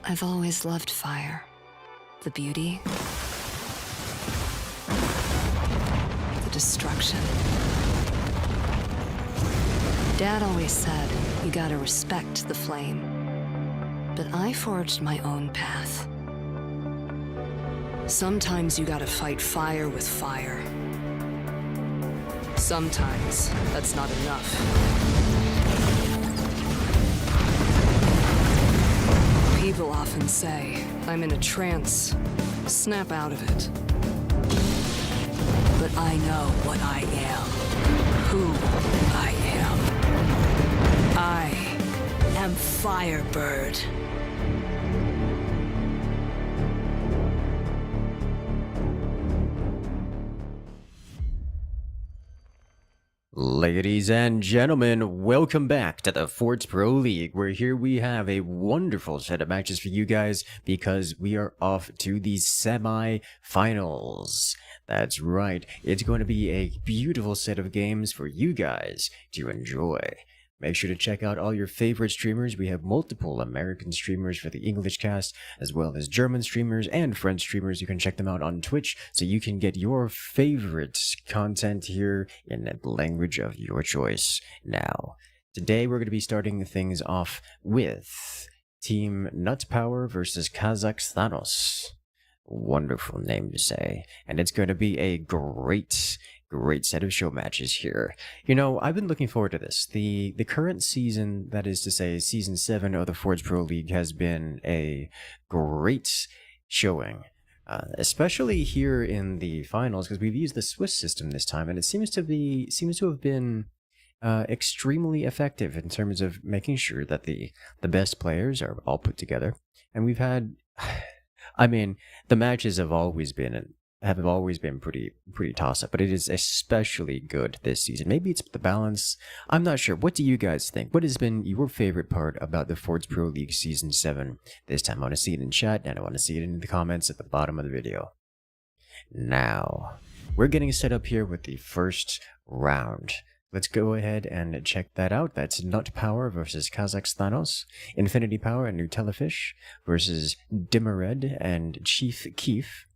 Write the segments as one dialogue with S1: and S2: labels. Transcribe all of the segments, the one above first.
S1: I've always loved fire. The beauty, the destruction. Dad always said, you gotta respect the flame. But I forged my own path. Sometimes you gotta fight fire with fire. Sometimes that's not enough. People often say, I'm in a trance. Snap out of it. But I know what I am. Who I am. I am Firebird.
S2: Ladies and gentlemen, welcome back to the Forts Pro League, where here we have a wonderful set of matches for you guys because we are off to the semi-finals. That's right, it's going to be a beautiful set of games for you guys to enjoy. Make sure to check out all your favorite streamers. We have multiple American streamers for the English cast, as well as German streamers and French streamers. You can check them out on Twitch, so you can get your favorite content here in the language of your choice. Now, today we're going to be starting things off with Team Nut Power versus Kazakh Thanos. Wonderful name to say. And it's going to be a great set of show matches here. You know, I've been looking forward to this. The current season, that is to say, Season 7 of the Forge Pro League, has been a great showing. Especially here in the finals, because we've used the Swiss system this time, and it seems to have been extremely effective in terms of making sure that the best players are all put together. And we've had, I mean, the matches have always been pretty toss-up, but it is especially good this season. Maybe it's the balance. I'm not sure. What do you guys think? What has been your favorite part about the Forge Pro League Season 7 this time? I want to see it in chat, and I want to see it in the comments at the bottom of the video. Now, we're getting set up here with the first round. Let's go ahead and check that out. That's Nut Power versus Kazakh Thanos, Infinity Power and Nutellafish versus Dimmered and Chief Keef.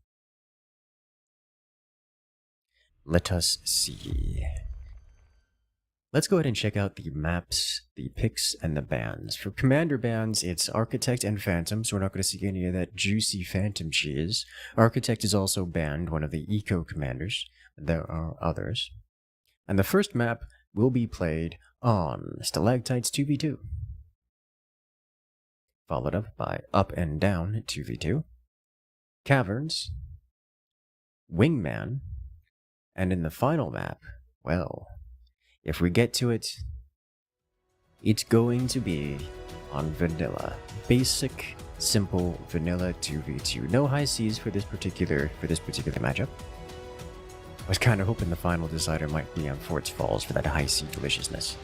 S2: Let us see. Let's go ahead and check out the maps, the picks, and the bans. For commander bans, it's Architect and Phantom, so we're not going to see any of that juicy Phantom cheese. Architect is also banned, one of the eco commanders. There are others. And the first map will be played on Stalactites 2v2. Followed up by Up and Down 2v2. Caverns. Wingman. And in the final map, well, if we get to it, it's going to be on vanilla. Basic, simple vanilla 2v2. No high Cs for this particular matchup. I was kind of hoping the final decider might be on Forts Falls for that high C deliciousness.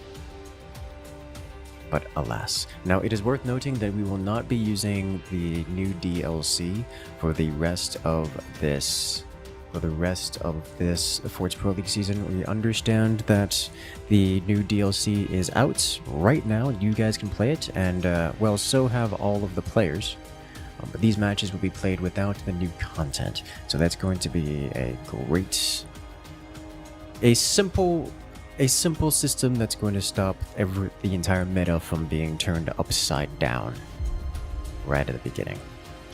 S2: But alas. Now, it is worth noting that we will not be using the new DLC for the rest of this Forts Pro League season. We understand that the new DLC is out right now. You guys can play it, and well, so have all of the players. But these matches will be played without the new content, so that's going to be a simple system that's going to stop the entire meta from being turned upside down right at the beginning,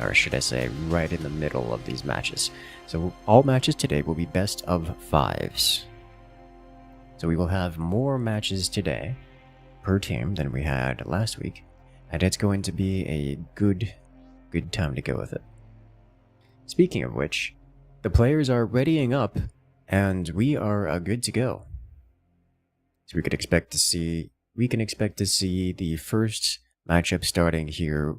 S2: or should I say, right in the middle of these matches. So all matches today will be best of 5s. So we will have more matches today per team than we had last week, and it's going to be a good time to go with it. Speaking of which, the players are readying up, and we are good to go. So we can expect to see the first matchup starting here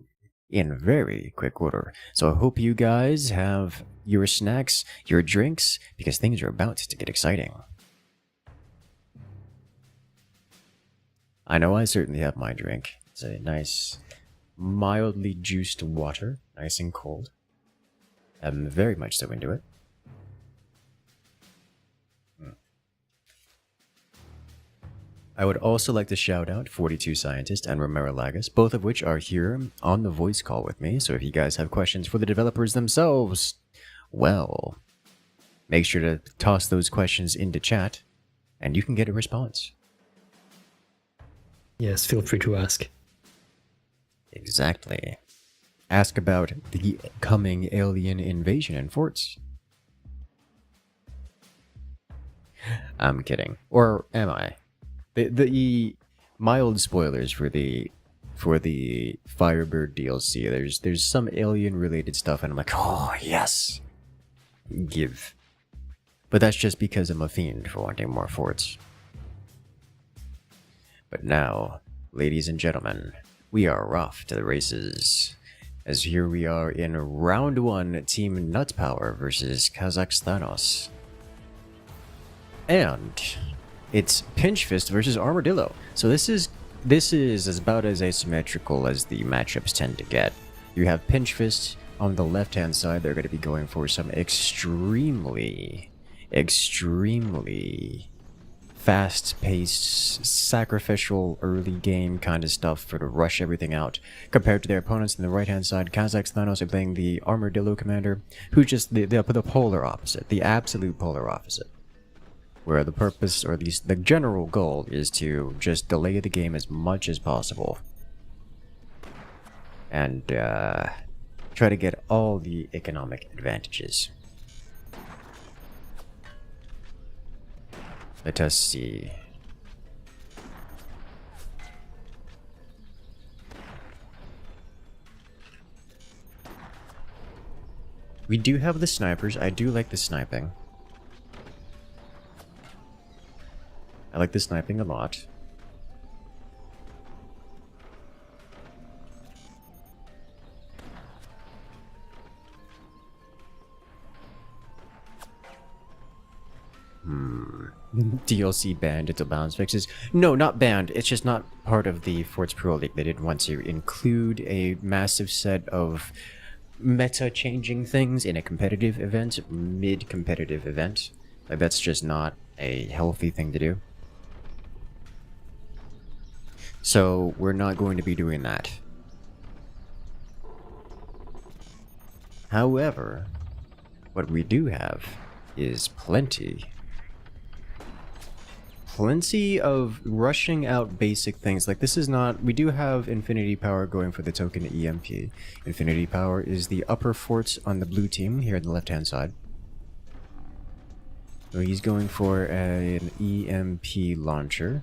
S2: in very quick order. So I hope you guys have your snacks, your drinks, because things are about to get exciting. I know I certainly have my drink. It's a nice, mildly juiced water, nice and cold. I'm very much so into it. I would also like to shout out 42 Scientist and Romero Lagas, both of which are here on the voice call with me. So if you guys have questions for the developers themselves, well, make sure to toss those questions into chat and you can get a response.
S3: Yes, feel free to ask.
S2: Exactly. Ask about the coming alien invasion in forts. I'm kidding. Or am I? The mild spoilers for the Firebird DLC. There's some alien related stuff and I'm like, oh yes. Give. But that's just because I'm a fiend for wanting more forts. But now, ladies and gentlemen, we are off to the races. As here we are in round 1, Team Nutpower versus Kazakh's Thanos. And it's Pinch Fist versus Armadillo. So this is about as asymmetrical as the matchups tend to get. You have Pinch Fist on the left-hand side. They're going to be going for some extremely fast-paced, sacrificial early game kind of stuff to rush everything out. Compared to their opponents on the right-hand side, Kazakh's Thanos are playing the Armadillo commander, who's just the polar opposite, the absolute polar opposite. Where the purpose, or at least the general goal, is to just delay the game as much as possible. And try to get all the economic advantages. Let us see. We do have the snipers. I do like the sniping. I like the sniping a lot. DLC banned until balance fixes. No, not banned. It's just not part of the Forts Pro League. They didn't want to include a massive set of meta-changing things in a competitive event, mid-competitive event. Like, that's just not a healthy thing to do. So, we're not going to be doing that. However, what we do have is plenty of rushing out basic things. Like, this is not... We do have Infinity Power going for the token EMP. Infinity Power is the upper forts on the blue team here on the left-hand side. So he's going for an EMP launcher.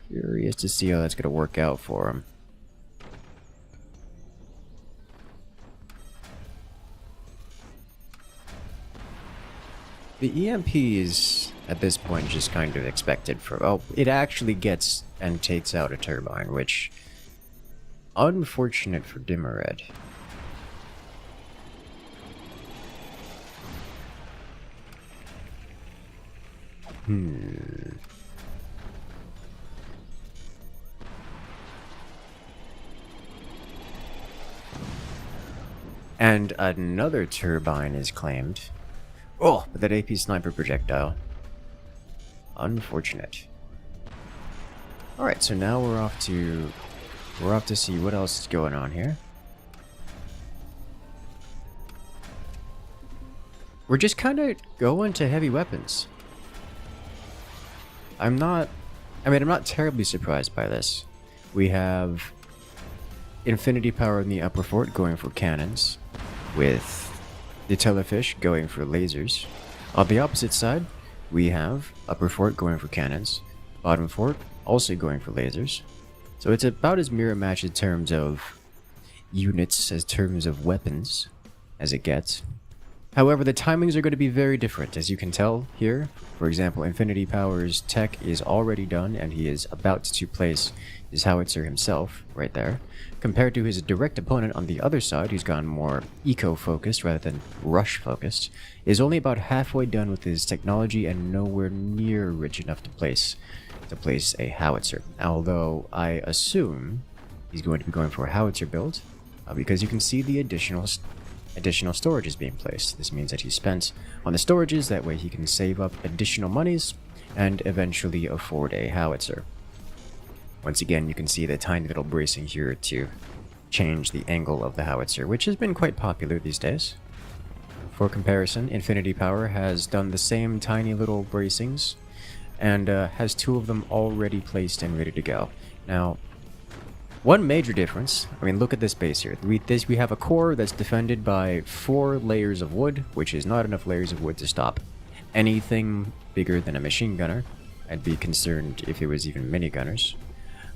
S2: Curious to see how that's going to work out for him. The EMP is, at this point, just kind of expected for... Oh, it actually gets and takes out a turbine, which... Unfortunate for Dimmered. And another turbine is claimed. Oh, but that AP sniper projectile. Unfortunate. Alright, so now we're off to see what else is going on here. We're just kind of going to heavy weapons. I'm not terribly surprised by this. We have Infinity Power in the upper fort going for cannons, with the Telefish going for lasers. On the opposite side, we have upper fort going for cannons, bottom fort also going for lasers. So it's about as mirror match in terms of units, as terms of weapons, as it gets. However, the timings are going to be very different, as you can tell here. For example, Infinity Power's tech is already done, and he is about to place his howitzer himself, right there, compared to his direct opponent on the other side, who's gone more eco-focused rather than rush-focused, is only about halfway done with his technology and nowhere near rich enough to place a howitzer. Although, I assume he's going to be going for a howitzer build, because you can see the additional additional storage is being placed. This means that he spent on the storages, that way he can save up additional monies and eventually afford a howitzer. Once again, you can see the tiny little bracing here to change the angle of the howitzer, which has been quite popular these days. For comparison, Infinity Power has done the same tiny little bracings and has 2 of them already placed and ready to go. Now, one major difference, I mean, look at this base here. We have a core that's defended by 4 layers of wood, which is not enough layers of wood to stop anything bigger than a machine gunner. I'd be concerned if it was even minigunners.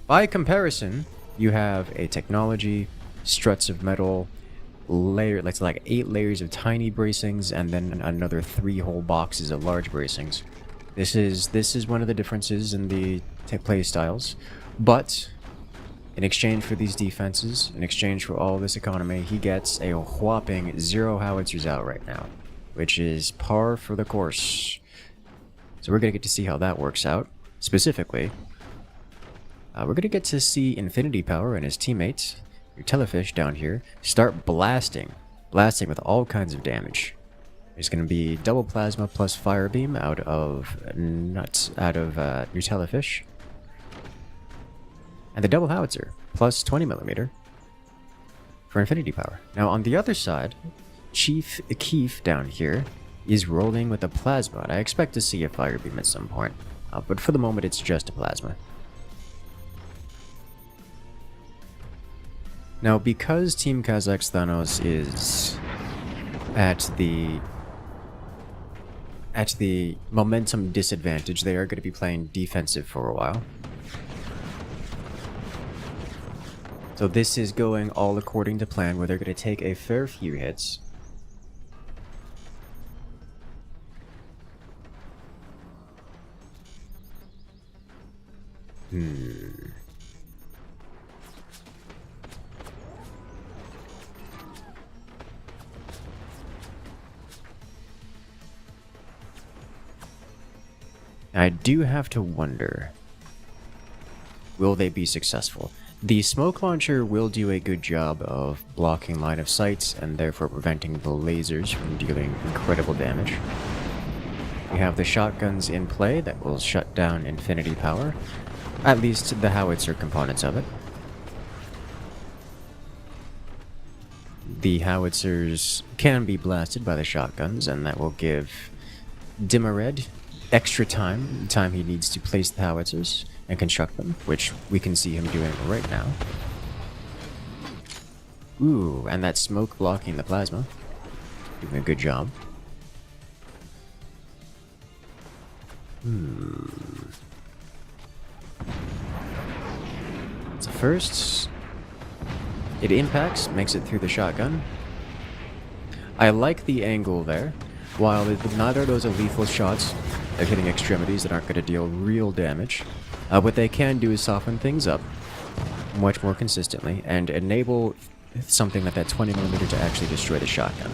S2: By comparison, you have a technology, struts of metal, like 8 layers of tiny bracings, and then another 3 whole boxes of large bracings. This is one of the differences in the play styles, but in exchange for these defenses, in exchange for all this economy, he gets a whopping 0 howitzers out right now, which is par for the course. So we're going to get to see how that works out. Specifically, we're going to get to see Infinity Power and his teammates, your telefish down here, start blasting with all kinds of damage. There's going to be double plasma plus fire beam out of your telefish. And the double howitzer, plus 20mm for Infinity Power. Now on the other side, Chief Keef down here is rolling with a plasma. I expect to see a fire beam at some point, but for the moment it's just a plasma. Now because Team Kazakh's Thanos is at the momentum disadvantage, they are going to be playing defensive for a while. So this is going all according to plan, where they're going to take a fair few hits. I do have to wonder, will they be successful? The smoke launcher will do a good job of blocking line of sight and therefore preventing the lasers from dealing incredible damage. We have the shotguns in play that will shut down Infinity Power, at least the howitzer components of it. The howitzers can be blasted by the shotguns, and that will give Dimmered extra time he needs to place the howitzers and construct them, which we can see him doing right now. Ooh, and that smoke blocking the plasma. Doing a good job. So first, it impacts, makes it through the shotgun. I like the angle there. While neither of those are lethal shots, they're hitting extremities that aren't going to deal real damage. What they can do is soften things up much more consistently and enable something like that 20mm to actually destroy the shotgun.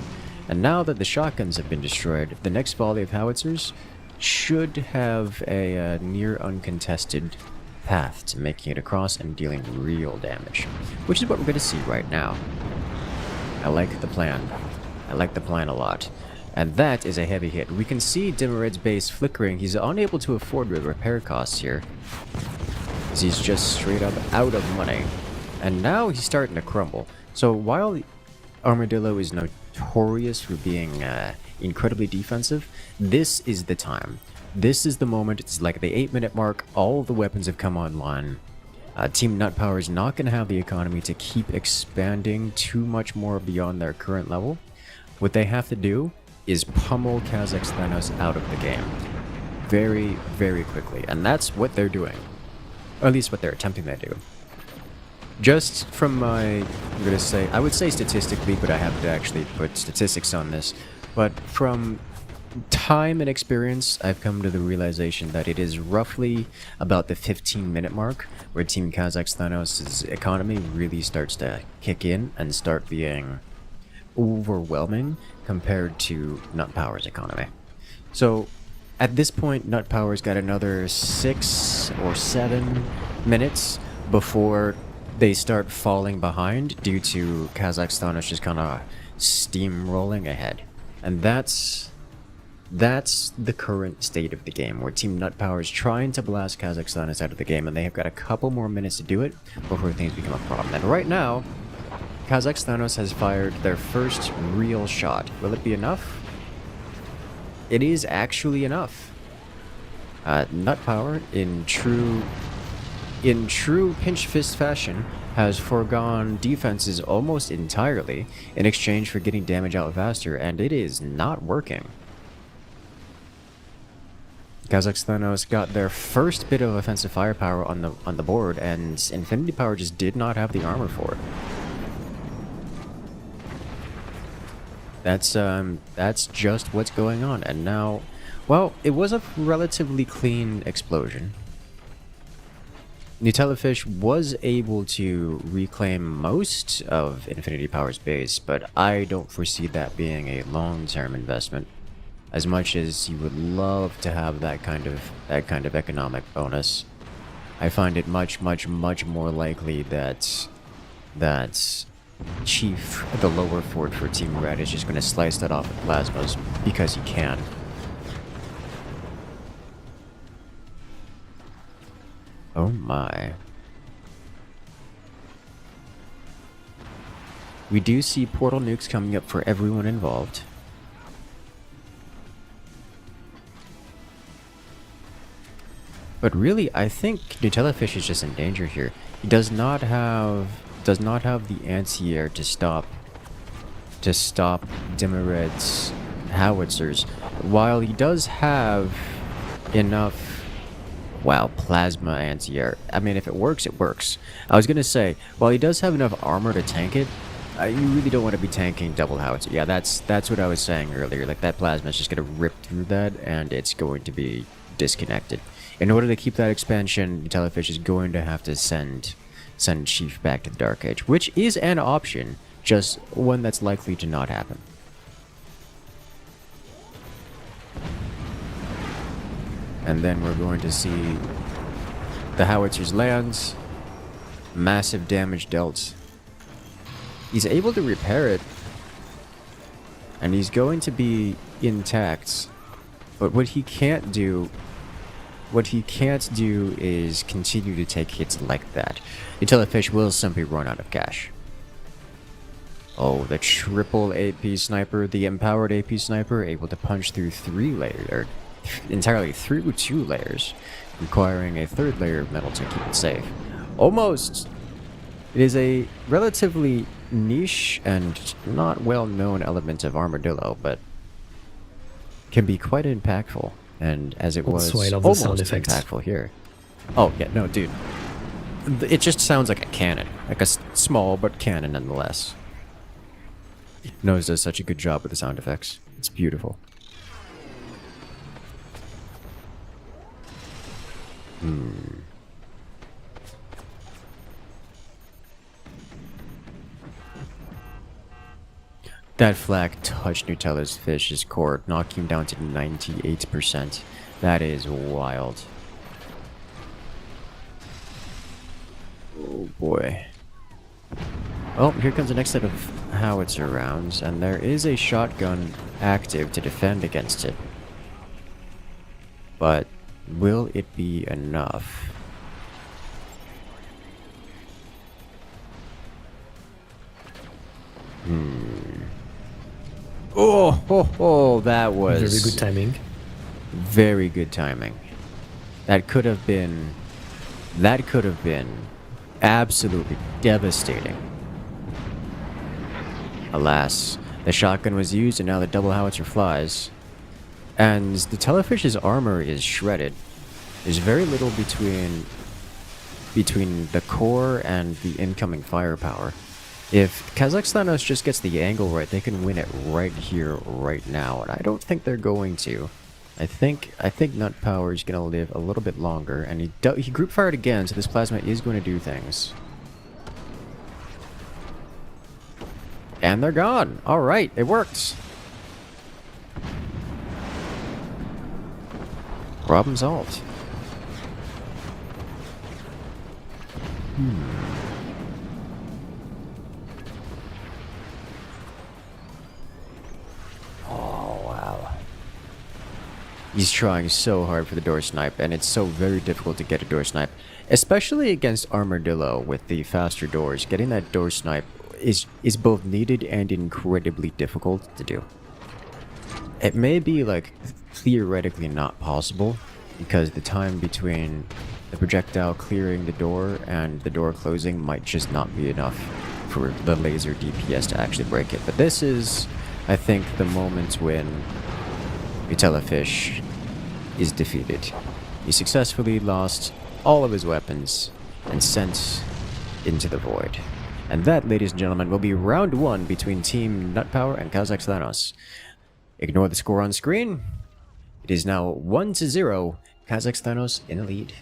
S2: And now that the shotguns have been destroyed, the next volley of howitzers should have a near uncontested path to making it across and dealing real damage, which is what we're going to see right now. I like the plan. I like the plan a lot. And that is a heavy hit. We can see Dimmered's base flickering. He's unable to afford the repair costs here, because he's just straight up out of money. And now he's starting to crumble. So while Armadillo is notorious for being incredibly defensive, this is the time. This is the moment. It's like the 8-minute mark. All of the weapons have come online. Team Nut Power is not going to have the economy to keep expanding too much more beyond their current level. What they have to do is pummel Kazakh's Thanos out of the game very, very quickly, and that's what they're doing, or at least what they're attempting to do. Just from my, I would say statistically, but I have to actually put statistics on this, but from time and experience, I've come to the realization that it is roughly about the 15-minute mark where Team Kazakh's Thanos' economy really starts to kick in and start being overwhelming compared to Nut Power's economy. So at this point, Nut Power's got another 6 or 7 minutes before they start falling behind due to Kazakh's Thanos just kind of steamrolling ahead. And that's the current state of the game, where Team Nut Power is trying to blast Kazakhstan out of the game, and they have got a couple more minutes to do it before things become a problem. And right now, Kazakhstan has fired their first real shot. Will it be enough? It is actually enough. Nut Power, in true pinch fist fashion, has foregone defenses almost entirely in exchange for getting damage out faster, and it is not working. Kazakhstan got their first bit of offensive firepower on the board, and Infinity Power just did not have the armor for it. That's just what's going on. And now, well, it was a relatively clean explosion. Nutellafish was able to reclaim most of Infinity Power's base, but I don't foresee that being a long-term investment. As much as you would love to have that kind of economic bonus, I find it much more likely that Chief, the lower fort for Team Red, is just going to slice that off with plasmas because he can. Oh my. We do see portal nukes coming up for everyone involved. But really, I think Nutellafish is just in danger here. He does not have the anti-air to stop Demired's howitzers, while he does have enough, wow, plasma anti-air. I mean, if it works, it works. I was gonna say, while he does have enough armor to tank it, you really don't want to be tanking double howitzer. Yeah, that's what I was saying earlier. Like, that plasma is just gonna rip through that, and it's going to be disconnected. In order to keep that expansion, Nutellafish is going to have to send Chief back to the Dark Age, which is an option, just one that's likely to not happen. And then we're going to see the howitzers lands, massive damage dealt. He's able to repair it, and he's going to be intact, but what he can't do is continue to take hits like that. Nutellafish will simply run out of cash. Oh, the triple AP sniper, the empowered AP sniper, able to punch through 3 layers, or entirely through 2 layers, requiring a 3rd layer of metal to keep it safe. Almost! It is a relatively niche and not well-known element of Armadillo, but can be quite impactful. And as it was almost impactful here. Oh, yeah, no, dude. It just sounds like a cannon. Like a small, but cannon nonetheless. Nose does such a good job with the sound effects. It's beautiful. That flag touched Nutella's fish's core, knocking him down to 98%. That is wild. Oh boy. Oh, here comes the next set of howitzer rounds, and there is a shotgun active to defend against it. But will it be enough? Oh, that was
S3: very good timing.
S2: Very good timing. That could have been absolutely devastating. Alas, the shotgun was used, and now the double howitzer flies. And the Nutellafish armor is shredded. There's very little between the core and the incoming firepower. If Kazakhstan just gets the angle right, they can win it right here, right now, and I don't think they're going to. I think Nut Power is going to live a little bit longer, and he group fired again, so this plasma is going to do things. And they're gone. All right, it worked. Problem solved. He's trying so hard for the door snipe, and it's so very difficult to get a door snipe, especially against Armadillo with the faster doors. Getting that door snipe is both needed and incredibly difficult to do. It may be like theoretically not possible because the time between the projectile clearing the door and the door closing might just not be enough for the laser DPS to actually break it. But this is, I think, the moment when Fish is defeated. He successfully lost all of his weapons and sent into the void. And that, ladies and gentlemen, will be round 1 between Team Nutpower and Kazakh Thanos. Ignore the score on screen. It is now 1-0, Kazakh Thanos in the lead.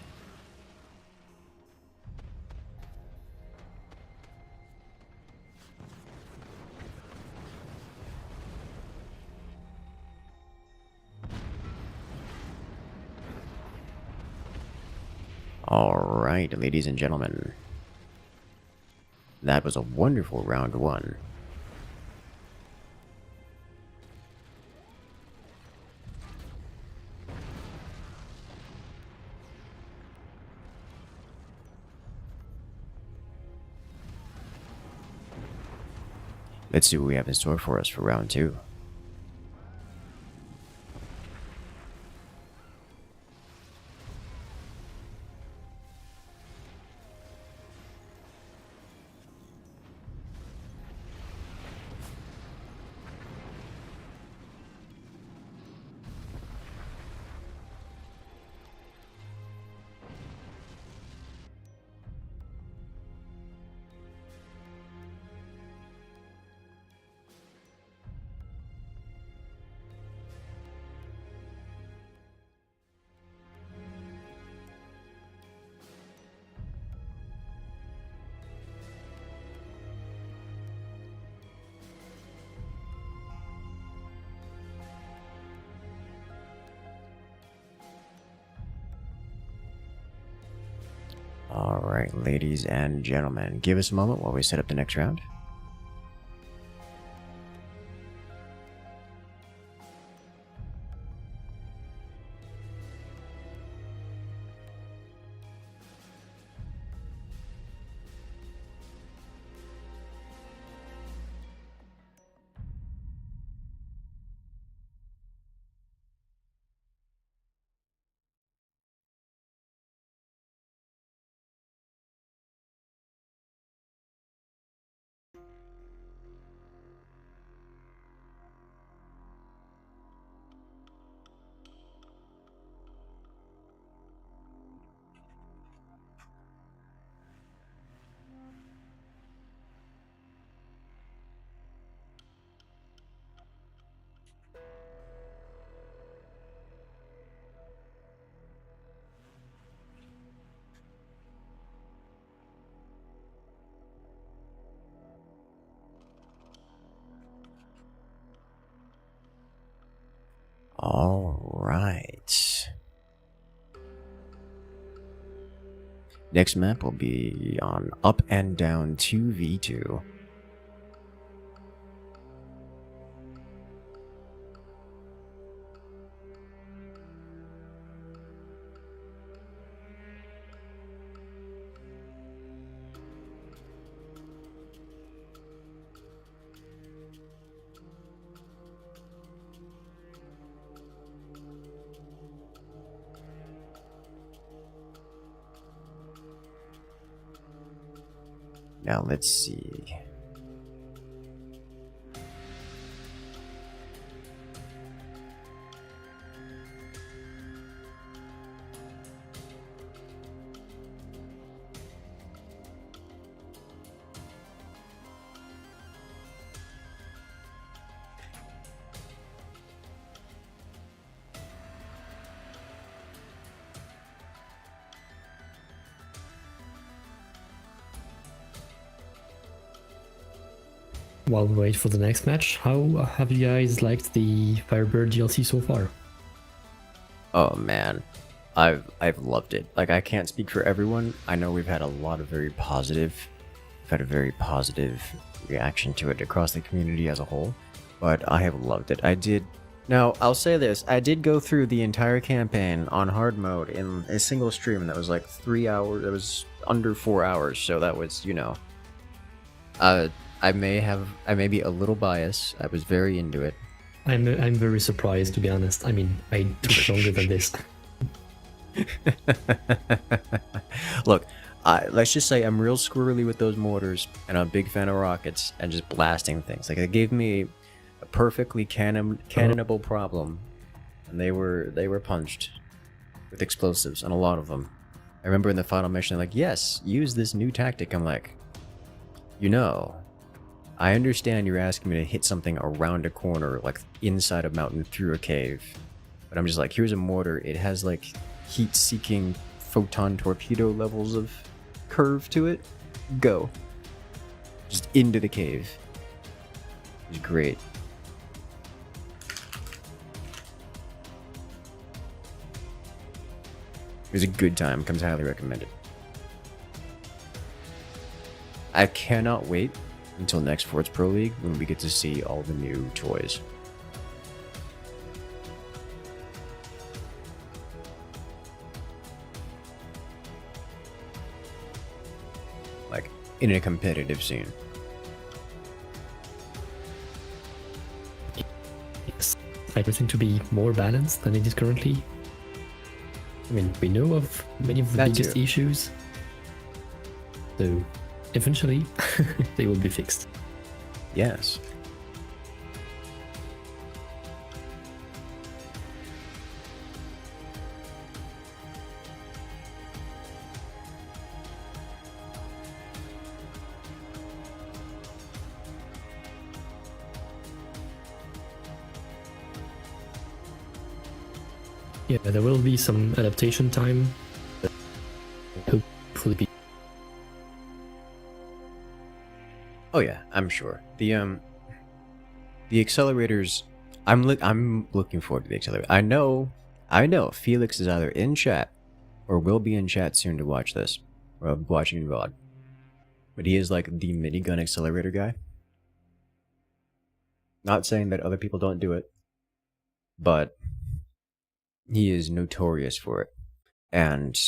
S2: Alright, ladies and gentlemen. That was a wonderful round 1. Let's see what we have in store for us for round 2. Alright, ladies and gentlemen, give us a moment while we set up the next round. Alright. Next map will be on Up and Down 2v2. Now let's see.
S3: While we wait for the next match, how have you guys liked the Firebird DLC so far?
S2: Oh man, I've loved it. Like, I can't speak for everyone. I know we've had a lot of very positive reaction to it across the community as a whole, but I have loved it. I did Now, I'll say this. I did go through the entire campaign on hard mode in a single stream that was like 3 hours. It was under 4 hours, so that was, you know... I may be a little biased. I was very into it.
S3: I'm very surprised, to be honest. I mean, I took longer than this.
S2: Look, let's just say I'm real squirrely with those mortars, and I'm a big fan of rockets and just blasting things. Like, it gave me a perfectly cannonable problem, and they were punched with explosives, and a lot of them. I remember in the final mission, they're like, yes, use this new tactic. I'm like, you know, I understand you're asking me to hit something around a corner, like inside a mountain through a cave. But I'm just like, here's a mortar. It has like heat-seeking photon torpedo levels of curve to it. Go. Just into the cave. It was great. It was a good time. Comes highly recommended. I cannot wait until next Forts Pro League when we get to see all the new toys. Like, in a competitive scene.
S3: Yes, everything to be more balanced than it is currently. I mean, we know of many of the biggest issues. So, eventually, they will be fixed.
S2: Yes.
S3: Yeah, there will be some adaptation time. Hopefully be.
S2: Oh yeah, I'm sure. The accelerators. I'm looking forward to the accelerator. I know. Felix is either in chat or will be in chat soon to watch this, or watching VOD. But he is like the minigun accelerator guy. Not saying that other people don't do it, but he is notorious for it, and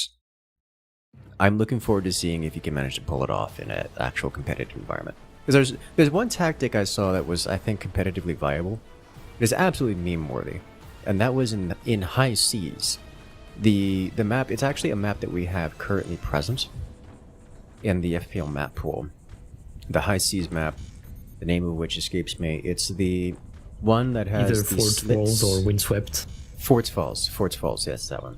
S2: I'm looking forward to seeing if he can manage to pull it off in an actual competitive environment. Because there's one tactic I saw that was, I think, competitively viable. It is absolutely meme-worthy, and that was in high seas. The map, it's actually a map that we have currently present in the FPL map pool. The high seas map, the name of which escapes me. It's the one that has
S3: either Fort Falls or Windswept.
S2: Forts Falls, yes, that one.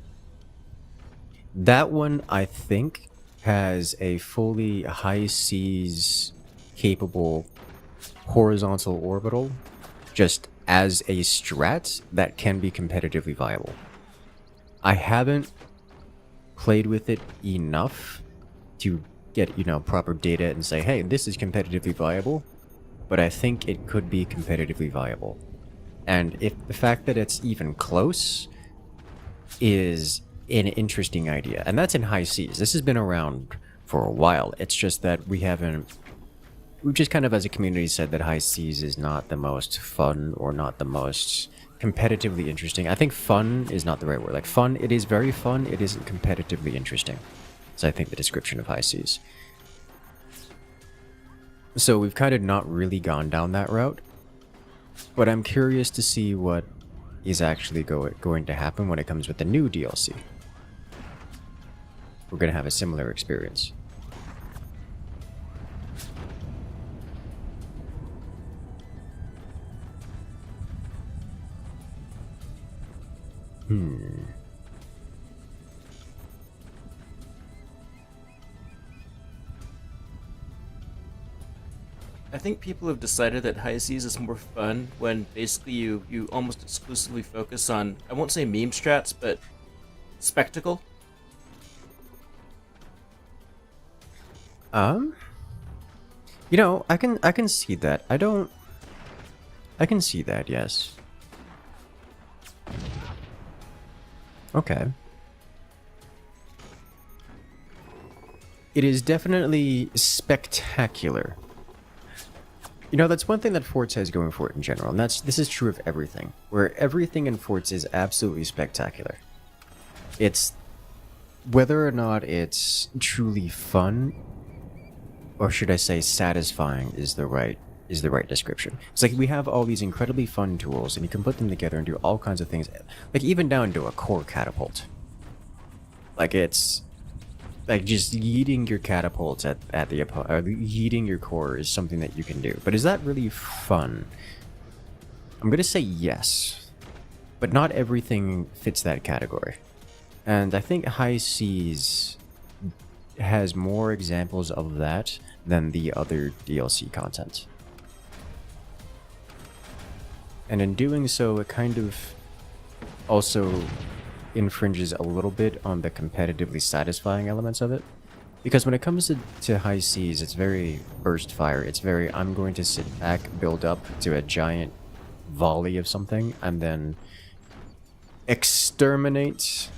S2: That one, I think, has a fully high seas capable horizontal orbital, just as a strat that can be competitively viable. I haven't played with it enough to get, proper data and say, hey, this is competitively viable, but I think it could be competitively viable. And if the fact that it's even close is an interesting idea. And that's in high seas. This has been around for a while. It's just that we've just kind of as a community said that high seas is not the most fun or not the most competitively interesting. I think fun is not the right word. Like fun, it is very fun. It isn't competitively interesting. So I think the description of high seas. So we've kind of not really gone down that route. But I'm curious to see what is actually going to happen when it comes with the new DLC. We're going to have a similar experience.
S4: I think people have decided that high seas is more fun when basically you almost exclusively focus on, I won't say meme strats, but spectacle.
S2: I can see that. I can see that, yes. Okay. It is definitely spectacular. You know, that's one thing that Forts has going for it in general, and this is true of everything, where everything in Forts is absolutely spectacular. It's whether or not it's truly fun, or should I say satisfying is the right description. It's like we have all these incredibly fun tools, and you can put them together and do all kinds of things, like even down to a core catapult. Like it's like just yeeting your catapults at the opponent, or yeeting your core is something that you can do. But is that really fun? I'm gonna say yes, but not everything fits that category. And I think High Seas has more examples of that than the other DLC content. And in doing so, it kind of also infringes a little bit on the competitively satisfying elements of it. Because when it comes to High Seas, it's very burst fire. It's very, I'm going to sit back, build up to a giant volley of something, and then exterminate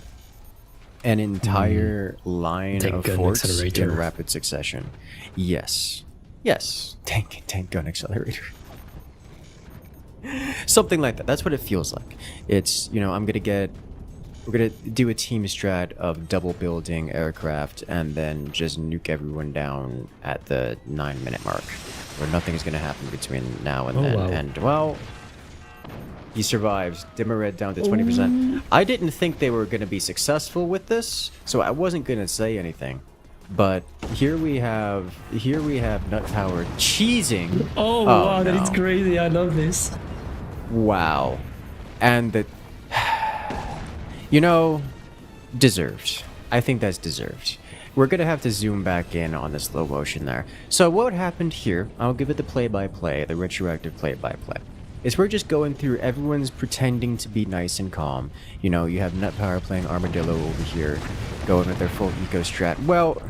S2: an entire line of forts in rapid succession. Yes. Yes. Tank gun accelerator. Something like that. That's what it feels like. It's, you know, we're gonna do a team strat of double building aircraft and then just nuke everyone down at the 9-minute mark, where nothing is gonna happen between now and then. Wow. And well, he survives. Dimmer Red down to 20%. I didn't think they were gonna be successful with this, so I wasn't gonna say anything. But here we have Nut Power cheesing.
S3: Oh wow, no. That is crazy. I love this.
S2: Wow. And the you know, deserved. I think that's deserved. We're gonna have to zoom back in on the slow motion there. So what happened here, I'll give it the play-by-play, the retroactive play-by-play, is we're just going through, everyone's pretending to be nice and calm. You know, you have Nut Power playing Armadillo over here, going with their full eco strat. Well,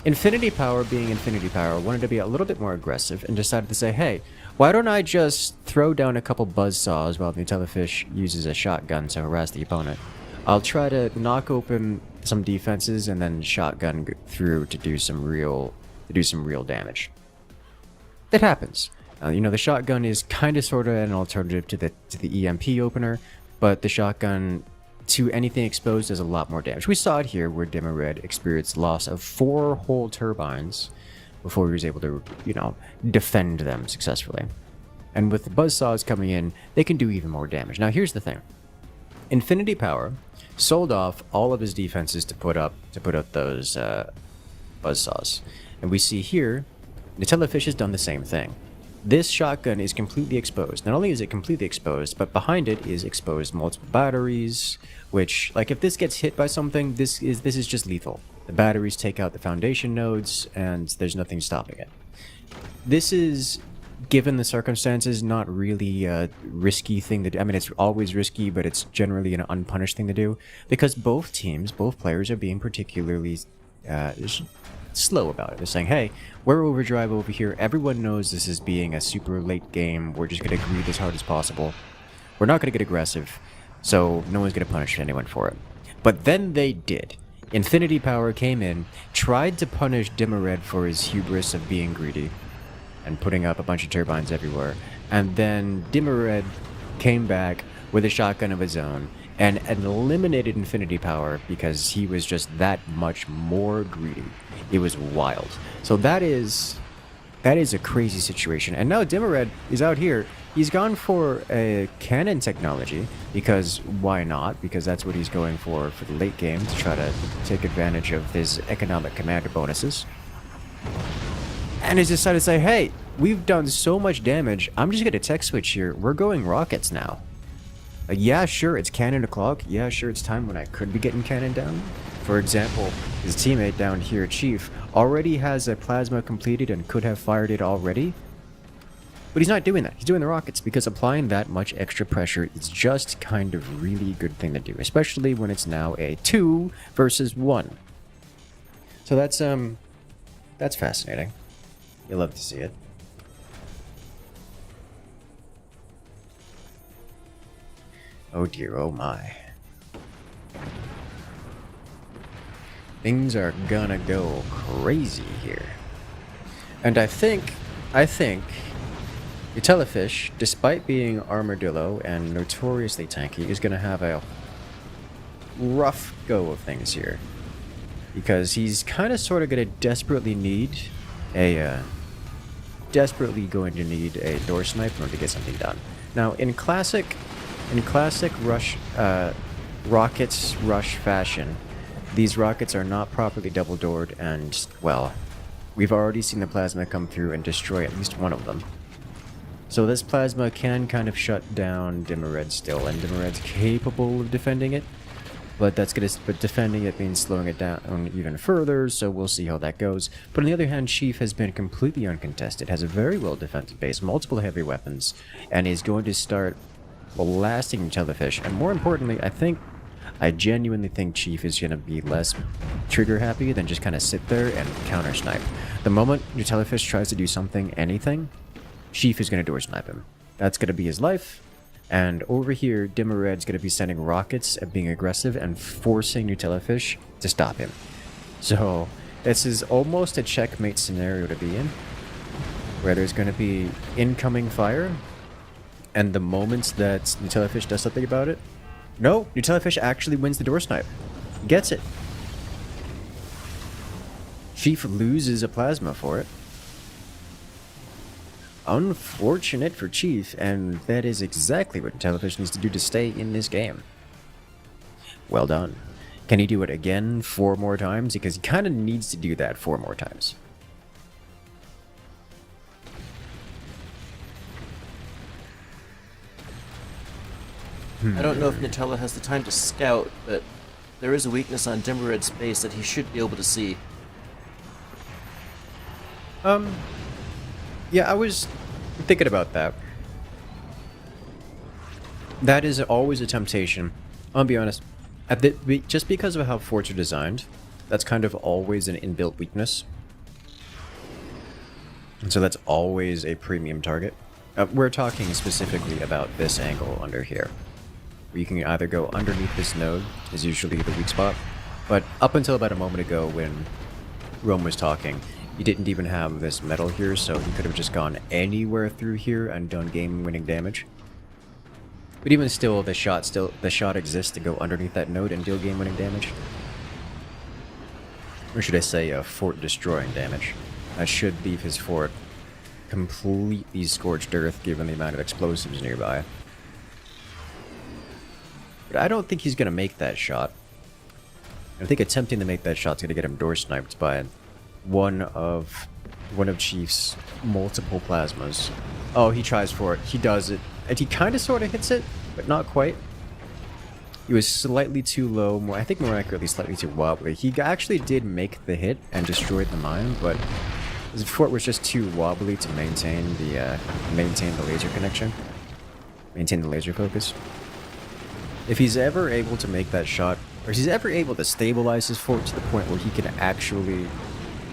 S2: Infinity Power, being Infinity Power, wanted to be a little bit more aggressive and decided to say, hey, why don't I just throw down a couple buzzsaws while the Telefish uses a shotgun to harass the opponent? I'll try to knock open some defenses and then shotgun through to do some real damage. That happens. You know, the shotgun is kind of sort of an alternative to the EMP opener, but the shotgun to anything exposed does a lot more damage. We saw it here where Dimmer Red experienced loss of 4 whole turbines before he was able to, you know, defend them successfully. And with the buzzsaws coming in, they can do even more damage. Now here's the thing. Infinity Power sold off all of his defenses to put up those buzzsaws. And we see here, the Telefish has done the same thing. This shotgun is completely exposed. Not only is it completely exposed, but behind it is exposed multiple batteries, which, like, if this gets hit by something, this is just lethal. The batteries take out the foundation nodes, and there's nothing stopping it. This is, given the circumstances, not really a risky thing to do. I mean, it's always risky, but it's generally an unpunished thing to do, because both players are being particularly slow about it. They're saying, hey, we're overdrive over here. Everyone knows this is being a super late game. We're just going to greed as hard as possible. We're not going to get aggressive, so no one's going to punish anyone for it. But then they did. Infinity Power came in, tried to punish Dimmer Red for his hubris of being greedy and putting up a bunch of turbines everywhere. And then Dimmer Red came back with a shotgun of his own and eliminated Infinity Power because he was just that much more greedy. It was wild. So that is a crazy situation. And now Dimmer Red is out here. He's gone for a cannon technology, because why not? Because that's what he's going for the late game, to try to take advantage of his economic commander bonuses. And he's decided to say, hey, we've done so much damage, I'm just going to tech switch here. We're going rockets now. Like, yeah, sure, it's cannon o'clock. Yeah, sure, it's time when I could be getting cannon down. For example, his teammate down here, Chief, already has a plasma completed and could have fired it already. But he's not doing that. He's doing the rockets, because applying that much extra pressure is just kind of really good thing to do, especially when it's now a 2 versus 1. So that's fascinating. You'll love to see it. Oh dear, oh my. Things are gonna go crazy here. And I think Telefish, despite being Armadillo and notoriously tanky, is going to have a rough go of things here. Because he's kind of sort of going to desperately going to need a door snipe in order to get something done. Now, in classic rush, rockets rush fashion, these rockets are not properly double doored, and well, we've already seen the plasma come through and destroy at least one of them. So this plasma can kind of shut down Dimmered still, and Dimmered's capable of defending it. But defending it means slowing it down even further, so we'll see how that goes. But on the other hand, Chief has been completely uncontested, has a very well defended base, multiple heavy weapons, and is going to start blasting Telefish. And more importantly, I genuinely think Chief is going to be less trigger happy than just kind of sit there and counter snipe. The moment your Telefish tries to do something, anything, Chief is going to door snipe him. That's going to be his life. And over here, Dimmered's going to be sending rockets and being aggressive and forcing Nutellafish to stop him. So, this is almost a checkmate scenario to be in, where there's going to be incoming fire, and the moments that Nutellafish does something about it, no, Nutellafish actually wins the door snipe. Gets it. Chief loses a plasma for it. Unfortunate for Chief, and that is exactly what Telefish needs to do to stay in this game. Well done. Can he do it again 4 more times? Because he kind of needs to do that 4 more times.
S4: I don't know if Nutella has the time to scout, but there is a weakness on Dimmered's base that he should be able to see.
S2: Yeah, I was thinking about that. That is always a temptation. I'll be honest. Just because of how forts are designed, that's kind of always an inbuilt weakness. And so that's always a premium target. We're talking specifically about this angle under here. Where you can either go underneath this node, is usually the weak spot. But up until about a moment ago when Rome was talking, he didn't even have this metal here, so he could have just gone anywhere through here and done game-winning damage. But even still, the shot exists to go underneath that node and deal game-winning damage. Or should I say, fort-destroying damage. That should leave his fort completely scorched earth, given the amount of explosives nearby. But I don't think he's going to make that shot. I think attempting to make that shot's going to get him door sniped by one of Chief's multiple plasmas. Oh, he tries for it. He does it. And he kind of sort of hits it, but not quite. He was slightly too low, I think more accurately slightly too wobbly. He actually did make the hit and destroyed the mine, but his fort was just too wobbly to maintain the laser connection. Maintain the laser focus. If he's ever able to make that shot, or if he's ever able to stabilize his fort to the point where he can actually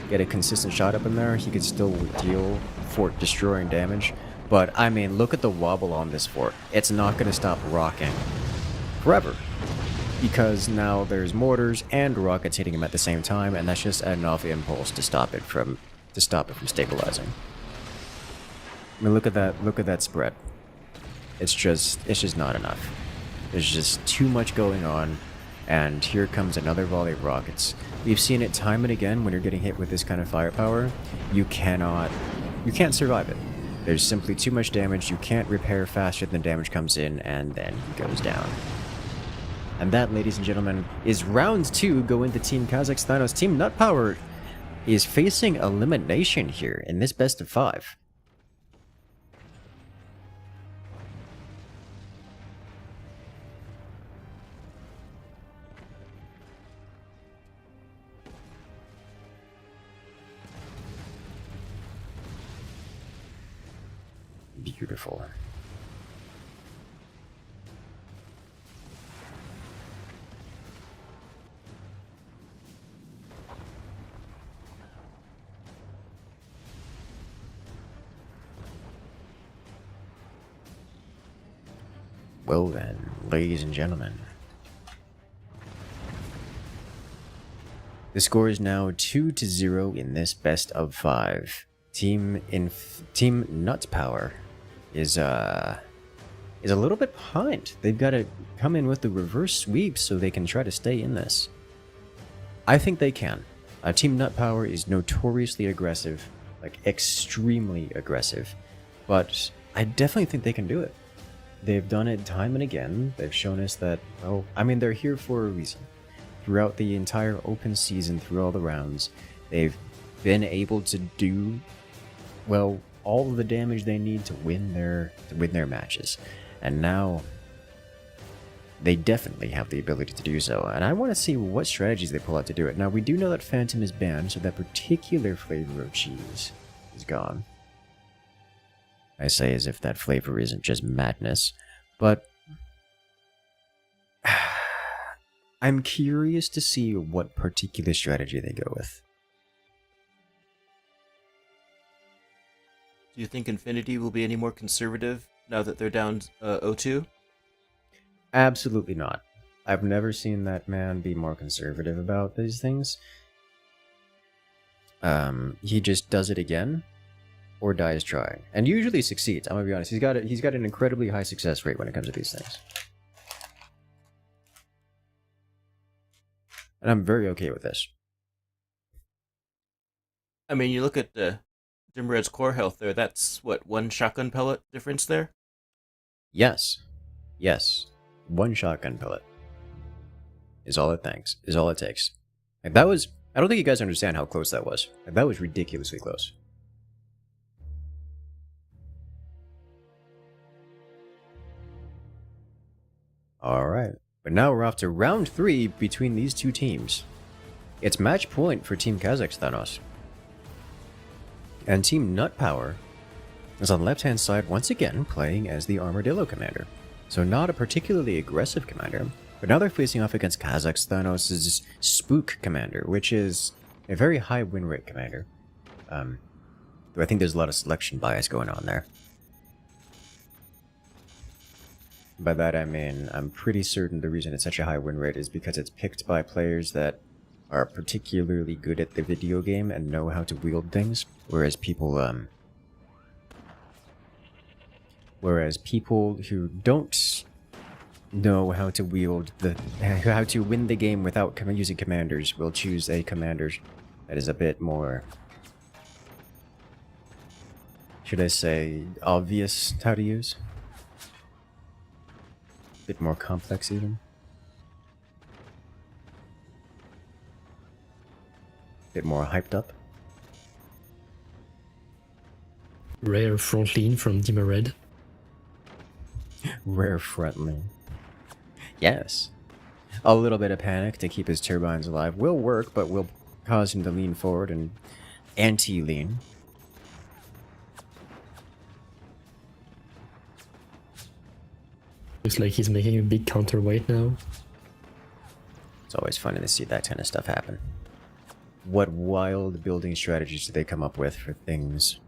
S2: get a consistent shot up in there, he could still deal fort destroying damage. But I mean, look at the wobble on this fort. It's not going to stop rocking forever, because now there's mortars and rockets hitting him at the same time, and that's just enough impulse to stop it from stabilizing. I mean, look at that spread. It's just not enough. There's just too much going on. And here comes another volley of rockets. We've seen it time and again when you're getting hit with this kind of firepower. You can't survive it. There's simply too much damage. You can't repair faster than damage comes in, and then he goes down. And that, ladies and gentlemen, is round 2 going to Team Kazakhstanos. Team Nutpower is facing elimination here in this best of 5. Beautiful. Well then, ladies and gentlemen. The score is now 2-0 in this best of 5. Team Nutpower is a little bit behind. They've got to come in with the reverse sweep so they can try to stay in this. I think they can. Team Nut Power is notoriously aggressive, like extremely aggressive, but I definitely think they can do it. They've done it time and again. They've shown us that, well, I mean, they're here for a reason. Throughout the entire open season, through all the rounds, they've been able to do, well, all of the damage they need to win their matches. And now they definitely have the ability to do so, and I want to see what strategies they pull out to do it. Now, we do know that Phantom is banned, so that particular flavor of cheese is gone. I say as if that flavor isn't just madness, but I'm curious to see what particular strategy they go with.
S4: Do you think Infinity will be any more conservative now that they're down 0-2?
S2: Absolutely not. I've never seen that man be more conservative about these things. He just does it again, or dies trying, and usually succeeds. I'm gonna be honest. He's got an incredibly high success rate when it comes to these things, and I'm very okay with this.
S4: I mean, you look at the Dimred's core health there. That's what, 1 shotgun pellet difference there.
S2: Yes. One shotgun pellet is all it takes. And that was, I don't think you guys understand how close that was. That was ridiculously close. Alright, but now we're off to round 3 between these two teams. It's match point for Team Kazakh's Thanos. And Team Nut Power is on the left-hand side once again playing as the Armadillo commander. So not a particularly aggressive commander, but now they're facing off against Kazakh's Thanos' Spook commander, which is a very high win rate commander. Though I think there's a lot of selection bias going on there. By that I mean, I'm pretty certain the reason it's such a high win rate is because it's picked by players that are particularly good at the video game and know how to wield things, whereas people who don't know how to wield how to win the game without using commanders will choose a commander that is a bit more, should I say, obvious how to use? A bit more complex even. A bit more hyped up.
S3: Rare front lean from Dimred.
S2: Rare front lane. Yes. A little bit of panic to keep his turbines alive will work, but will cause him to lean forward and anti-lean.
S3: Looks like he's making a big counterweight now.
S2: It's always fun to see that kind of stuff happen. What wild building strategies do they come up with for things?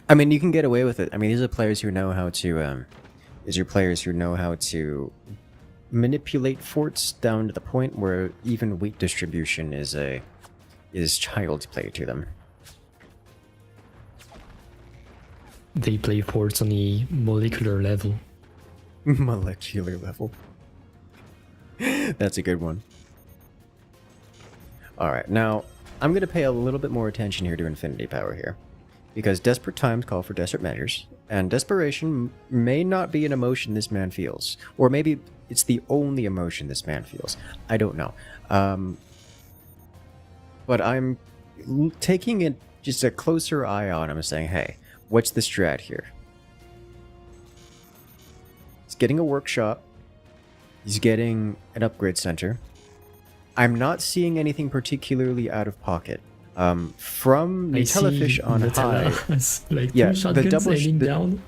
S2: I mean, you can get away with it. I mean, these are players who know how to manipulate forts down to the point where even weight distribution is child's play to them.
S3: They play forts on the molecular level.
S2: Molecular level. That's a good one. Alright, now, I'm going to pay a little bit more attention here to Infinity Power here. Because desperate times call for desperate measures, and desperation may not be an emotion this man feels. Or maybe it's the only emotion this man feels. I don't know. But I'm taking it just a closer eye on him and saying, hey, what's the strat here? He's getting a workshop. He's getting an upgrade center. I'm not seeing anything particularly out of pocket. From the Telefish on high,
S3: like
S2: yeah,
S3: the double aiming down.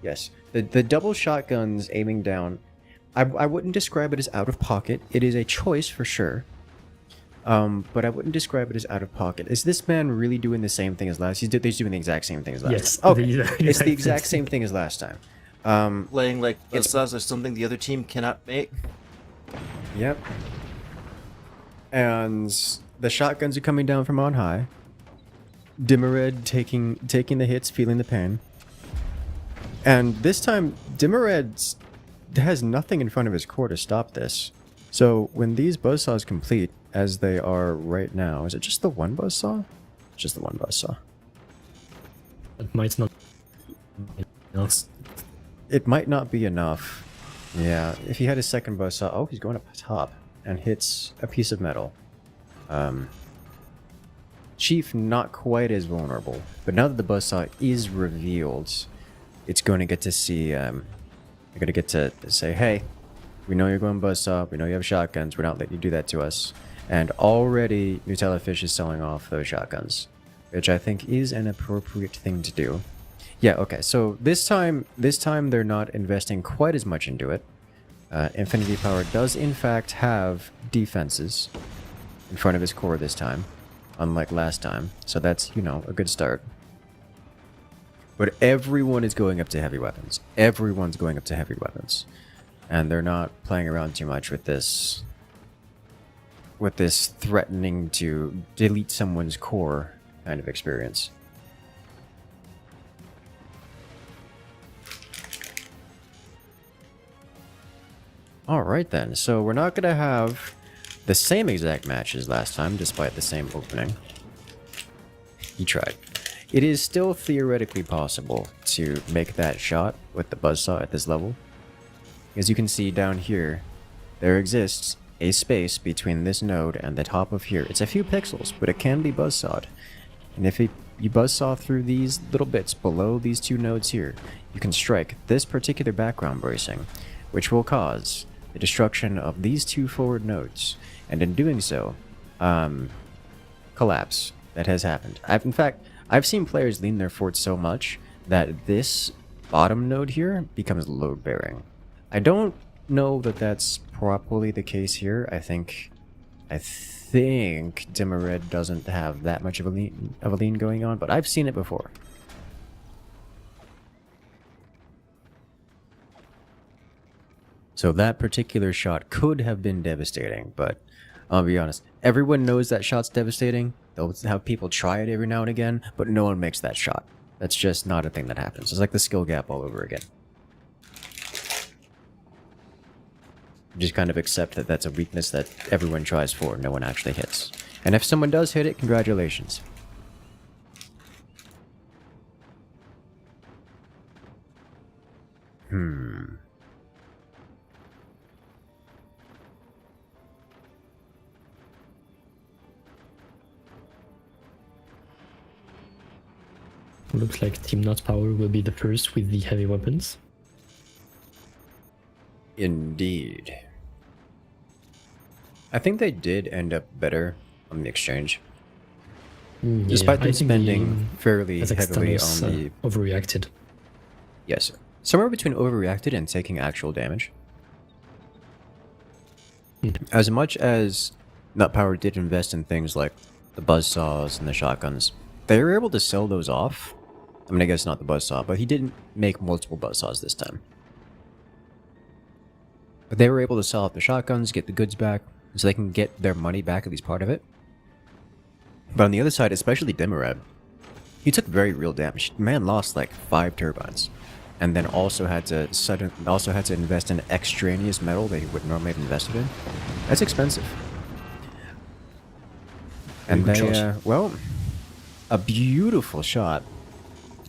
S2: Yes, the double shotguns aiming down. I wouldn't describe it as out of pocket. It is a choice for sure. But I wouldn't describe it as out of pocket. Is this man really doing the same thing as last? He's doing the exact same thing as last time. Okay, it's the exact same thing as last time.
S4: Playing like Buzzsaws is something the other team cannot make.
S2: Yep. And the shotguns are coming down from on high. Dimred taking the hits, feeling the pain. And this time, Dimmered has nothing in front of his core to stop this. So when these buzzsaws complete, as they are right now, is it just the one buzzsaw? Just the one buzzsaw.
S3: That might not.
S2: It might not be enough. Yeah, if he had a second buzzsaw... Oh, he's going up top and hits a piece of metal. Chief not quite as vulnerable, but now that the buzzsaw is revealed, it's going to get to see... you're going to get to say, hey, we know you're going buzzsaw, we know you have shotguns, we're not letting you do that to us. And already Nutella Fish is selling off those shotguns, which I think is an appropriate thing to do. Yeah, okay, so this time they're not investing quite as much into it. Infinity Power does in fact have defenses in front of his core this time, unlike last time, so that's, you know, a good start. But everyone is going up to heavy weapons. Everyone's going up to heavy weapons. And they're not playing around too much with this threatening to delete someone's core kind of experience. Alright then, so we're not going to have the same exact match as last time, despite the same opening. He tried. It is still theoretically possible to make that shot with the buzzsaw at this level. As you can see down here, there exists a space between this node and the top of here. It's a few pixels, but it can be buzzsawed. And if you buzzsaw through these little bits below these two nodes here, you can strike this particular background bracing, which will cause the destruction of these two forward nodes. And in doing so, collapse. That has happened. In fact, I've seen players lean their fort so much that this bottom node here becomes load bearing. I don't know that that's properly the case here. I think Dimmered doesn't have that much of a lean going on, but I've seen it before. So that particular shot could have been devastating, but I'll be honest, everyone knows that shot's devastating. They'll have people try it every now and again, but no one makes that shot. That's just not a thing that happens. It's like the skill gap all over again. You just kind of accept that that's a weakness that everyone tries for, no one actually hits. And if someone does hit it, congratulations.
S3: Looks like Team Not Power will be the first with the heavy weapons.
S2: Indeed. I think they did end up better on the exchange. Despite them spending fairly heavily on the...
S3: overreacted.
S2: Yes. Somewhere between overreacted and taking actual damage. As much as Nut Power did invest in things like the buzzsaws and the shotguns, they were able to sell those off. I mean, I guess not the buzzsaw, but he didn't make multiple buzzsaws this time. But they were able to sell off the shotguns, get the goods back, so they can get their money back, at least part of it. But on the other side, especially Dimmered, he took very real damage. The man lost like 5 turbines, and then also had to invest in extraneous metal that he would normally have invested in. That's expensive. And they, well, a beautiful shot.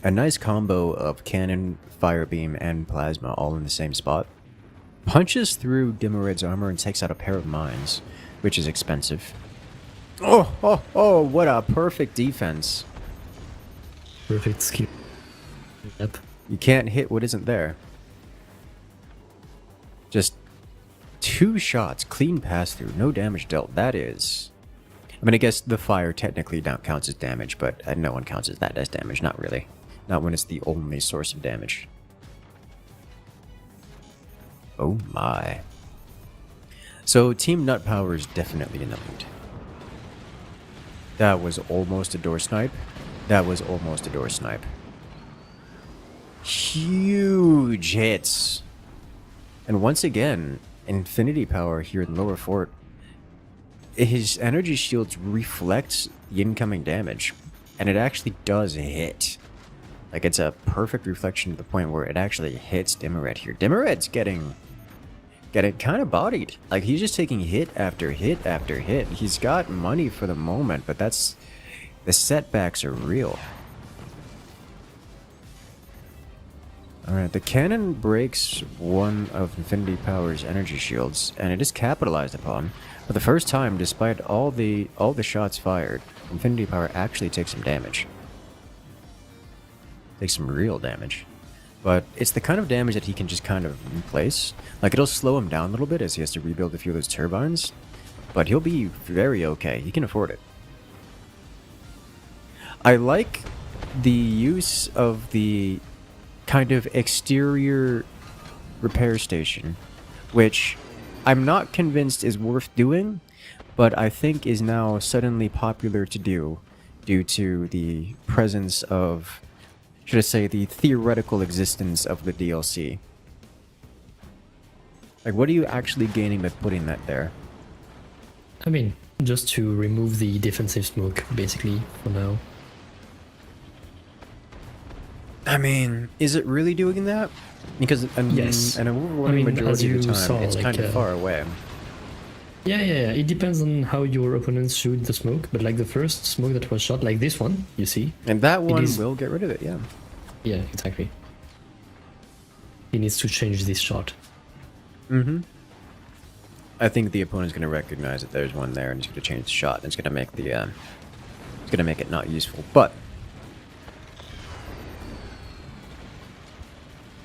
S2: A nice combo of cannon, fire beam, and plasma all in the same spot. Punches through Dimmered's armor and takes out a pair of mines, which is expensive. Oh, what a perfect defense.
S3: Perfect skill. Yep.
S2: You can't hit what isn't there. Just 2 shots, clean pass through, no damage dealt. That is... I mean, I guess the fire technically counts as damage, but no one counts as that as damage, not really. Not when it's the only source of damage. Oh my. So Team Nut Power is definitely in the lead. That was almost a door snipe. That was almost a door snipe. Huge hits. And once again, Infinity Power here in lower fort, his energy shields reflect the incoming damage, and it actually does hit. Like, it's a perfect reflection to the point where it actually hits Dimmered here. Dimmered's getting kind of bodied. Like, he's just taking hit after hit after hit. He's got money for the moment, but that's... the setbacks are real. Alright, the cannon breaks one of Infinity Power's energy shields, and it is capitalized upon. For the first time, despite all the shots fired, Infinity Power actually takes some damage. Takes some real damage. But it's the kind of damage that he can just kind of replace. Like, it'll slow him down a little bit as he has to rebuild a few of those turbines, but he'll be very okay. He can afford it. I like the use of the kind of exterior repair station, which I'm not convinced is worth doing, but I think is now suddenly popular to do due to the presence of, should I say, the theoretical existence of the DLC. Like, what are you actually gaining by putting that there?
S3: I mean, just to remove the defensive smoke, basically, for now.
S2: I mean, is it really doing that? Because
S3: yes,
S2: an overwhelming majority of the time, it's kind of far away.
S3: Yeah. It depends on how your opponents shoot the smoke, but like the first smoke that was shot, like this one, you see?
S2: And that one will get rid of it, yeah.
S3: Yeah, exactly. He needs to change this shot.
S2: Mm-hmm. I think the opponent's going to recognize that there's one there, and he's going to change the shot, and it's going to make the, it's going to make it not useful. But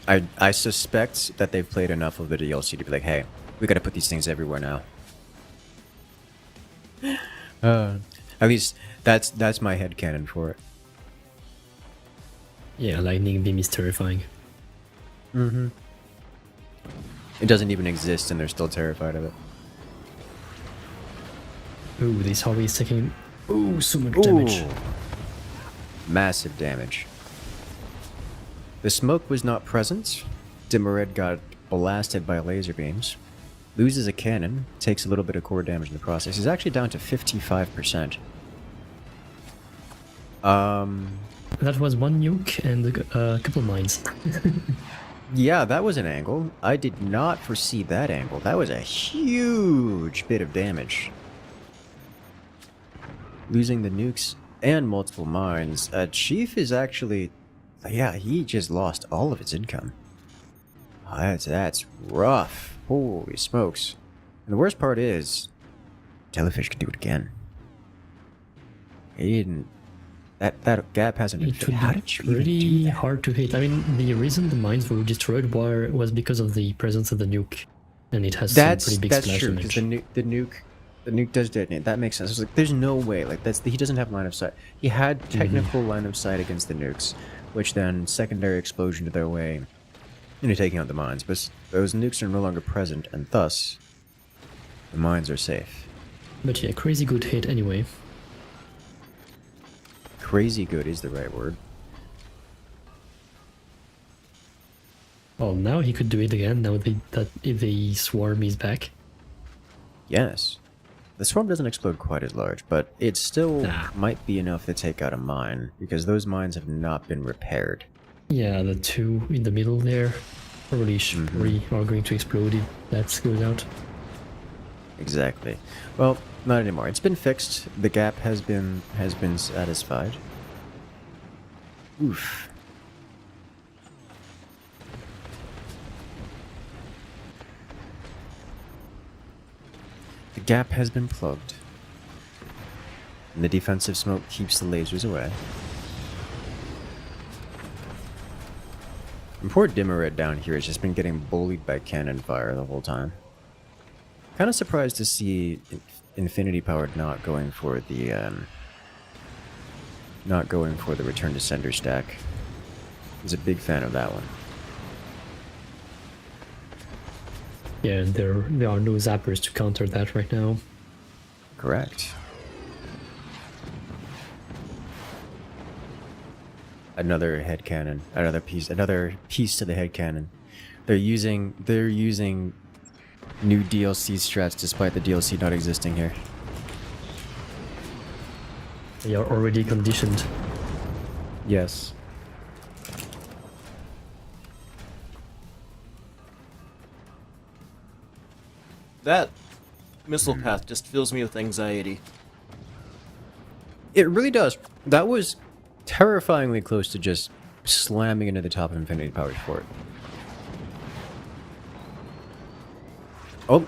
S2: I suspect that they've played enough of the DLC to be like, hey, we got to put these things everywhere now. At least that's my headcanon for it.
S3: Yeah, lightning beam is terrifying.
S2: Mm-hmm. It doesn't even exist, and they're still terrified of it.
S3: Ooh, this Harvey is taking... Ooh, so much damage.
S2: Massive damage. The smoke was not present. Dimmered got blasted by laser beams. Loses a cannon, takes a little bit of core damage in the process. He's actually down to 55%.
S3: That was one nuke and a couple mines.
S2: Yeah, that was an angle. I did not foresee that angle. That was a huge bit of damage. Losing the nukes and multiple mines. Chief is actually... yeah, he just lost all of its income. That's rough. Holy smokes. And the worst part is, Jellyfish can do it again. He didn't... That gap hasn't been fixed. How did you
S3: really hard to hit. I mean, the reason the mines were destroyed was because of the presence of the nuke. And it has some pretty big splash
S2: true,
S3: damage.
S2: because the nuke does detonate. That makes sense. It's like, there's no way. Like, he doesn't have line of sight. He had technical line of sight against the nukes, which then secondary explosion to their way into taking out the mines. But those nukes are no longer present, and thus, the mines are safe.
S3: But yeah, crazy good hit anyway.
S2: Crazy good is the right word.
S3: Well, now he could do it again, now that the swarm is back.
S2: Yes. The swarm doesn't explode quite as large, but it still might be enough to take out a mine, because those mines have not been repaired.
S3: Yeah, the two in the middle there probably are going to explode if that goes out.
S2: Exactly. Well, not anymore. It's been fixed. The gap has been satisfied. Oof. The gap has been plugged. And the defensive smoke keeps the lasers away. And poor Dimmered down here has just been getting bullied by cannon fire the whole time. Kind of surprised to see Infinity Power not going for the return to sender stack. He's a big fan of that one.
S3: Yeah, and there are no zappers to counter that right now.
S2: Correct. Another head cannon, another piece to the head cannon. They're using new DLC strats despite the DLC not existing here.
S3: They are already conditioned.
S2: Yes.
S4: that missile path just fills me with anxiety.
S2: It really does. That was terrifyingly close to just slamming into the top of Infinity Power's fort. Oh,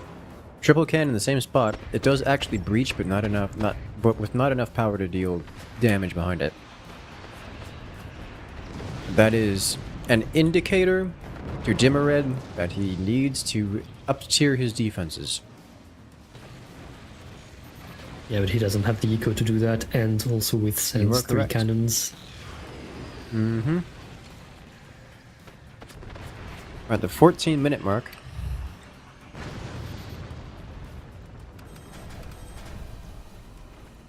S2: triple cannon in the same spot. It does actually breach, but with not enough power to deal damage behind it. That is an indicator to Dimmered that he needs to up-tier his defenses.
S3: Yeah, but he doesn't have the eco to do that, and also withstands 3
S2: correct.
S3: cannons.
S2: Mm-hmm. We're at the 14-minute mark.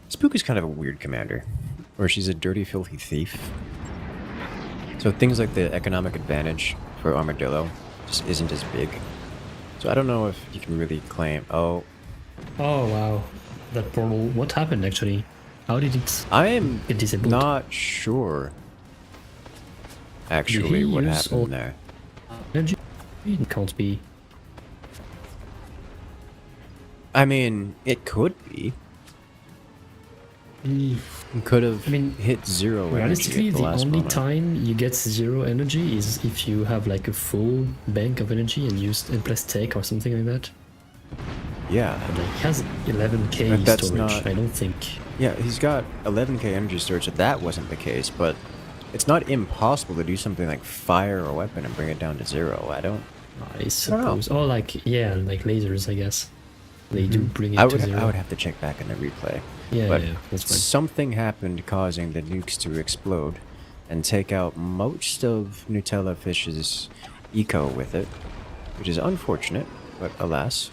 S2: Spook is kind of a weird commander, or she's a dirty, filthy thief. So things like the economic advantage for Armadillo just isn't as big. So I don't know if you can really claim, oh,
S3: wow. That portal, what happened actually? How did it
S2: I am
S3: get disabled?
S2: not sure actually what happened there.
S3: Energy? It can't be.
S2: I mean, it could be. It could have hit 0 energy
S3: Realistically,
S2: at the
S3: the
S2: last
S3: only
S2: moment.
S3: time you get 0 energy is if you have like a full bank of energy and plus tech or something like that.
S2: Yeah.
S3: But like, he has 11k
S2: But that's
S3: storage,
S2: not-
S3: I don't think.
S2: Yeah, he's got 11k energy storage, so that wasn't the case, but it's not impossible to do something like fire a weapon and bring it down to 0. I don't...
S3: I suppose. Or like, yeah, like lasers, I guess. They do bring it
S2: I
S3: to
S2: would
S3: 0.
S2: have to check back in the replay.
S3: Yeah,
S2: but
S3: yeah, that's fine.
S2: something happened causing the nukes to explode and take out most of Nutella Fish's eco with it, which is unfortunate, but alas.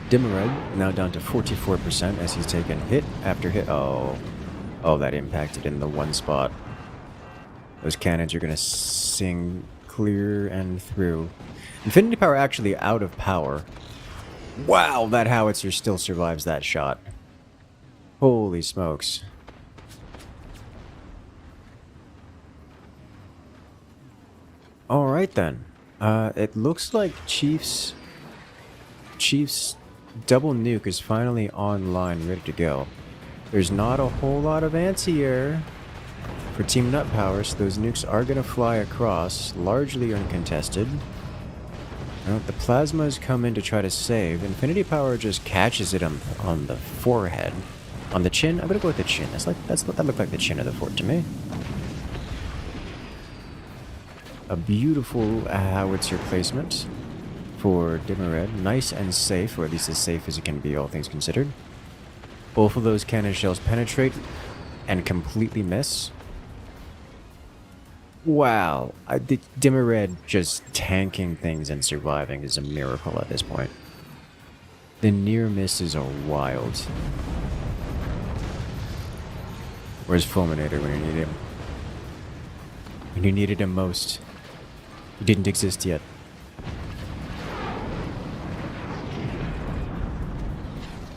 S2: Dimmered now down to 44% as he's taken hit after hit. Oh, that impacted in the one spot. Those cannons are going to sing clear and through. Infinity Power actually out of power. Wow, that howitzer still survives that shot. Holy smokes. Alright then. It looks like Chief's double nuke is finally online, ready to go. There's not a whole lot of anti-air for Team Nut Power, so those nukes are going to fly across, largely uncontested. The plasmas come in to try to save. Infinity Power just catches it on the forehead. On the chin? I'm gonna go with the chin. That looked like the chin of the fort to me. A beautiful howitzer placement for Dimmered. Nice and safe, or at least as safe as it can be, all things considered. Both of those cannon shells penetrate and completely miss. Wow, Dimmered just tanking things and surviving is a miracle at this point. The near misses are wild. Where's Fulminator when you need him? When you needed him most. He didn't exist yet.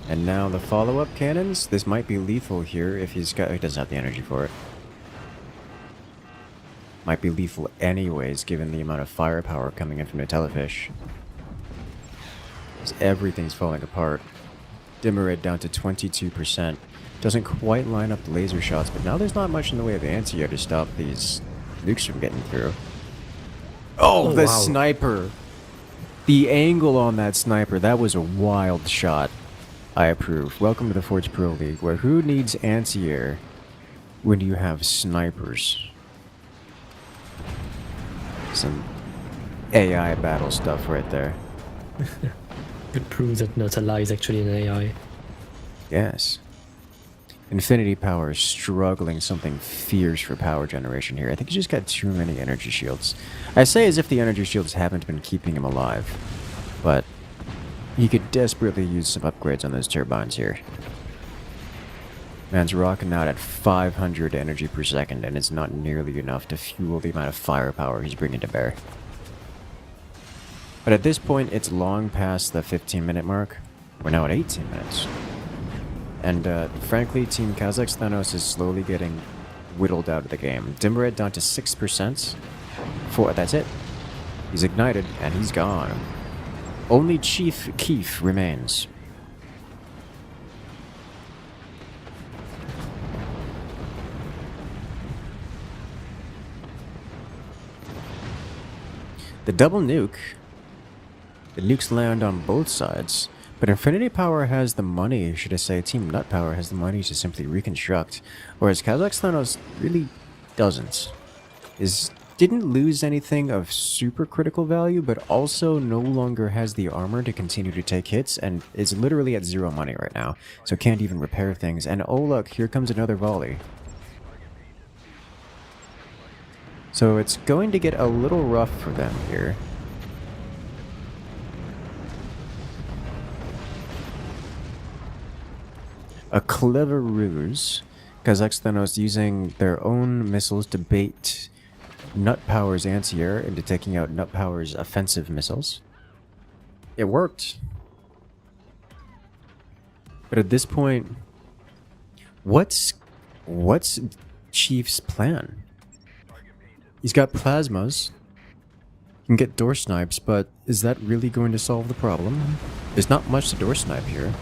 S2: And now the follow-up cannons. This might be lethal here if he doesn't have the energy for it. Might be lethal anyways, given the amount of firepower coming in from the Telefish. Everything's falling apart. Dimmered down to 22%. Doesn't quite line up the laser shots, but now there's not much in the way of anti-air to stop these nukes from getting through. Oh, the
S3: wow.
S2: sniper! The angle on that sniper, that was a wild shot. I approve. Welcome to the Forge Pro League, where who needs anti-air when you have snipers? Some AI battle stuff right there.
S3: It proves that Nutella is actually an AI.
S2: Yes. Infinity Power is struggling something fierce for power generation here. I think he's just got too many energy shields. I say as if the energy shields haven't been keeping him alive, but he could desperately use some upgrades on those turbines here. Man's rocking out at 500 energy per second, and it's not nearly enough to fuel the amount of firepower he's bringing to bear. But at this point, it's long past the 15-minute mark. We're now at 18 minutes. And frankly, Team Kazakh's Thanos is slowly getting whittled out of the game. Dimmered down to 6%. That's it. He's ignited, and he's gone. Only Chief Keef remains. The double nuke. The nukes land on both sides, but Infinity Power has the money, should I say Team Nut Power has the money to simply reconstruct, whereas Thanos really doesn't. Didn't lose anything of super critical value, but also no longer has the armor to continue to take hits, and is literally at 0 money right now, so can't even repair things. And oh look, here comes another volley. So it's going to get a little rough for them here. A clever ruse. Thanos using their own missiles to bait Nut Power's anti-air into taking out Nut Power's offensive missiles. It worked. But at this point, what's Chief's plan? He's got plasmas. He can get door snipes, but is that really going to solve the problem? There's not much to door snipe here.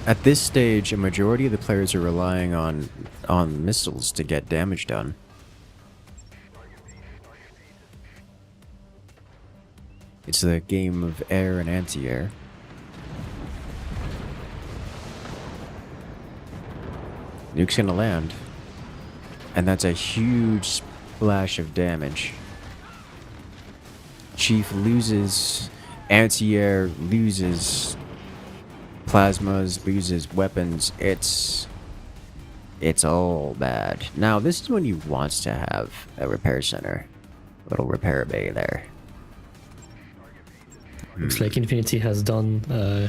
S2: At this stage, a majority of the players are relying on missiles to get damage done. It's a game of air and anti-air. Nuke's gonna land. And that's a huge splash of damage. Chief loses anti-air, loses plasmas, loses weapons. It's all bad. Now, this is when he wants to have a repair center. A little repair bay there.
S3: Looks like Infinity has done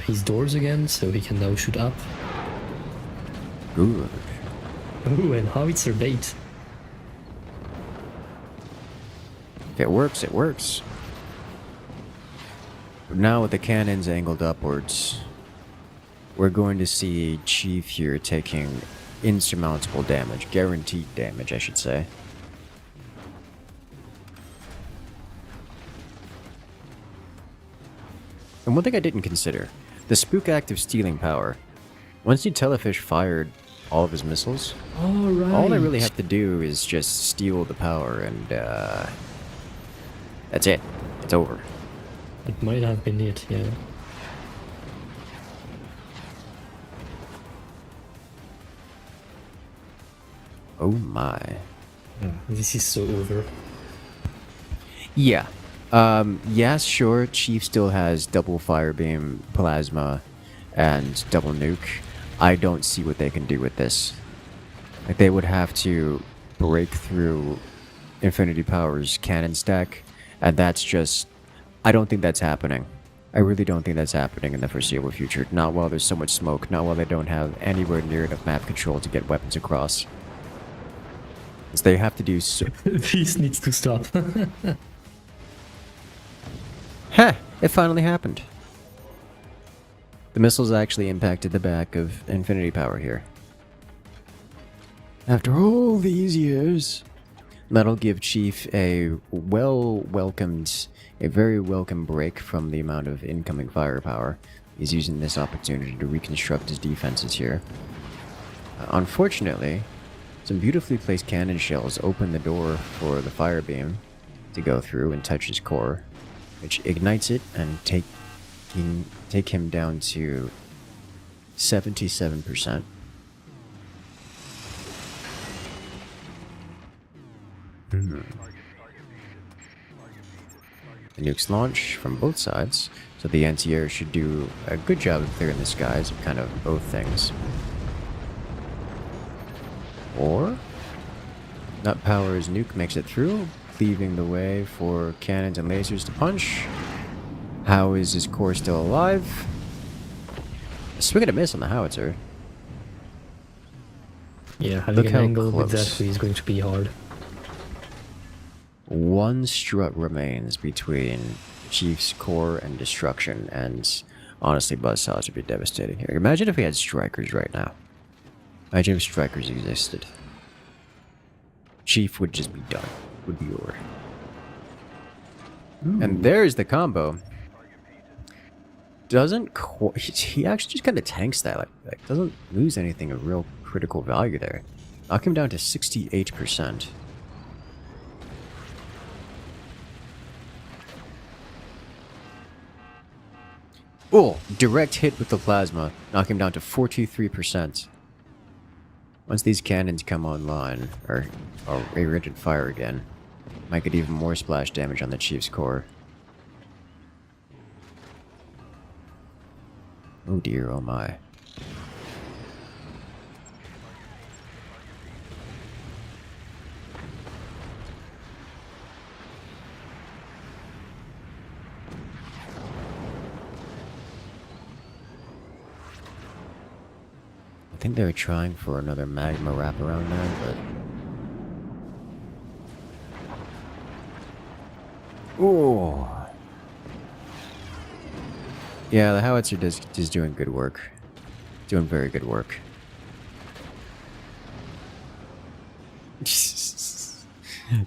S3: his doors again, so he can now shoot up.
S2: Good.
S3: Oh, and howitzer bait.
S2: If it works, it works. Now with the cannons angled upwards, we're going to see Chief here taking insurmountable damage. Guaranteed damage, I should say. And one thing I didn't consider, the spook active stealing power. Once Telefish fired all of his missiles, all I really have to do is just steal the power and that's it. It's over.
S3: It might have been it, yeah.
S2: Oh my.
S3: This is so over.
S2: Yeah. Yeah, sure, Chief still has double firebeam, plasma, and double nuke. I don't see what they can do with this. Like, they would have to break through Infinity Power's cannon stack, and that's just... I don't think that's happening. I really don't think that's happening in the foreseeable future. Not while there's so much smoke, not while they don't have anywhere near enough map control to get weapons across. So they have to do so...
S3: This needs to stop.
S2: Heh! It finally happened. The missiles actually impacted the back of Infinity Power here. After all these years, that'll give Chief a very welcome break from the amount of incoming firepower. He's using this opportunity to reconstruct his defenses here. Unfortunately, some beautifully placed cannon shells open the door for the fire beam to go through and touch his core, which ignites it and take him down to 77%. The nukes launch from both sides, so the anti-air should do a good job of clearing the skies of kind of both things. Or Nut Power's nuke makes it through, leaving the way for cannons and lasers to punch. How is his core still alive? A swing and a miss on the howitzer.
S3: Yeah, having an angle with that is going to be hard.
S2: One strut remains between Chief's core and destruction, and honestly, Buzzsaws would be devastating here. Imagine if we had strikers right now. Imagine if strikers existed. Chief would just be done. Would be over. And there's the combo. doesn't he actually just kind of tanks that, like doesn't lose anything of real critical value there. Knock him down to 68%. Oh, direct hit with the plasma, knock him down to 43%. Once these cannons come online, or irradiated fire again, might get even more splash damage on the Chief's core. Oh dear, oh my. I think they were trying for another magma wraparound there, but... Ooh. Yeah, the howitzer is doing good work. Doing very good work.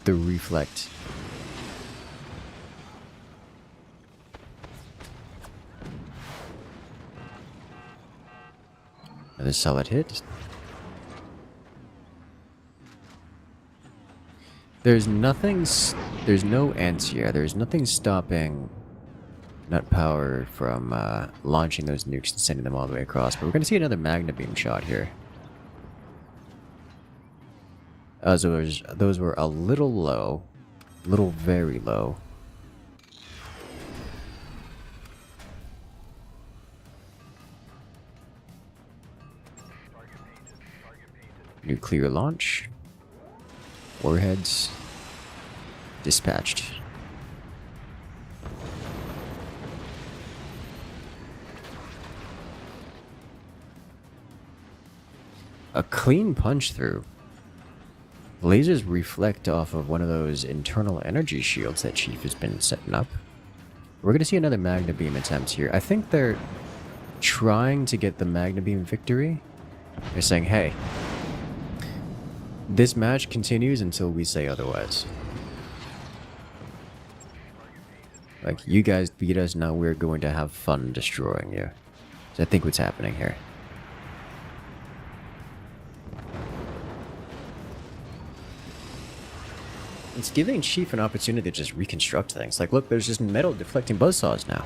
S2: The reflect. Another solid hit. There's no anti-air. There's nothing stopping Nut Power from launching those nukes and sending them all the way across. But we're going to see another Magna Beam shot here. Those were a little low. Very low. Nuclear launch. Warheads. Dispatched. A clean punch through. Lasers reflect off of one of those internal energy shields that Chief has been setting up. We're going to see another Magna Beam attempt here. I think they're trying to get the Magna Beam victory. They're saying, hey, this match continues until we say otherwise. Like, you guys beat us, now we're going to have fun destroying you. So I think what's happening here. It's giving Chief an opportunity to just reconstruct things. Like, look, there's just metal deflecting buzzsaws now.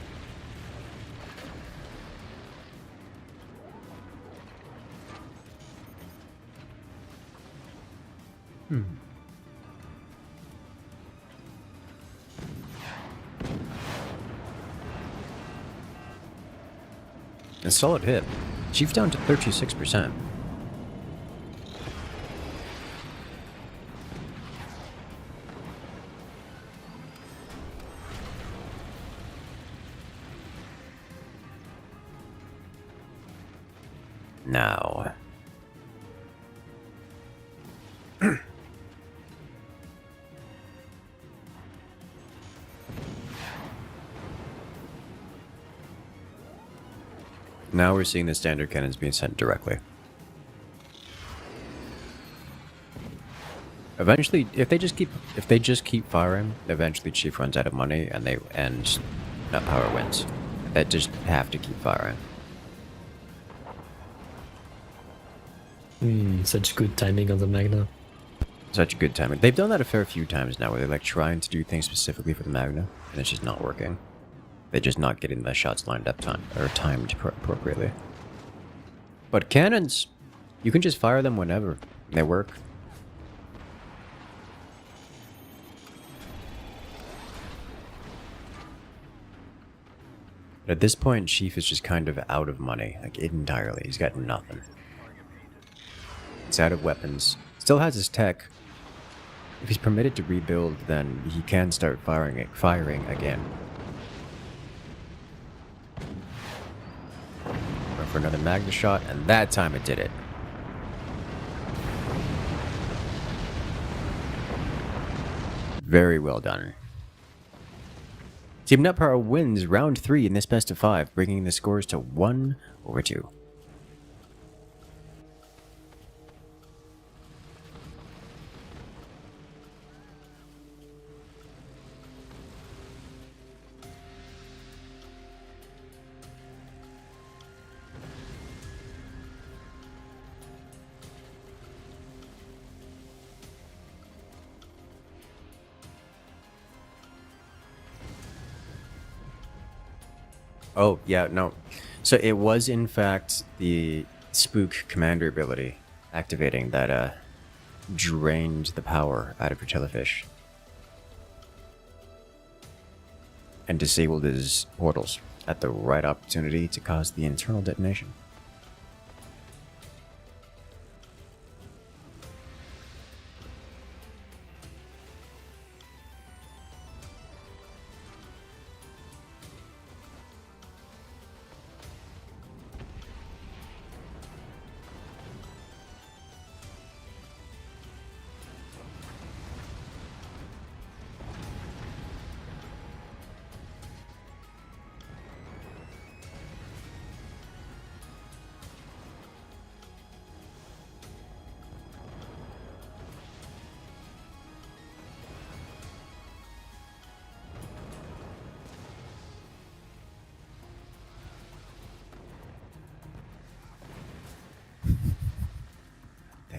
S2: A solid hit. Chief down to 36%. Now. Now we're seeing the standard cannons being sent directly. Eventually, if they just keep firing, eventually Chief runs out of money and Nut Power wins. They just have to keep firing.
S3: Such good timing on the Magna.
S2: Such good timing. They've done that a fair few times now, where they're like trying to do things specifically for the Magna, and it's just not working. They're just not getting the shots lined up timed appropriately. But cannons, you can just fire them whenever. They work. At this point, Chief is just kind of out of money, like entirely. He's got nothing. He's out of weapons. Still has his tech. If he's permitted to rebuild, then he can start firing again. Went for another Magna shot, and that time it did it. Very well done. Team Nut Power wins round 3 in this best of 5, bringing the scores to 1-2. Oh, yeah, no. So it was, in fact, the Spook Commander ability activating that drained the power out of your Jellyfish. And disabled his portals at the right opportunity to cause the internal detonation.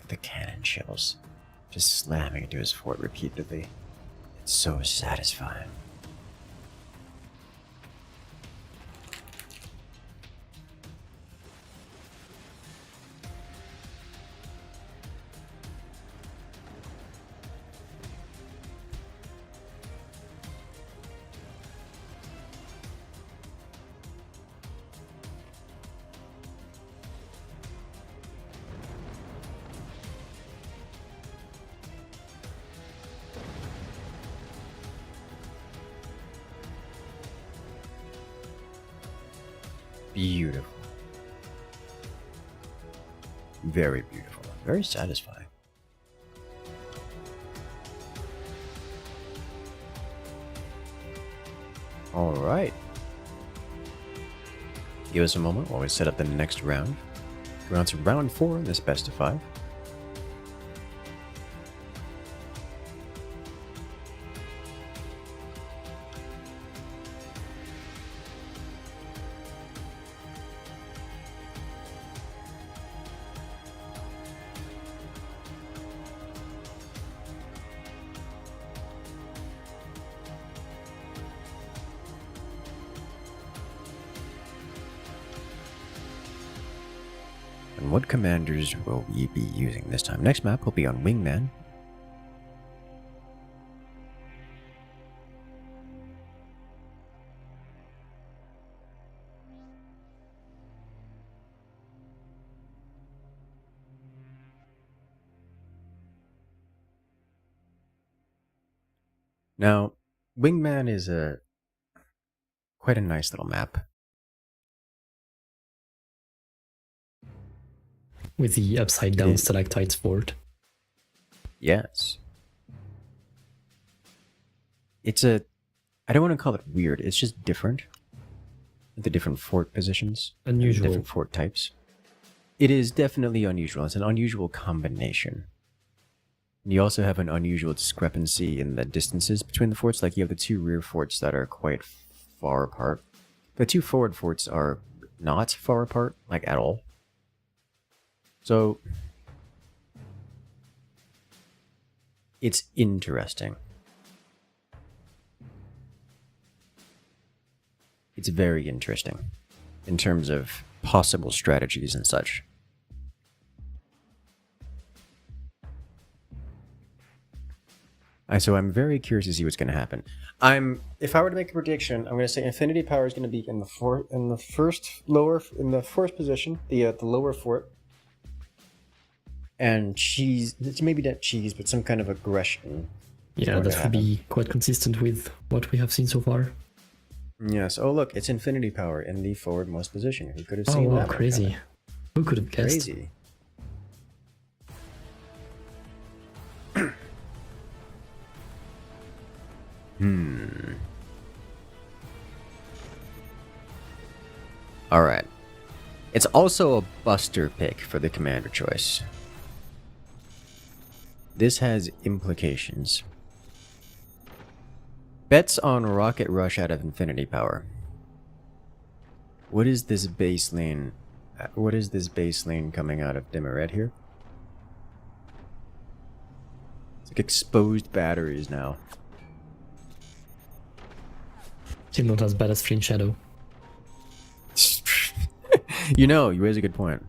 S2: The cannon shells just slamming into his fort repeatedly. It's so satisfying. Beautiful. Very beautiful. Very satisfying. Alright. Give us a moment while we set up the next round. We're on to round 4 in this best of 5. And what commanders will we be using this time? Next map will be on Wingman. Now, Wingman is quite a nice little map.
S3: With the upside down stalactites fort.
S2: Yes. It's I don't want to call it weird, it's just different. The different fort positions.
S3: Unusual.
S2: Different fort types. It is definitely unusual. It's an unusual combination. You also have an unusual discrepancy in the distances between the forts. Like you have the two rear forts that are quite far apart. The two forward forts are not far apart, like at all. So, it's interesting. It's very interesting in terms of possible strategies and such. So I'm very curious to see what's going to happen. If I were to make a prediction, I'm going to say Infinity Power is going to be in the fourth position, the lower fort. And cheese, maybe not cheese, but some kind of aggression.
S3: Yeah, that would be quite consistent with what we have seen so far.
S2: Yes. Oh, look, it's Infinity Power in the forwardmost position. Who could have seen that?
S3: Oh, crazy. Who could have guessed?
S2: Crazy. Alright. It's also a buster pick for the commander choice. This has implications. Bets on Rocket Rush out of Infinity Power. What is this base lane? What is this base lane coming out of Dimmered here? It's like exposed batteries now.
S3: Still not as bad as Flint Shadow.
S2: You know, you raise a good point.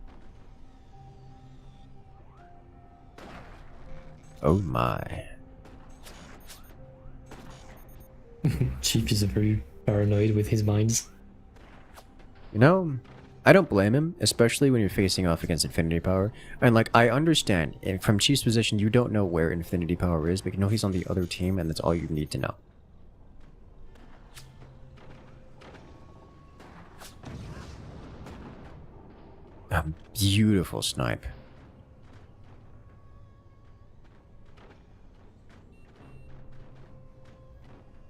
S2: Oh my.
S3: Chief is very paranoid with his mines.
S2: You know, I don't blame him, especially when you're facing off against Infinity Power. And like, I understand, from Chief's position, you don't know where Infinity Power is, but you know he's on the other team, and that's all you need to know. A beautiful snipe.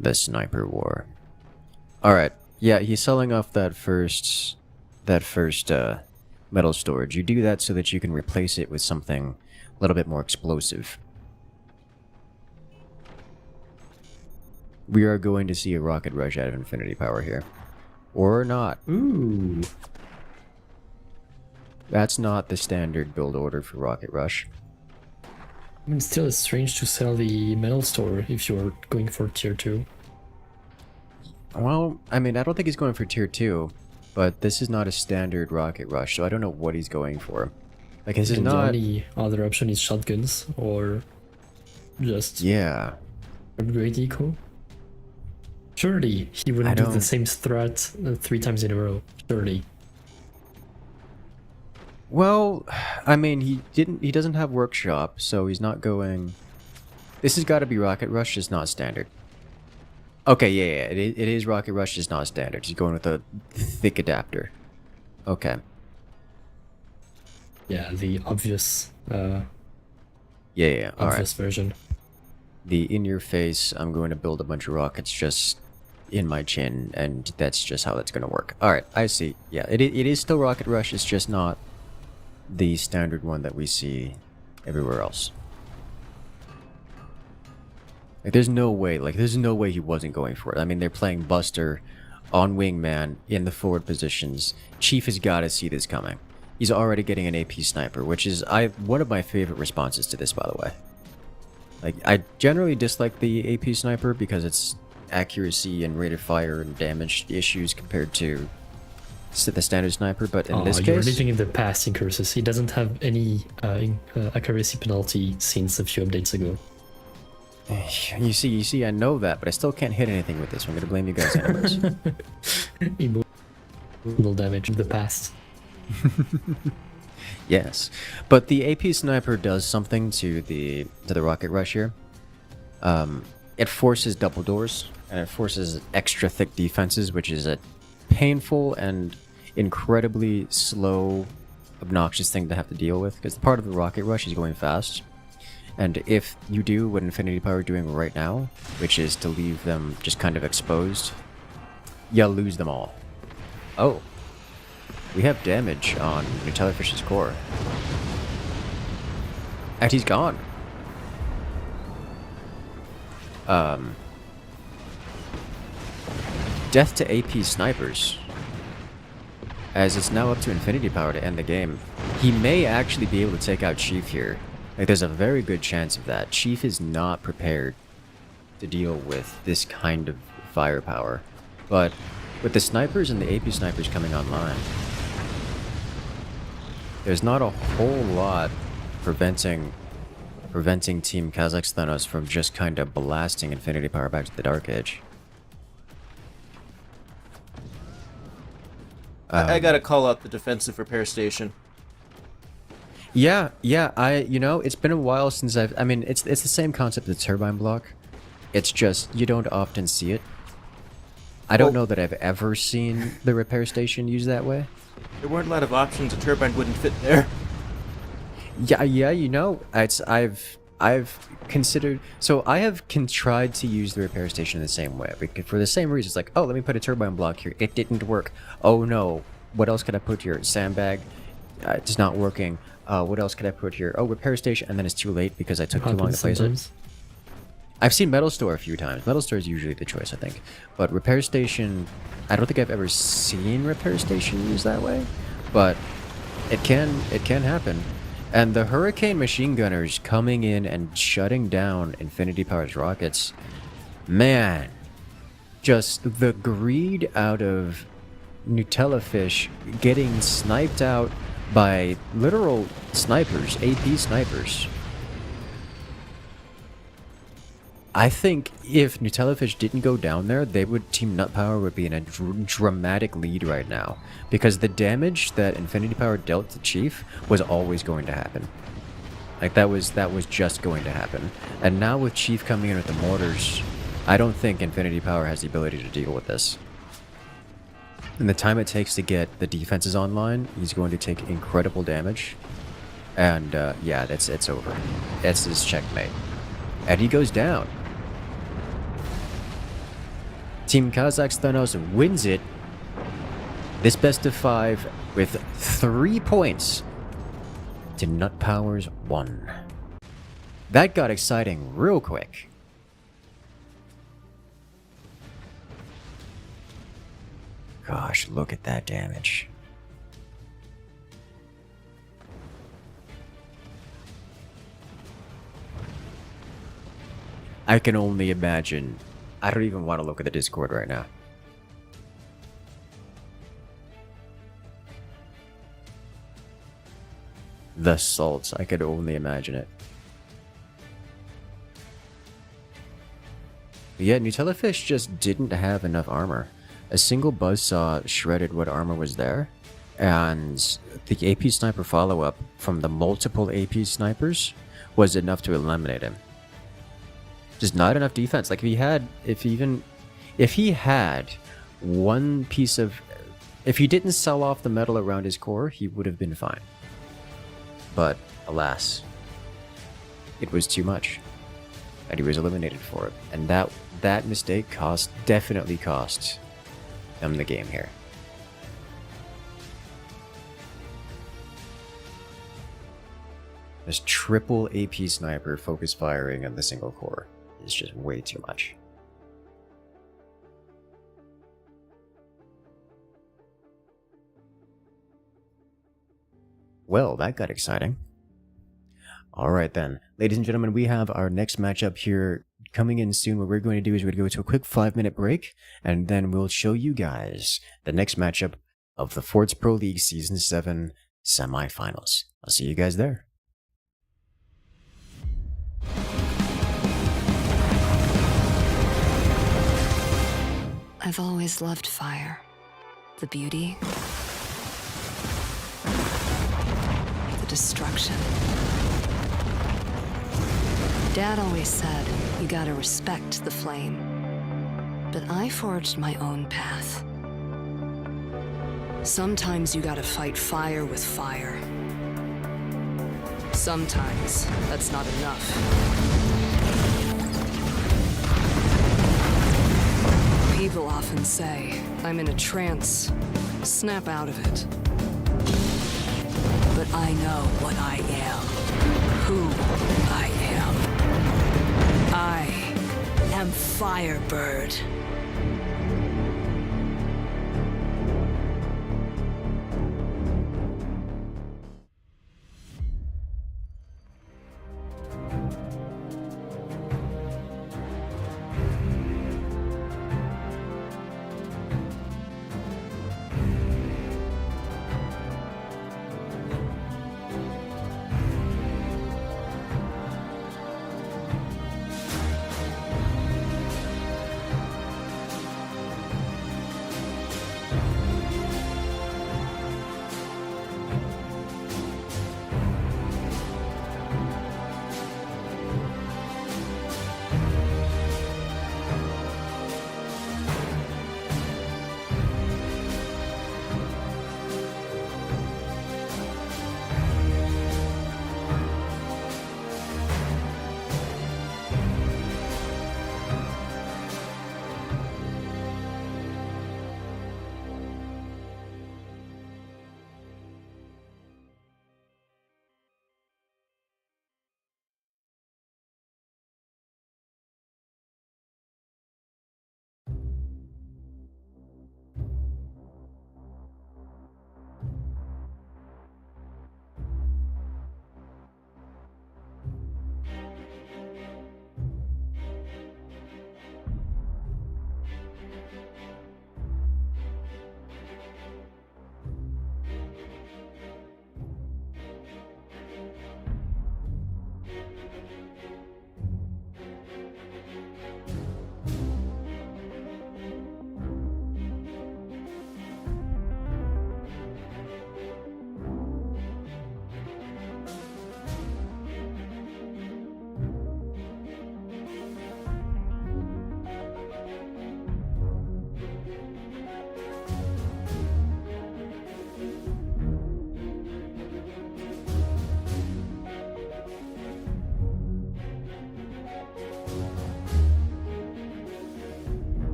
S2: The sniper war. Alright, yeah, he's selling off that first metal storage. You do that so that you can replace it with something a little bit more explosive. We are going to see a rocket rush out of Infinity Power here. Or not.
S3: Ooh.
S2: That's not the standard build order for Rocket Rush.
S3: I mean, still, it's strange to sell the metal store if you're going for tier 2.
S2: Well, I mean, I don't think he's going for tier 2, but this is not a standard Rocket Rush, so I don't know what he's going for. Like, this is not...
S3: The only other option is shotguns, or just
S2: Yeah.
S3: upgrade eco. Surely he wouldn't do the same strat 3 times in a row. Surely.
S2: Well, I mean, he doesn't have workshop, so he's not going... This has got to be Rocket Rush, just not standard. Okay, yeah, it is Rocket Rush, just not standard. He's going with a thick adapter. Okay.
S3: Yeah, the obvious
S2: Yeah,
S3: obvious version.
S2: The in-your-face, I'm going to build a bunch of rockets just in my chin, and that's just how that's going to work. Alright, I see. Yeah, it is still Rocket Rush, it's just not the standard one that we see everywhere else. Like, there's no way he wasn't going for it. I mean, they're playing Buster on Wingman in the forward positions. Chief has got to see this coming. He's already getting an AP sniper, which is one of my favorite responses to this, by the way. Like, I generally dislike the AP sniper because its accuracy and rate of fire and damage issues compared to the standard sniper, but in this case...
S3: You're living in the past in Curses. He doesn't have any accuracy penalty since a few updates ago.
S2: You see, I know that, but I still can't hit anything with this. I'm gonna blame you guys anyways.
S3: Emotional damage in the past.
S2: Yes, but the AP sniper does something to the Rocket Rush here. It forces double doors, and it forces extra thick defenses, which is a painful and incredibly slow, obnoxious thing to have to deal with, because part of the Rocket Rush is going fast. And if you do what Infinity Power are doing right now, which is to leave them just kind of exposed, you'll lose them all. Oh. We have damage on Nutellafish's core. And he's gone. Death to AP snipers. As it's now up to Infinity Power to end the game. He may actually be able to take out Chief here. Like, there's a very good chance of that. Chief is not prepared to deal with this kind of firepower. But with the snipers and the AP snipers coming online, there's not a whole lot preventing Team Kazakh's Thanos from just kind of blasting Infinity Power back to the Dark Age.
S4: I gotta call out the defensive repair station.
S2: Yeah, it's been a while since I mean, it's the same concept as turbine block. It's just, you don't often see it. I don't know that I've ever seen the repair station used that way.
S4: There weren't a lot of options, a turbine wouldn't fit there.
S2: Yeah, I've considered, so I have tried to use the repair station the same way, because for the same reason. It's like, oh, let me put a turbine block here. It didn't work. Oh no, what else could I put here? Sandbag. It's not working. What else could I put here? Oh, repair station, and then it's too late because I took too long to place it. I've seen Metal Store a few times. Metal Store is usually the choice, I think. But repair station, I don't think I've ever seen repair station used that way. But it can happen. And the Hurricane machine gunners coming in and shutting down Infinity Power's rockets, man, just the greed out of Nutella Fish getting sniped out by literal snipers, AP snipers. I think if Nutella Fish didn't go down there, Team Nut Power would be in a dramatic lead right now. Because the damage that Infinity Power dealt to Chief was always going to happen. Like, that was just going to happen. And now with Chief coming in with the mortars, I don't think Infinity Power has the ability to deal with this. And the time it takes to get the defenses online, he's going to take incredible damage. And, yeah, it's over. It's his checkmate. And he goes down. Team Kazakh's Thanos wins it. This best of 5 with 3 points to Nut Power's 1. That got exciting real quick. Gosh, look at that damage. I can only imagine. I don't even want to look at the Discord right now. The salts, I could only imagine it. But yeah, Nutella Fish just didn't have enough armor. A single buzzsaw shredded what armor was there, and the AP sniper follow-up from the multiple AP snipers was enough to eliminate him. Just not enough defense. Like, if he had one piece of, if he didn't sell off the metal around his core, he would have been fine. But alas, it was too much, and he was eliminated for it. And that mistake definitely cost him the game here. This triple AP sniper focus firing on the single core is just way too much. Well, that got exciting. Alright then, ladies and gentlemen, we have our next matchup here coming in soon. What we're going to do is we're going to go to a quick 5-minute break, and then we'll show you guys the next matchup of the Forts Pro League Season 7 Semifinals. I'll see you guys there.
S1: I've always loved fire. The beauty. The destruction. Dad always said, you gotta respect the flame. But I forged my own path. Sometimes you gotta fight fire with fire. Sometimes that's not enough. People often say, I'm in a trance, snap out of it. But I know what I am, who I am. I am Firebird.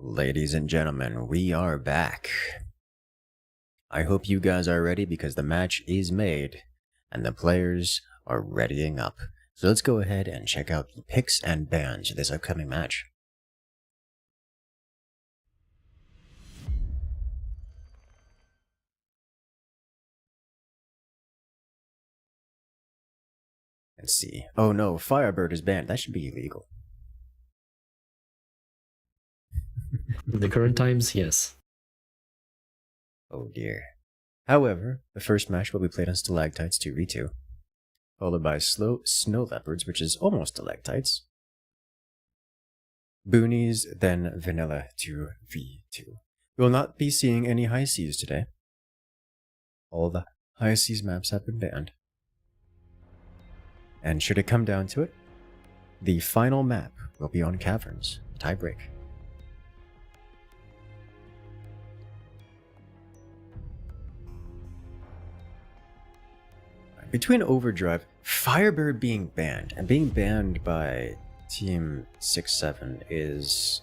S2: Ladies and gentlemen, we are back. I hope you guys are ready because the match is made and the players are readying up. So let's go ahead and check out the picks and bans of this upcoming match. Let's see. Oh no, Firebird is banned. That should be illegal.
S3: In the current times, yes.
S2: Oh dear. However, the first match will be played on Stalactites 2v2, followed by Slow Snow Leopards, which is almost Stalactites. Boonies, then Vanilla 2v2. We will not be seeing any high seas today. All the high seas maps have been banned. And should it come down to it, the final map will be on Caverns, tiebreak. Between Overdrive, Firebird being banned, and being banned by Team 6-7 is...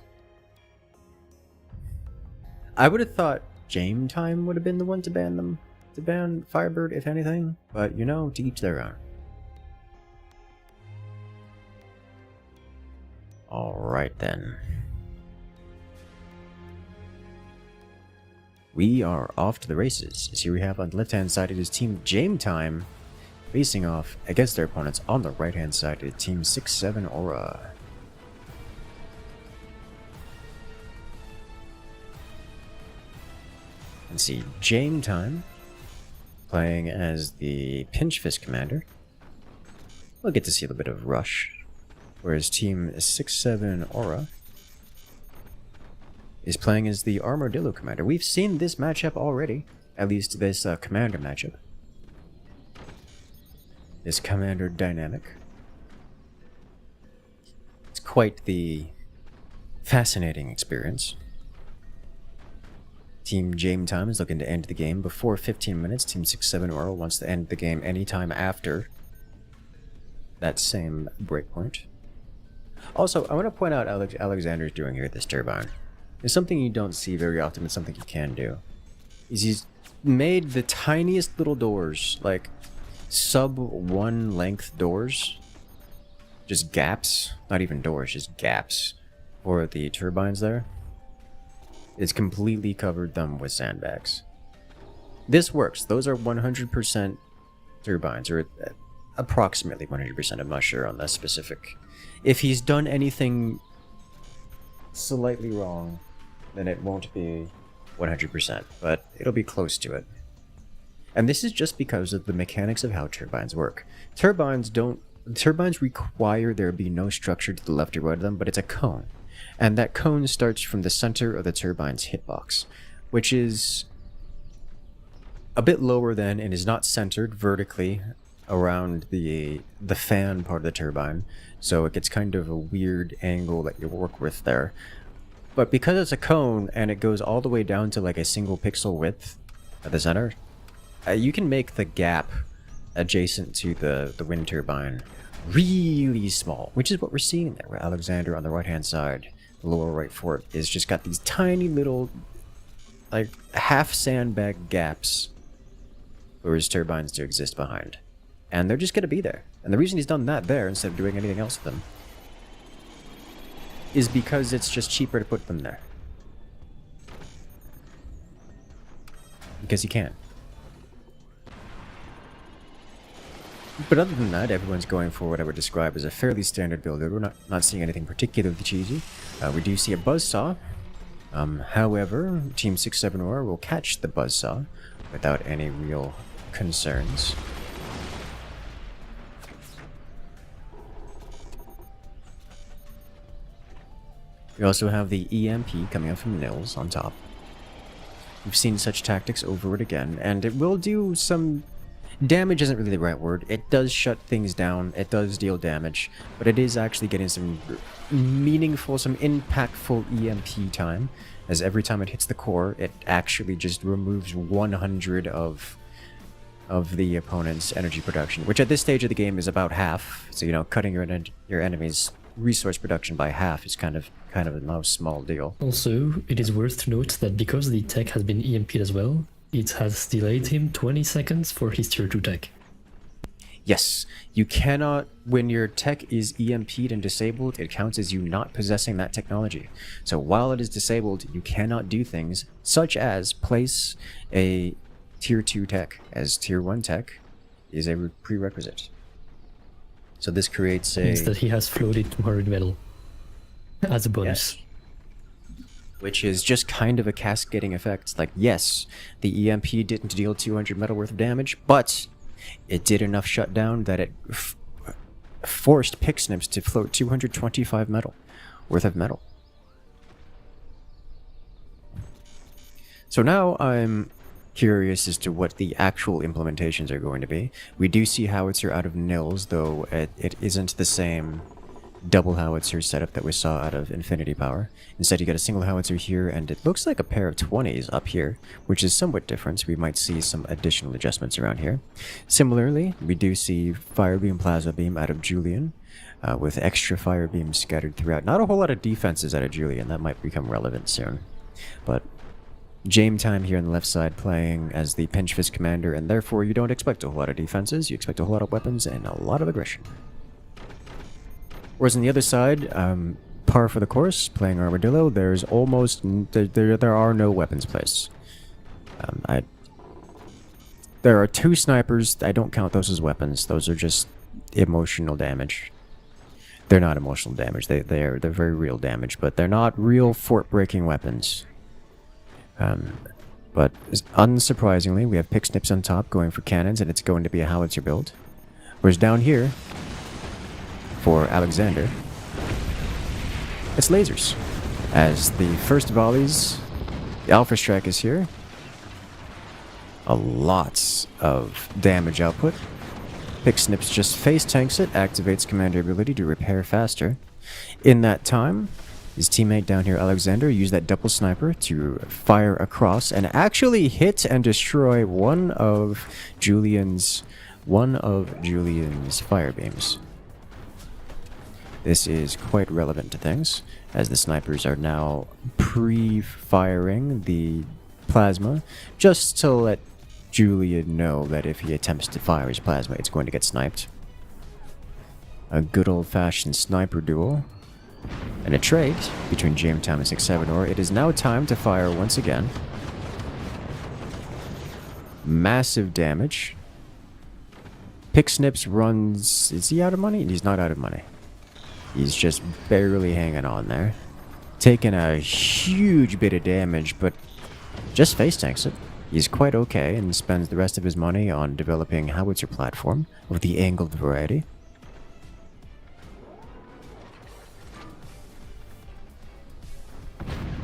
S2: I would have thought Game Time would have been the one to ban them, to ban Firebird if anything, but you know, to each their own. Alright then. We are off to the races. As here we have on the left hand side it is Team Game Time facing off against their opponents. On the right hand side it is Team 6-7 Aura. Let's see, Game Time playing as the Pinch Fist Commander. We'll get to see a little bit of Rush. Whereas Team 6-7 Aura is playing as the Armadillo Commander. We've seen this matchup already, at least this Commander matchup. This Commander dynamic. It's quite the fascinating experience. Team Game Time is looking to end the game before 15 minutes. Team 6-7 Aura wants to end the game anytime after that same breakpoint. Also, I want to point out Alexander's doing here at this turbine. There's something you don't see very often, but something you can do. He's made the tiniest little doors, like sub-1 length doors. Just gaps, not even doors, just gaps for the turbines there. It's completely covered them with sandbags. This works. Those are 100% turbines, or approximately 100%. I'm not sure on that specific. If he's done anything slightly wrong, then it won't be 100%, but it'll be close to it. And this is just because of the mechanics of how turbines work. Turbines require there be no structure to the left or right of them, but it's a cone. And that cone starts from the center of the turbine's hitbox, which is a bit lower than and is not centered vertically around the fan part of the turbine, so it gets kind of a weird angle that you work with there. But because it's a cone and it goes all the way down to like a single pixel width at the center, you can make the gap adjacent to the wind turbine really small, which is what we're seeing there, where Alexander on the right hand side, the lower right fort, is just got these tiny little like half sandbag gaps for his turbines to exist behind. And they're just going to be there. And the reason he's done that there instead of doing anything else with them is because it's just cheaper to put them there. Because he can. But other than that, everyone's going for what I would describe as a fairly standard build. We're not seeing anything particularly cheesy. We do see a buzzsaw. However, Team 6-7 Aura will catch the buzzsaw without any real concerns. We also have the EMP coming up from Nils on top. We've seen such tactics over and again, and it will do some... Damage isn't really the right word. It does shut things down, it does deal damage, but it is actually getting some meaningful, some impactful EMP time, as every time it hits the core, it actually just removes 100 of the opponent's energy production, which at this stage of the game is about half, so you know, cutting your enemies resource production by half is kind of no small deal.
S3: Also, it is worth to note that because the tech has been EMP'd as well, it has delayed him 20 seconds for his tier 2 tech.
S2: Yes, you cannot, when your tech is EMP'd and disabled, it counts as you not possessing that technology. So while it is disabled, you cannot do things such as place a tier 2 tech, as tier 1 tech is a prerequisite. So this creates
S3: Means that he has floated 200 metal as a bonus.
S2: Yes. Which is just kind of a cascading effect. Like, yes, the EMP didn't deal 200 metal worth of damage, but it did enough shutdown that it forced Picksnips to float 225 metal worth of metal. So now I'm curious as to what the actual implementations are going to be. We do see howitzer out of nils, though it isn't the same double howitzer setup that we saw out of Infinity Power. Instead, you get a single howitzer here, and it looks like a pair of 20s up here, which is somewhat different, so we might see some additional adjustments around here. Similarly, we do see Fire Beam, Plasma Beam out of Julian, with extra Fire Beams scattered throughout. Not a whole lot of defenses out of Julian, that might become relevant soon. But Jame Time here on the left side playing as the Pinch Fist Commander, and therefore you don't expect a whole lot of defenses, you expect a whole lot of weapons and a lot of aggression. Whereas on the other side, par for the course, playing Armadillo, there's almost, there are no weapons placed. There are 2 snipers, I don't count those as weapons, those are just emotional damage. They're not emotional damage, they're very real damage, but they're not real fort-breaking weapons. But unsurprisingly, we have Picksnips on top going for cannons, and it's going to be a howitzer build. Whereas down here, for Alexander, it's lasers. As the first volleys, the Alpha Strike is here. A lot of damage output. Picksnips just face tanks it, activates commander ability to repair faster. In that time, his teammate down here, Alexander, used that double sniper to fire across and actually hit and destroy one of Julian's fire beams. This is quite relevant to things, as the snipers are now pre-firing the plasma, just to let Julian know that if he attempts to fire his plasma, it's going to get sniped. A good old-fashioned sniper duel. And a trade between Jame Time and 6-7 Or. It is now time to fire once again. Massive damage. Picksnips runs... Is he out of money? He's not out of money. He's just barely hanging on there. Taking a huge bit of damage, but just face tanks it. He's quite okay and spends the rest of his money on developing howitzer platform of the angled variety.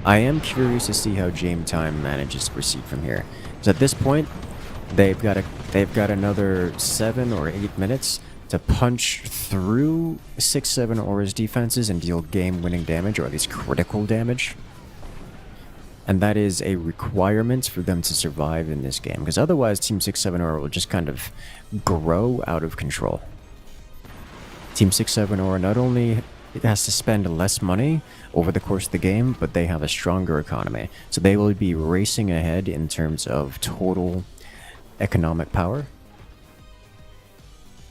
S2: I am curious to see how Jame Time manages to proceed from here. Because at this point, they've got another 7 or 8 minutes to punch through 6-7 Aura's defenses and deal game-winning damage, or at least critical damage. And that is a requirement for them to survive in this game, because otherwise Team 6-7 Aura will just kind of grow out of control. Team 6-7 Aura not only has to spend less money over the course of the game, but they have a stronger economy. So they will be racing ahead in terms of total economic power.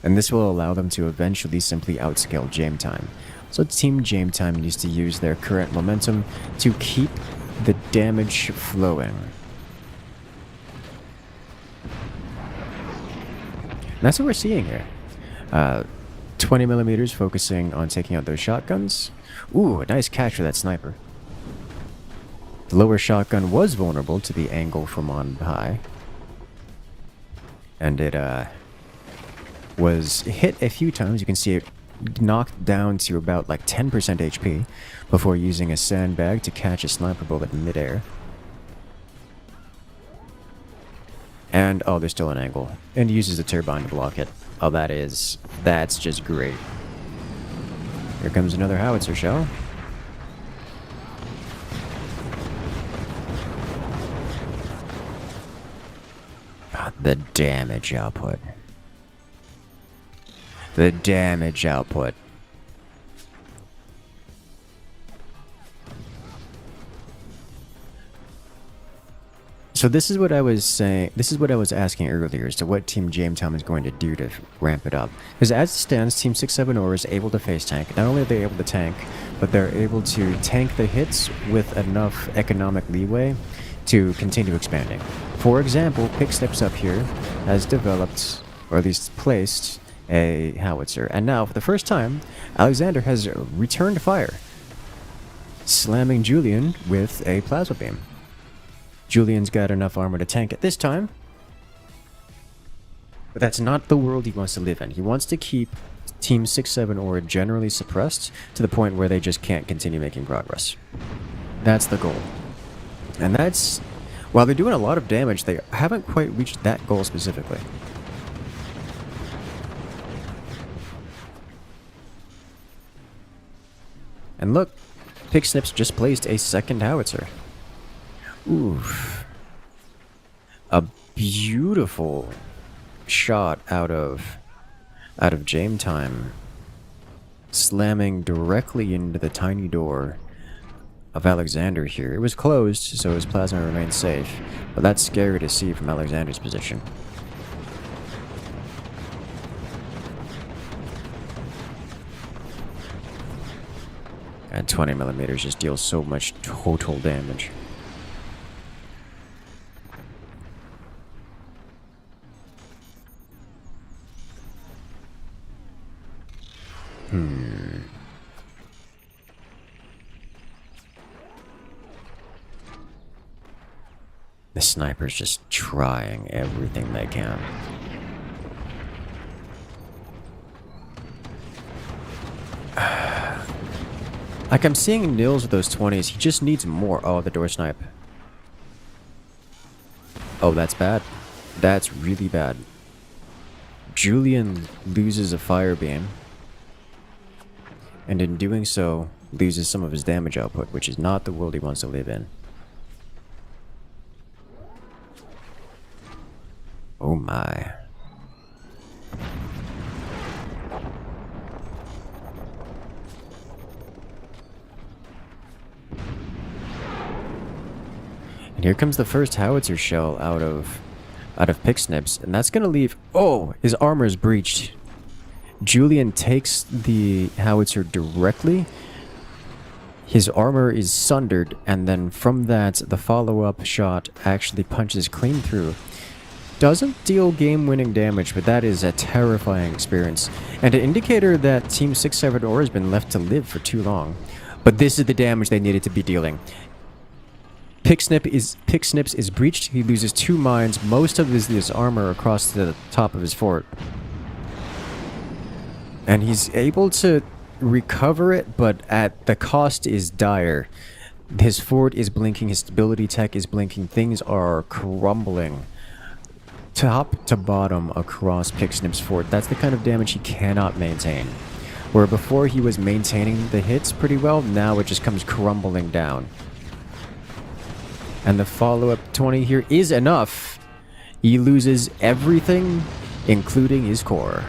S2: And this will allow them to eventually simply outscale Jame Time. So Team Jame Time needs to use their current momentum to keep the damage flowing. And that's what we're seeing here. 20 millimeters focusing on taking out those shotguns. Ooh, a nice catch for that sniper. The lower shotgun was vulnerable to the angle from on high. And it was hit a few times. You can see it knocked down to about like 10% HP before using a sandbag to catch a sniper bullet in midair. And, oh, there's still an angle. And uses a turbine to block it. Oh, that's just great. Here comes another howitzer shell. The damage output. The damage output. So this is what I was saying. This is what I was asking earlier as to what Team Jamestown is going to do to ramp it up. Because as it stands, Team 6-7 is able to face tank. Not only are they able to tank, but they're able to tank the hits with enough economic leeway to continue expanding. For example, Picksnips up here has developed, or at least placed, a howitzer. And now, for the first time, Alexander has returned fire, slamming Julian with a plasma beam. Julian's got enough armor to tank it this time. But that's not the world he wants to live in. He wants to keep Team 6-7 generally suppressed to the point where they just can't continue making progress. That's the goal. And that's... while they're doing a lot of damage, they haven't quite reached that goal specifically. And look, Picksnips just placed a second howitzer. Oof. A beautiful shot out of Jame Time, slamming directly into the tiny door of Alexander here. It was closed, so his plasma remained safe, but that's scary to see from Alexander's position. And 20mm just deals so much total damage. The sniper's just trying everything they can. Like, I'm seeing Nils with those 20s. He just needs more. Oh, the door snipe. Oh, that's bad. That's really bad. Julian loses a fire beam. And in doing so, loses some of his damage output, which is not the world he wants to live in. Oh my. And here comes the first howitzer shell out of Picksnips, and that's gonna leave... oh, his armor is breached. Julian takes the howitzer directly. His armor is sundered, and then from that, the follow-up shot actually punches clean through. Doesn't deal game-winning damage, but that is a terrifying experience, and an indicator that Team 6-7 has been left to live for too long. But this is the damage they needed to be dealing. Picksnips is breached. He loses 2 mines, most of his armor across the top of his fort. And he's able to recover it, but at the cost is dire. His fort is blinking, his stability tech is blinking, things are crumbling. Top to bottom across Picksnip's fort. That's the kind of damage he cannot maintain. Where before he was maintaining the hits pretty well, now it just comes crumbling down. And the follow-up 20 here is enough. He loses everything, including his core.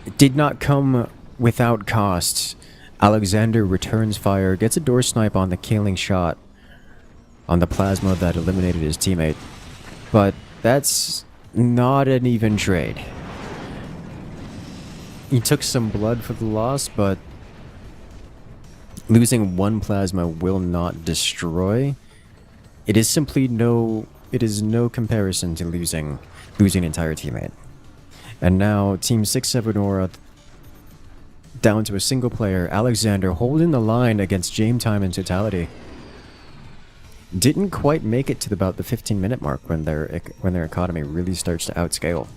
S2: It did not come without cost. Alexander returns fire, gets a door snipe on the killing shot on the plasma that eliminated his teammate. But that's not an even trade. He took some blood for the loss, but losing 1 plasma will not destroy. It is simply no comparison to losing an entire teammate. And now Team 6-7 down to a single player, Alexander holding the line against Jame Time in totality. Didn't quite make it to about the 15-minute mark when their economy really starts to outscale.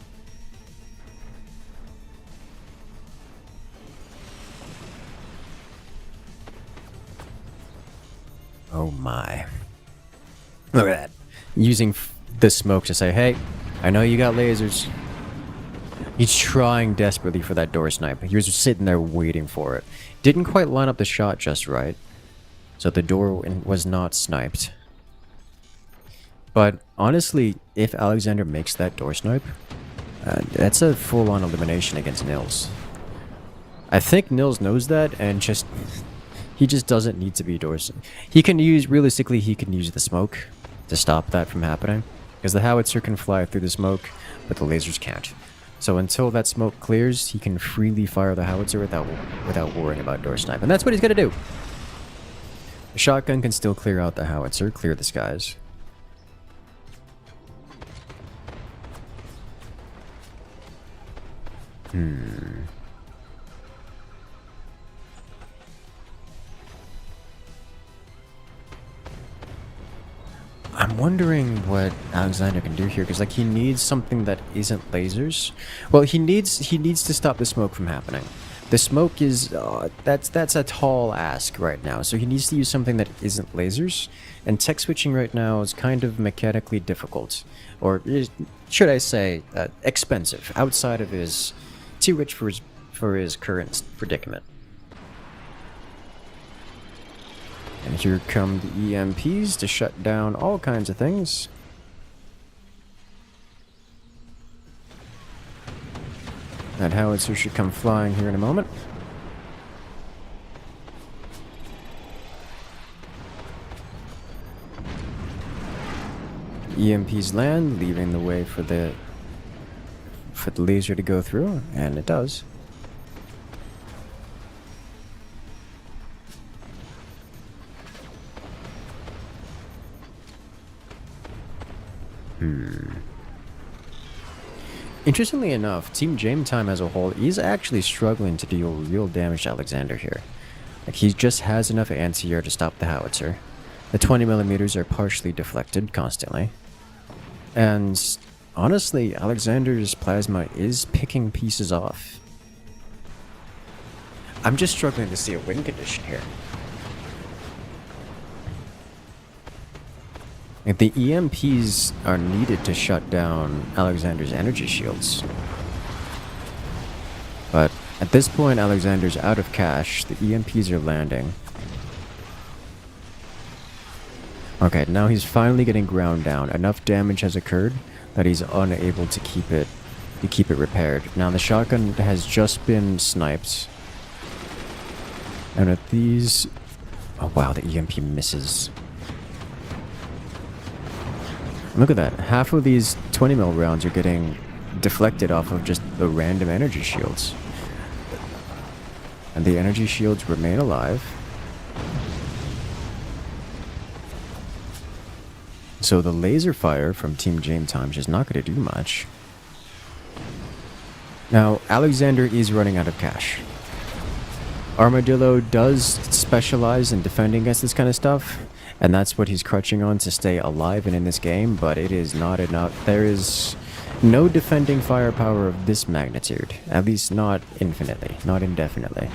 S2: Oh my. Look at that. Using the smoke to say, hey, I know you got lasers. He's trying desperately for that door snipe. He was just sitting there waiting for it. Didn't quite line up the shot just right. So the door was not sniped. But honestly, if Alexander makes that door snipe, that's a full-on elimination against Nils. I think Nils knows that and just... He just doesn't need to be Dorson. He can use, realistically, he can use the smoke to stop that from happening. Because the howitzer can fly through the smoke, but the lasers can't. So until that smoke clears, he can freely fire the howitzer without worrying about door snipe. And that's what he's gonna do. The shotgun can still clear out the howitzer, clear the skies. I'm wondering what Alexander can do here, because like he needs something that isn't lasers. Well, he needs to stop the smoke from happening. The smoke is that's a tall ask right now, so he needs to use something that isn't lasers. And tech switching right now is kind of mechanically difficult, or should I say, expensive. Outside of his, too rich for his current predicament. And here come the EMPs to shut down all kinds of things. That howitzer should come flying here in a moment. EMPs land, leaving the way for the laser to go through, and it does. Interestingly enough, Team Jame Time as a whole is actually struggling to deal real damage to Alexander here. Like, he just has enough anti-air to stop the howitzer. The 20mm are partially deflected constantly. And honestly, Alexander's plasma is picking pieces off. I'm just struggling to see a win condition here. Like, the EMPs are needed to shut down Alexander's energy shields. But at this point, Alexander's out of cash. The EMPs are landing. Okay, now he's finally getting ground down. Enough damage has occurred that he's unable to keep it repaired. Now the shotgun has just been sniped. And at these... Oh wow, the EMP misses. Look at that. Half of these 20mm rounds are getting deflected off of just the random energy shields. And the energy shields remain alive. So the laser fire from Team Jame Time is not going to do much. Now, Alexander is running out of cash. Armadillo does specialize in defending against this kind of stuff. And that's what he's crutching on to stay alive and in this game, but it is not enough. There is no defending firepower of this magnitude. At least not infinitely, not indefinitely.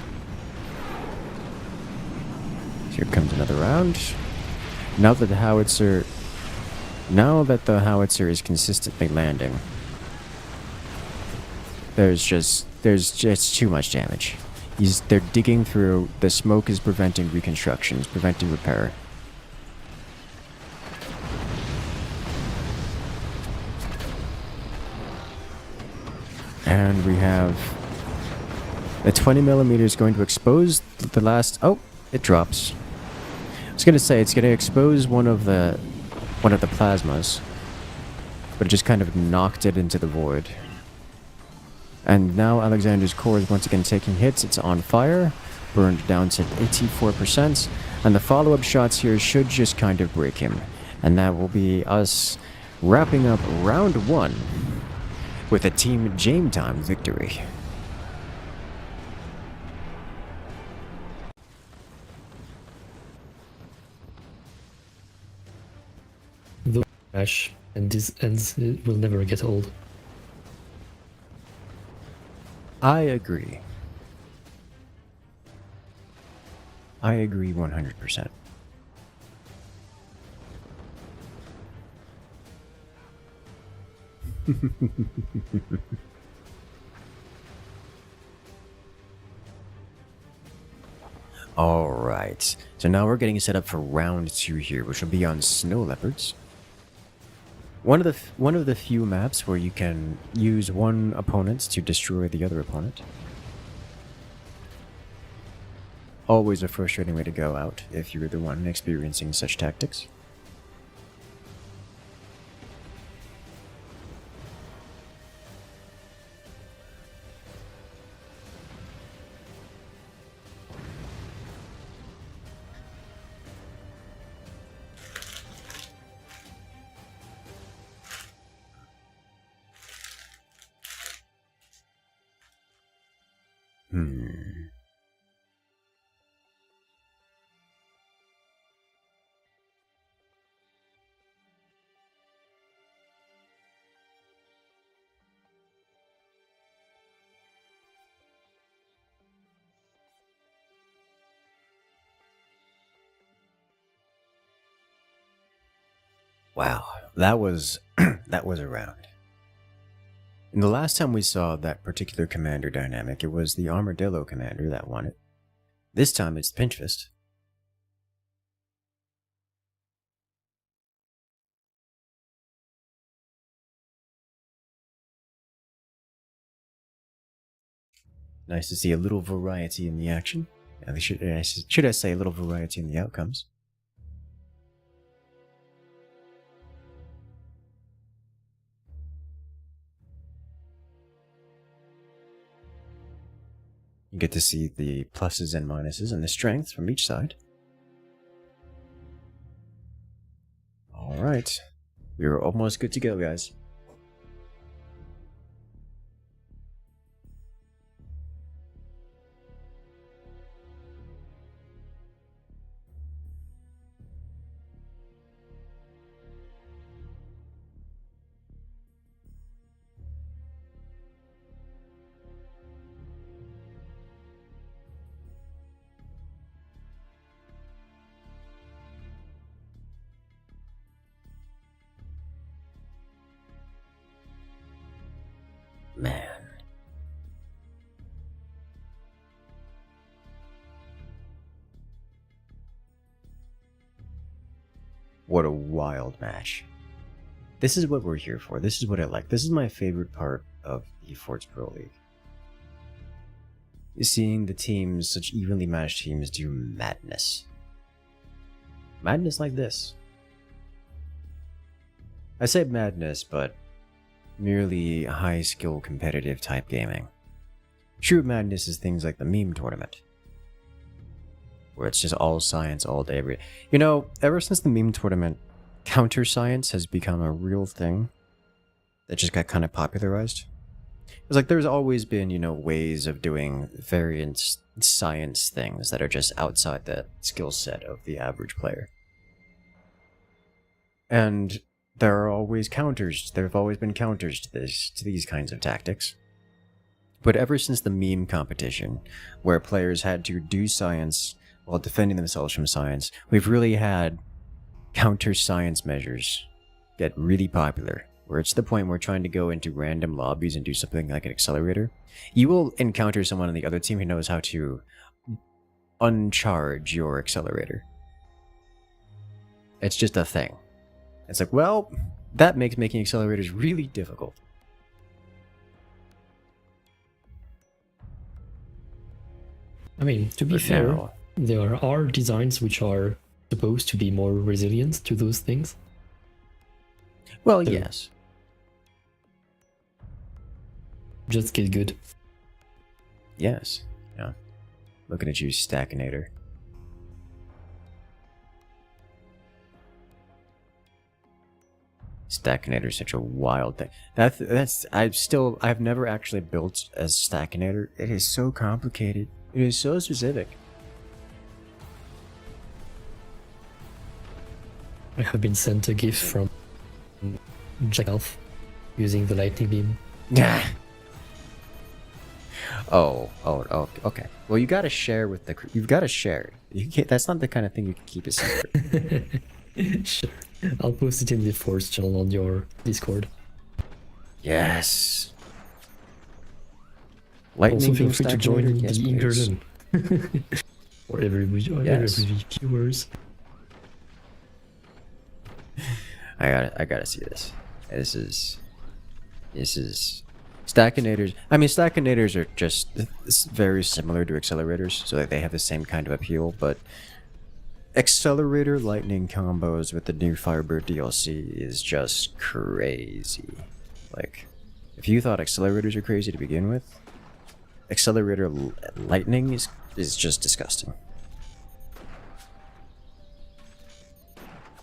S2: Here comes another round. Now that the howitzer is consistently landing, there's just too much damage. They're digging through. The smoke is preventing reconstruction, it's preventing repair. And we have the 20mm going to expose the last... Oh, it drops. I was going to say it's going to expose one of the plasmas, but it just kind of knocked it into the void. And now Alexander's core is once again taking hits. It's on fire, burned down to 84%, and the follow-up shots here should just kind of break him. And that will be us wrapping up round 1 with a Team Jame Time victory.
S3: The crash and this ends will never get old.
S2: I agree. I agree 100%. Alright, so now we're getting set up for round 2 here, which will be on snow leopards. One of the few maps where you can use one opponent to destroy the other opponent. always a frustrating way to go out if you're the one experiencing such tactics. Wow, that was that was a round. And the last time we saw that particular commander dynamic, it was the Armadillo commander that won it. This time it's the Pinchfist. Nice to see a little variety in the action. Should I say a little variety in the outcomes? You get to see the pluses and minuses and the strengths from each side. Alright, we're almost good to go, guys. Man. What a wild match. This is what we're here for. This is what I like. This is my favorite part of eForts Pro League. Seeing the teams, such evenly matched teams, do madness. Madness like this. I say madness, but merely high skill competitive type gaming. True madness is things like the meme tournament, where it's just all science all day. You know, ever since the meme tournament, counter science has become a real thing that just got kind of popularized. It's like there's always been, you know, ways of doing variant science things that are just outside the skill set of the average player. And there are always counters. There have always been counters to these kinds of tactics. But ever since the meme competition, where players had to do science while defending themselves from science, we've really had counter science measures get really popular, where it's the point where trying to go into random lobbies and do something like an accelerator, you will encounter someone on the other team who knows how to uncharge your accelerator. It's just a thing. It's like, well, that makes making accelerators really difficult.
S3: I mean, to be fair, there are designs which are supposed to be more resilient to those things.
S2: Well,
S3: So,
S2: yes.
S3: just get good.
S2: Yes. Yeah. Looking at you, Stackinator. Stackinator is such a wild thing. I've never actually built as Stackinator. It is so complicated. It is so specific.
S3: I have been sent a gift from Jack Elf using the lightning beam.
S2: Yeah. Oh, okay. Well, you gotta share with the crew. You've gotta share. You can't, that's not the kind of thing you can keep a secret.
S3: Sure. I'll post it in the Force channel on your Discord.
S2: Yes. Lightning
S3: Also, feel
S2: beam
S3: free to
S2: Stackinator?
S3: join
S2: Yes,
S3: the
S2: please.
S3: incursion. Or every viewers.
S2: I gotta see this. This is Stackinators. I mean, stackinators are just very similar to accelerators, so that they have the same kind of appeal. But accelerator lightning combos with the new Firebird DLC is just crazy. Like, if you thought accelerators are crazy to begin with, accelerator lightning is just disgusting.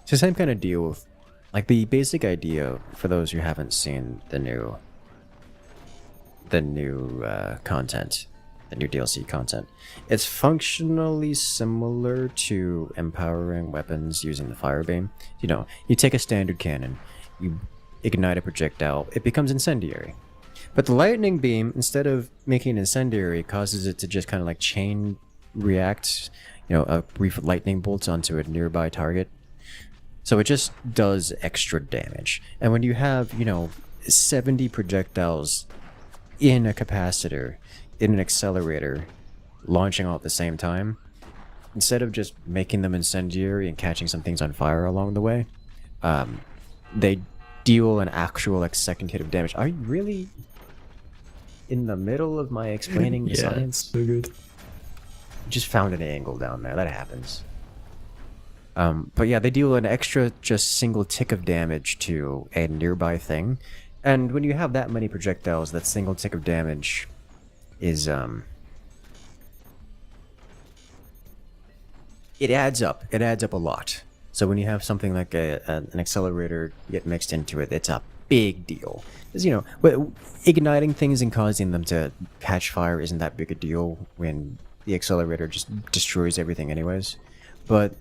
S2: It's the same kind of deal with, like, the basic idea for those who haven't seen the new content, the new DLC content. It's functionally similar to empowering weapons using the fire beam. You know, you take a standard cannon, you ignite a projectile, it becomes incendiary. But the lightning beam, instead of making it incendiary, causes it to just kind of like chain react, you know, a brief lightning bolts onto a nearby target. So it just does extra damage. And when you have, you know, 70 projectiles in a capacitor, in an accelerator, launching all at the same time, instead of just making them incendiary and catching some things on fire along the way, they deal an actual like second hit of damage. Are you really in the middle of my explaining the science?
S3: So good.
S2: Just found an angle down there. That happens. But yeah, they deal an extra just single tick of damage to a nearby thing. And when you have that many projectiles, that single tick of damage is, it adds up. It adds up a lot. So when you have something like an accelerator get mixed into it, it's a big deal. Because, you know, but igniting things and causing them to catch fire isn't that big a deal when the accelerator just destroys everything anyways. But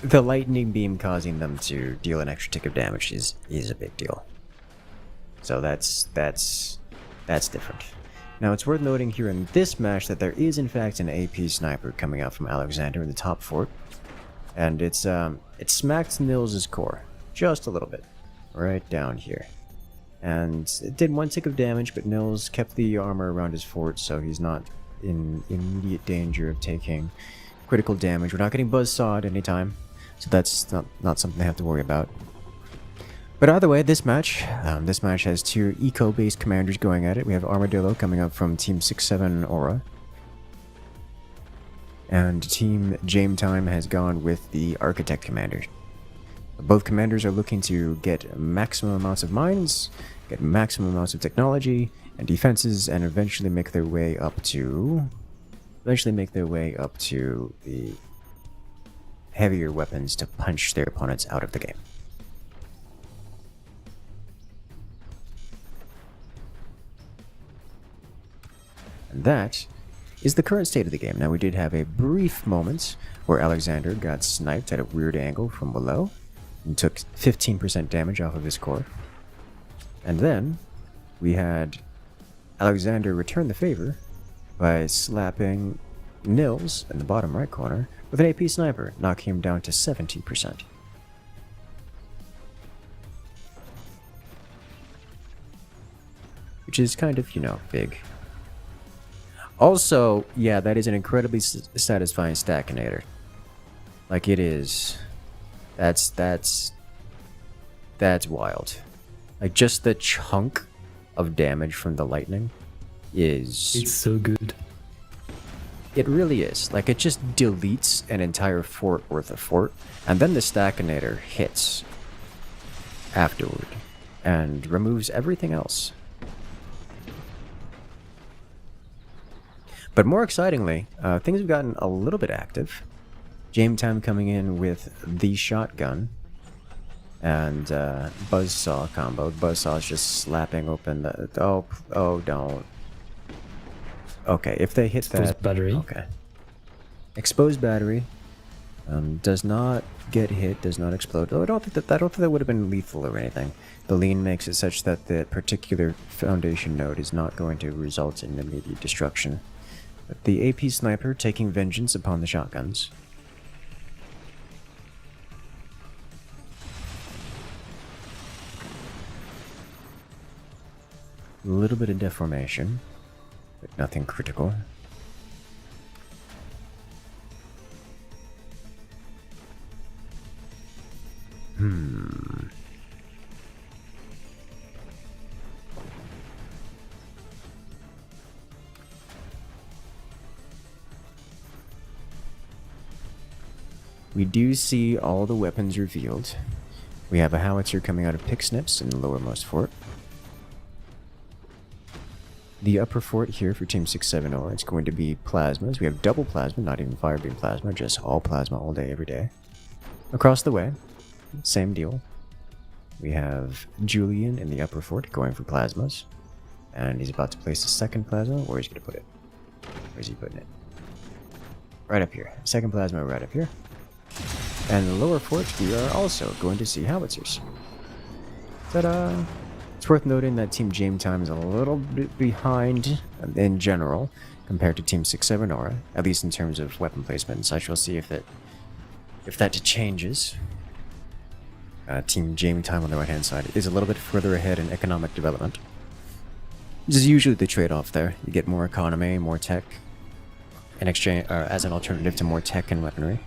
S2: the lightning beam causing them to deal an extra tick of damage is a big deal. So that's different. Now it's worth noting here in this match that there is in fact an AP sniper coming out from Alexander in the top fort, and it smacked Nils' core just a little bit, right down here, and it did one tick of damage, but Nils kept the armor around his fort, so he's not in immediate danger of taking critical damage. We're not getting buzzsawed anytime, so that's not something they have to worry about. But either way, this match has two eco-based commanders going at it. We have Armadillo coming up from Team 6-7 Aura, and Team Jametime has gone with the Architect commander. Both commanders are looking to get maximum amounts of mines, get maximum amounts of technology and defenses, and eventually make their way up to the heavier weapons to punch their opponents out of the game. And that is the current state of the game. Now, we did have a brief moment where Alexander got sniped at a weird angle from below and took 15% damage off of his core. And then we had Alexander return the favor by slapping Nils in the bottom right corner with an AP sniper, knocking him down to 70%. Which is kind of, you know, big. Also, yeah, that is an incredibly satisfying stackinator. Like, it is. That's wild. Like, just the chunk of damage from the lightning is...
S3: It's so good.
S2: It really is. Like, it just deletes an entire fort worth of fort, and then the stackinator hits afterward and removes everything else. But more excitingly, things have gotten a little bit active. Jametime coming in with the shotgun and buzzsaw combo. Buzzsaw is just slapping open the... Oh, don't. Okay, if they hit
S3: Exposed
S2: that...
S3: battery.
S2: Okay. Exposed battery. Does not get hit, does not explode. Though I don't think that would have been lethal or anything. The lean makes it such that the particular foundation node is not going to result in immediate destruction. But the AP sniper taking vengeance upon the shotguns. A little bit of deformation, but nothing critical. we do see all the weapons revealed. We have a howitzer coming out of pick snips in the lowermost fort. The upper fort here for Team 670, it's going to be plasmas. We have double plasma, not even fire beam plasma, just all plasma all day, every day. Across the way, same deal. We have Julian in the upper fort going for plasmas. And he's about to place the second plasma. Where is he going to put it? Where's he putting it? Right up here. Second plasma right up here. And the lower fort, we are also going to see howitzers. Ta-da! It's worth noting that Team Game Time is a little bit behind in general compared to Team 670, at least in terms of weapon placement and such. We'll see if that changes. Team Game Time on the right-hand side is a little bit further ahead in economic development. This is usually the trade-off there. You get more economy, more tech, in exchange, as an alternative to more tech and weaponry.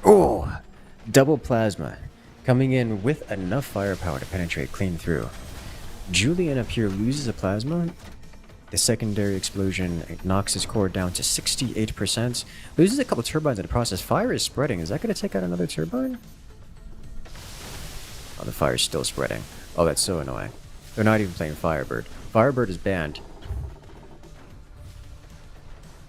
S2: Oh, double plasma, coming in with enough firepower to penetrate clean through. Julian up here loses a plasma. The secondary explosion knocks his core down to 68%. Loses a couple turbines in the process. Fire is spreading. Is that going to take out another turbine? Oh, the fire's still spreading. Oh, that's so annoying. They're not even playing Firebird. Firebird is banned.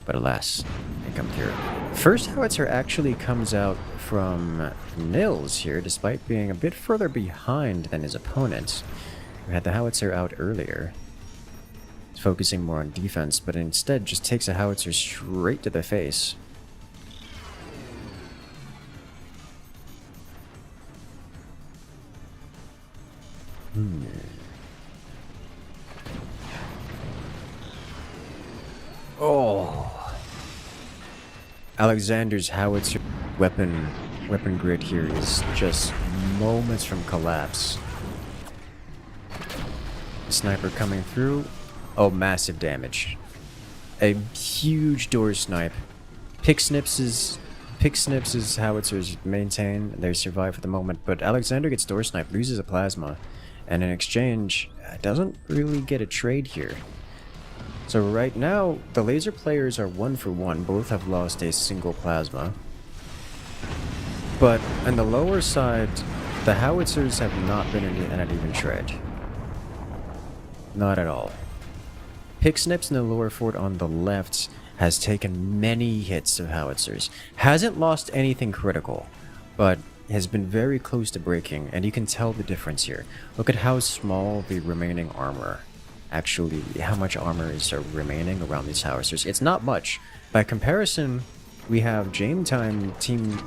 S2: But alas, they come through. First howitzer actually comes out from Nils here, despite being a bit further behind than his opponent. We had the howitzer out earlier. He's focusing more on defense, but instead just takes a howitzer straight to the face. Oh. Alexander's howitzer weapon grid here is just moments from collapse. The sniper coming through. Oh, massive damage. A huge door snipe. Pick Snips's howitzers maintain. They survive for the moment, but Alexander gets door snipe, loses a plasma, and in exchange, doesn't really get a trade here. So right now, the laser players are 1 for 1. Both have lost a single plasma. But on the lower side, the howitzers have not been in an even trade. Not at all. Pick Snips in the lower fort on the left has taken many hits of howitzers. Hasn't lost anything critical, but has been very close to breaking, and you can tell the difference here. Look at how small the remaining armor, actually, how much armor is remaining around these howitzers. It's not much. By comparison, we have Jametime Team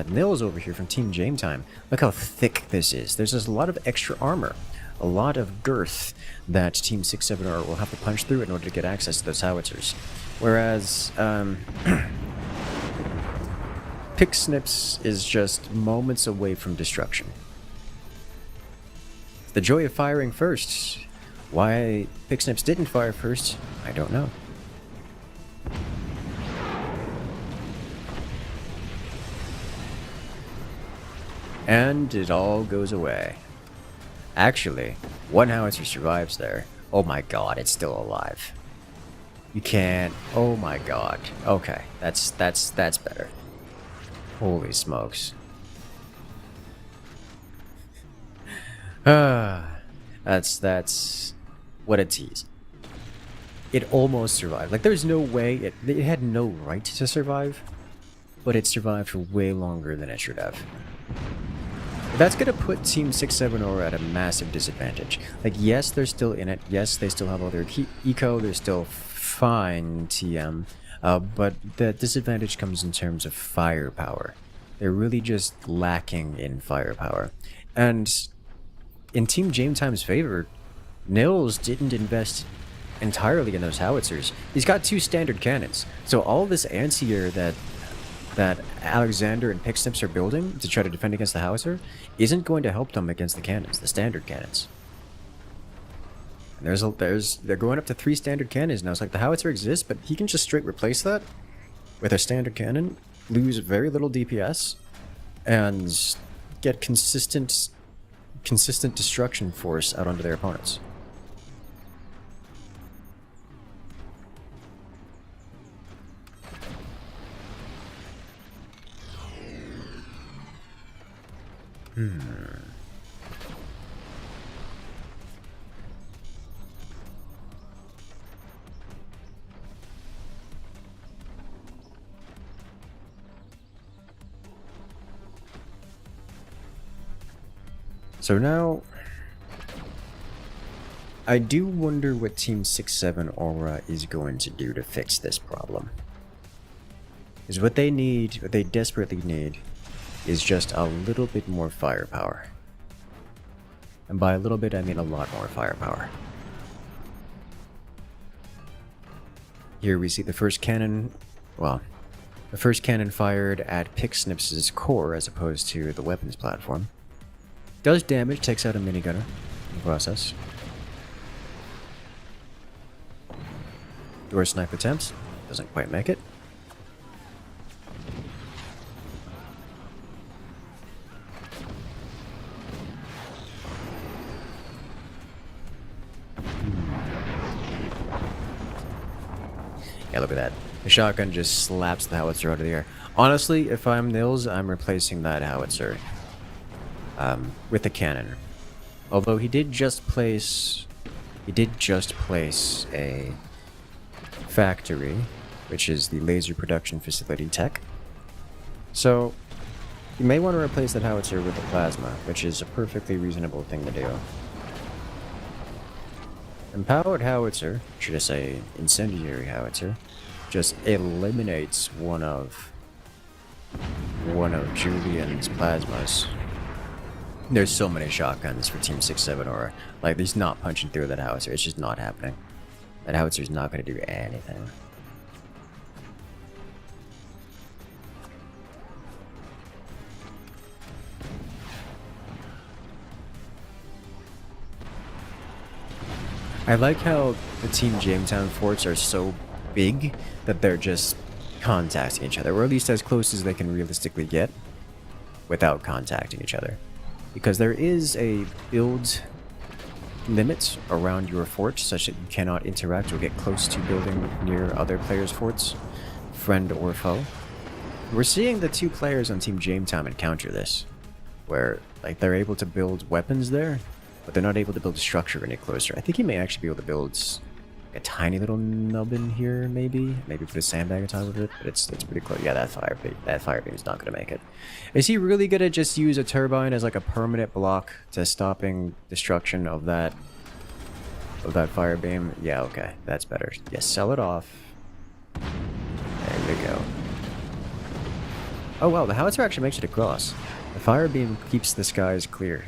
S2: Nils over here from Team Jametime. Look how thick this is. There's just a lot of extra armor, a lot of girth that Team 670 will have to punch through in order to get access to those howitzers. Whereas Pick Snips is just moments away from destruction. The joy of firing first. Why Pick Snips didn't fire first, I don't know. And it all goes away. Actually, one howitzer survives there. Oh my god, it's still alive. You can't. Oh my god. Okay, that's better. Holy smokes. That's what a tease. It almost survived. Like, there's no way it had no right to survive, but it survived for way longer than it should have. That's gonna put Team 670 at a massive disadvantage. Like, yes, they're still in it. Yes, they still have all their eco. They're still fine TM. But the disadvantage comes in terms of firepower. They're really just lacking in firepower. And in Team Jametime's favor, Nils didn't invest entirely in those howitzers. He's got 2 standard cannons, so all this anti-air that Alexander and Picksnips are building to try to defend against the howitzer isn't going to help them against the cannons, the standard cannons. And they're going up to 3 standard cannons now. It's like the howitzer exists, but he can just straight replace that with a standard cannon, lose very little DPS, and get consistent destruction force out onto their opponents. So now, I do wonder what Team 6-7 Aura is going to do to fix this problem. Because what they desperately need, is just a little bit more firepower. And by a little bit, I mean a lot more firepower. Here we see the first cannon, well, the first cannon fired at Picksnips' core as opposed to the weapons platform. Does damage, takes out a minigunner in the process. Door snipe attempts, doesn't quite make it. Yeah, look at that. The shotgun just slaps the howitzer out of the air. Honestly, if I'm Nils, I'm replacing that howitzer with a cannon. Although he did just place a factory, which is the laser production facility tech. So you may want to replace that howitzer with a plasma, which is a perfectly reasonable thing to do. Empowered howitzer, should I say incendiary howitzer, just eliminates one of Julian's plasmas. There's so many shotguns for Team 6-7 Aura. Like, he's not punching through that howitzer. It's just not happening. That howitzer is not going to do anything. I like how the Team Jamestown forts are so big that they're just contacting each other, or at least as close as they can realistically get without contacting each other. Because there is a build limit around your fort such that you cannot interact or get close to building near other players' forts, friend or foe. We're seeing the 2 players on Team Jamestown encounter this, where like they're able to build weapons there, but they're not able to build a structure any closer. I think he may actually be able to build a tiny little nubbin here, maybe put a sandbag on top of it, but it's pretty close. Yeah, that fire beam is not going to make it. Is he really going to just use a turbine as like a permanent block to stopping destruction of that fire beam? Yeah, okay, that's better. Yeah, sell it off. There we go. Oh wow, the howitzer actually makes it across. The fire beam keeps the skies clear.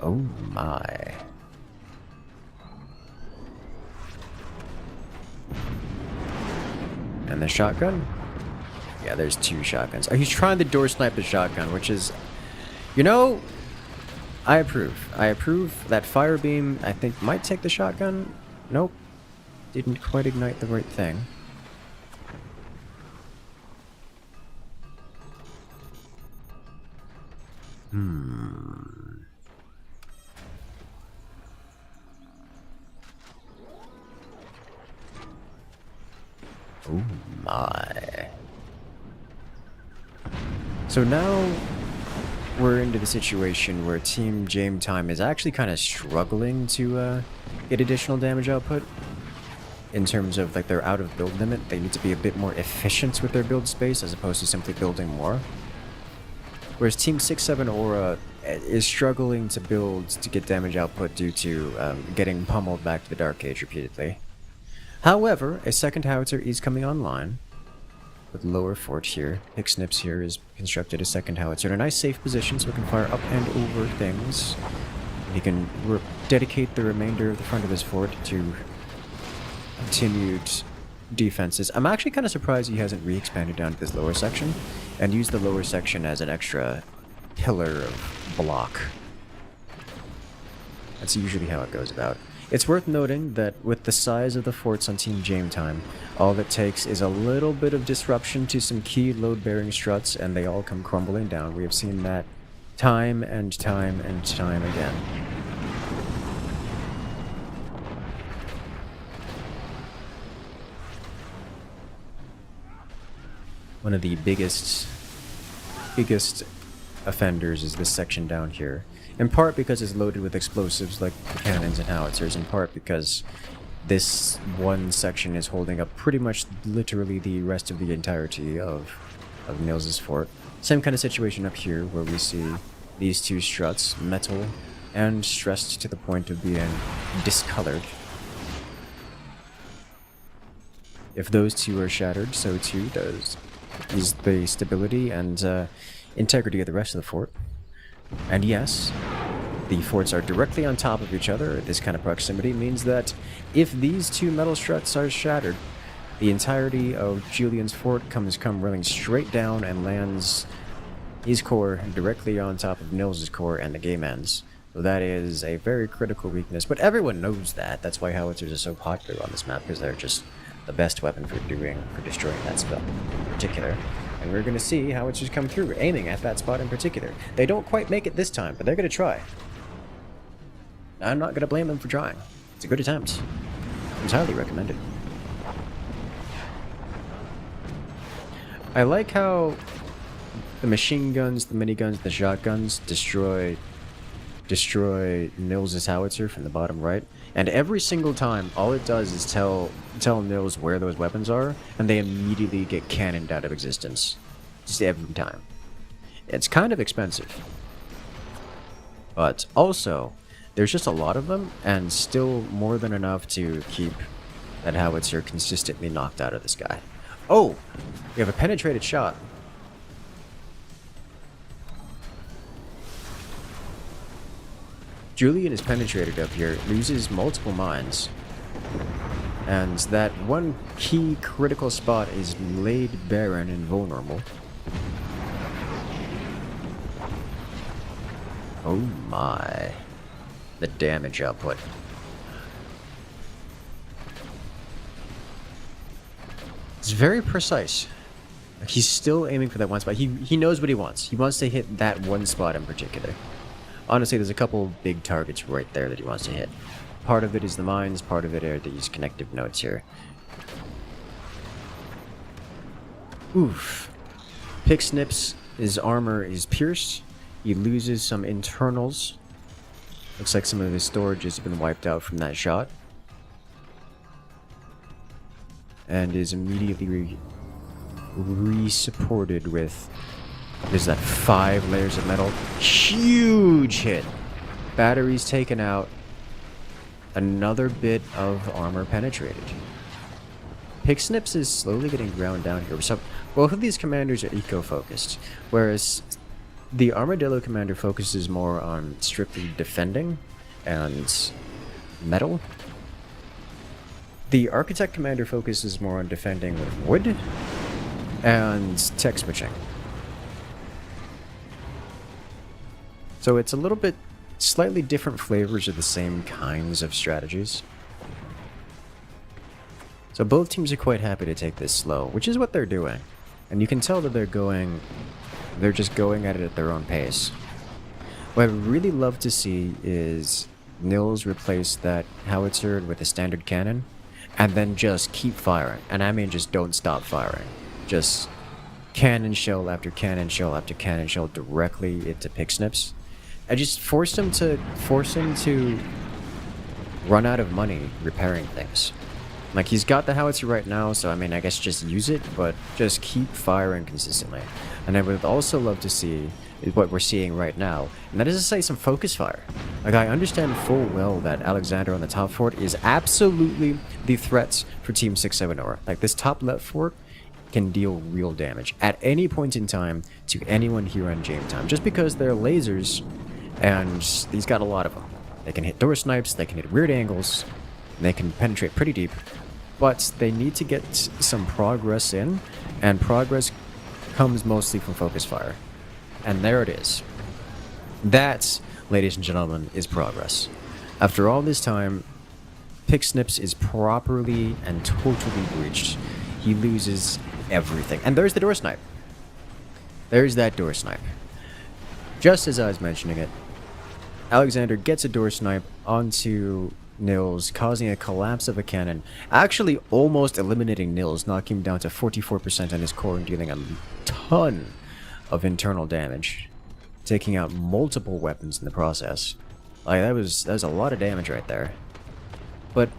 S2: Oh my. And the shotgun? Yeah, there's 2 shotguns. Oh, he's trying to door snipe the shotgun, which is... You know, I approve. I approve. That fire beam, I think, might take the shotgun. Nope. Didn't quite ignite the right thing. Oh my. So now we're into the situation where Team Jametime is actually kind of struggling to get additional damage output. in terms of like they're out of build limit. They need to be a bit more efficient with their build space as opposed to simply building more. Whereas Team 6-7 Aura is struggling to build to get damage output due to getting pummeled back to the Dark Age repeatedly. However, a second howitzer is coming online with lower fort here. Picksnips here is constructed a second howitzer in a nice safe position so it can fire up and over things. And he can dedicate the remainder of the front of his fort to continued defenses. I'm actually kind of surprised he hasn't re-expanded down to this lower section and used the lower section as an extra pillar of block. That's usually how it goes about. It's worth noting that with the size of the forts on Team Jametime, all it takes is a little bit of disruption to some key load-bearing struts and they all come crumbling down. We have seen that time and time and time again. One of the biggest offenders is this section down here. In part because it's loaded with explosives like the cannons and howitzers, in part because this one section is holding up pretty much literally the rest of the entirety of Nils' fort. Same kind of situation up here where we see these two struts, metal and stressed to the point of being discolored. If those two are shattered, so too is the stability and integrity of the rest of the fort. And yes, the forts are directly on top of each other. This kind of proximity means that if these two metal struts are shattered, the entirety of Julian's fort come running straight down and lands his core directly on top of Nils' core, and the game ends. So that is a very critical weakness, but everyone knows that. That's why howitzers are so popular on this map, because they're just the best weapon for destroying that spell in particular. And we're going to see howitzers come through, aiming at that spot in particular. They don't quite make it this time, but they're going to try. I'm not going to blame them for trying. It's a good attempt. It's highly recommended. I like how the machine guns, the miniguns, the shotguns destroy Nils' howitzer from the bottom right. And every single time, all it does is tell Nils where those weapons are, and they immediately get cannoned out of existence. Just every time. It's kind of expensive. But also, there's just a lot of them, and still more than enough to keep that howitzer consistently knocked out of the sky. Oh! We have a penetrated shot. Julian is penetrated up here, loses multiple mines, and that one key critical spot is laid barren and vulnerable. Oh my. The damage output. It's very precise. He's still aiming for that one spot. He knows what he wants. He wants to hit that one spot in particular. Honestly, there's a couple big targets right there that he wants to hit. Part of it is the mines, part of it are these connective nodes here. Oof. Picksnips, his armor is pierced. He loses some internals. Looks like some of his storage has been wiped out from that shot. And is immediately re-supported with... There's that 5 layers of metal. Huge hit. Batteries taken out. Another bit of armor penetrated. Picksnips is slowly getting ground down here. So both of these commanders are eco-focused, whereas the Armadillo commander focuses more on strictly defending and metal. The Architect commander focuses more on defending with wood and tech switching. So it's a little bit slightly different flavors of the same kinds of strategies. So both teams are quite happy to take this slow, which is what they're doing. And you can tell that they're just going at it at their own pace. What I would really love to see is Nils replace that howitzer with a standard cannon, and then just keep firing. And I mean just don't stop firing. Just cannon shell after cannon shell after cannon shell directly into Picksnips. I just force him to run out of money repairing things. Like, he's got the howitzer right now, so I mean, I guess just use it, but just keep firing consistently. And I would also love to see what we're seeing right now, and that is to say some focus fire. Like, I understand full well that Alexander on the top fort is absolutely the threat for Team 6-7 Aura. Like, this top left fort can deal real damage at any point in time to anyone here on Game Time, just because they're lasers, and he's got a lot of them. They can hit door snipes, they can hit weird angles, and they can penetrate pretty deep, but they need to get some progress in, and progress comes mostly from focus fire. And there it is. That, ladies and gentlemen, is progress. After all this time, Pixnips is properly and totally breached. He loses everything. And there's the door snipe. There's that door snipe. Just as I was mentioning it, Alexander gets a door snipe onto Nils, causing a collapse of a cannon, actually almost eliminating Nils, knocking him down to 44% on his core and dealing a ton of internal damage, taking out multiple weapons in the process. Like, that was a lot of damage right there. But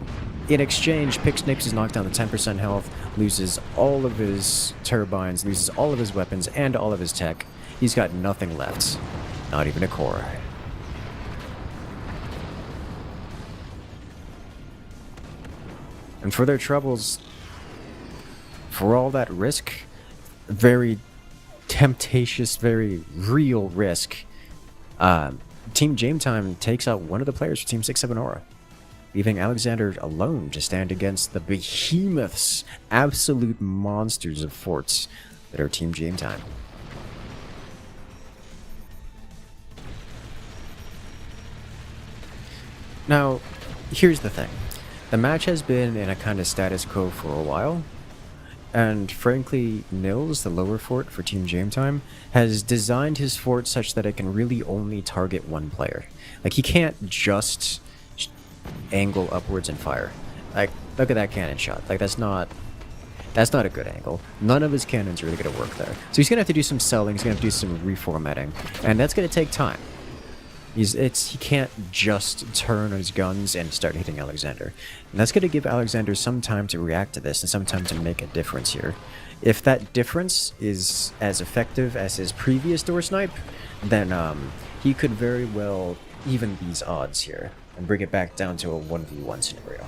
S2: in exchange, Pixnips is knocked down to 10% health, loses all of his turbines, loses all of his weapons and all of his tech. He's got nothing left, not even a core. And for their troubles, for all that risk, very temptatious, very real risk, Team Game Time takes out one of the players for Team 6-7 Aura, leaving Alexander alone to stand against the behemoths, absolute monsters of forts that are Team Game Time. Now, here's the thing. The match has been in a kind of status quo for a while, and frankly, Nils, the lower fort for Team Game Time, has designed his fort such that it can really only target one player. Like, he can't just angle upwards and fire. Like, look at that cannon shot. Like, that's not a good angle. None of his cannons are really going to work there. So he's going to have to do some selling, he's going to have to do some reformatting, and that's going to take time. He can't just turn his guns and start hitting Alexander. And that's going to give Alexander some time to react to this and some time to make a difference here. If that difference is as effective as his previous door snipe, then he could very well even these odds here and bring it back down to a 1v1 scenario.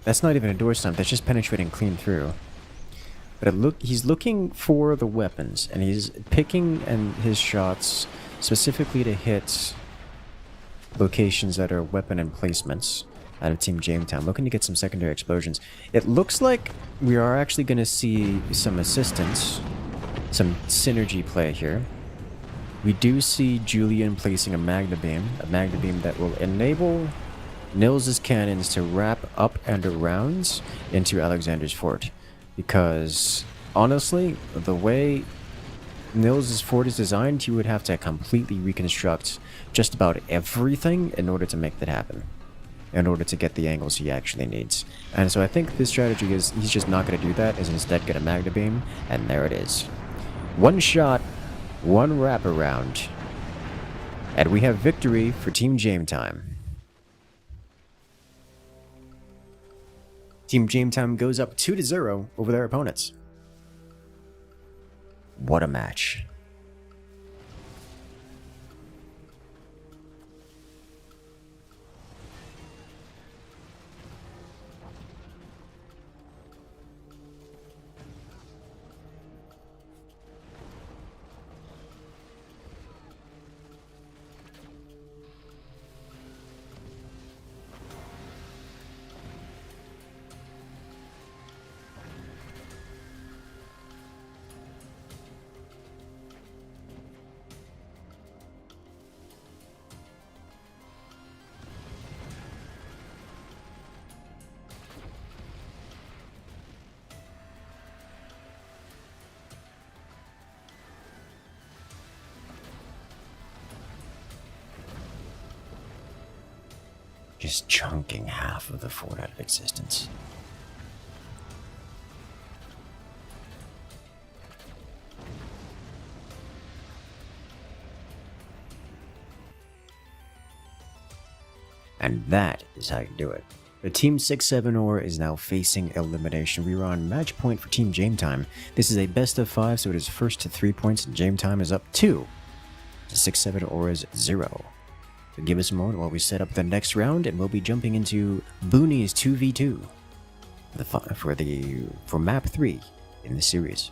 S2: That's not even a door stump, that's just penetrating clean through. But he's looking for the weapons, and he's picking his shots specifically to hit locations that are weapon emplacements out of Team Jamestown, looking to get some secondary explosions. It looks like we are actually going to see some assistance, some synergy play here. We do see Julian placing a Magna Beam that will enable Nils' cannons to wrap up and around into Alexander's fort. Because, honestly, the way Nils' fort is designed, you would have to completely reconstruct just about everything in order to make that happen, in order to get the angles he actually needs. And so I think this strategy is, he's just not going to do that, is instead get a Magna Beam, and there it is. One shot, one wraparound, and we have victory for Team Jametime. Team Jametime goes up 2-0 over their opponents. What a match. just chunking half of the fort out of existence. And that is how you do it. The Team 6-7 Or is now facing elimination. We are on match point for Team Game Time. This is a best of 5, so it is first to 3 points, and Game Time is up 2. 6-7 Or is 0. So give us a moment while we set up the next round, and we'll be jumping into Booney's 2v2 for map 3 in the series.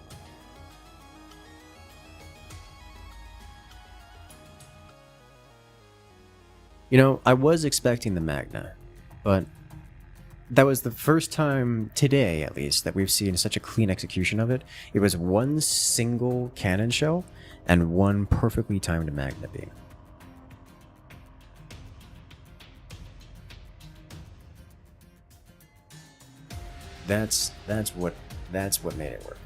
S2: You know, I was expecting the Magna, but that was the first time today, at least, that we've seen such a clean execution of it. It was one single cannon shell and one perfectly timed Magna beam. That's what made it work.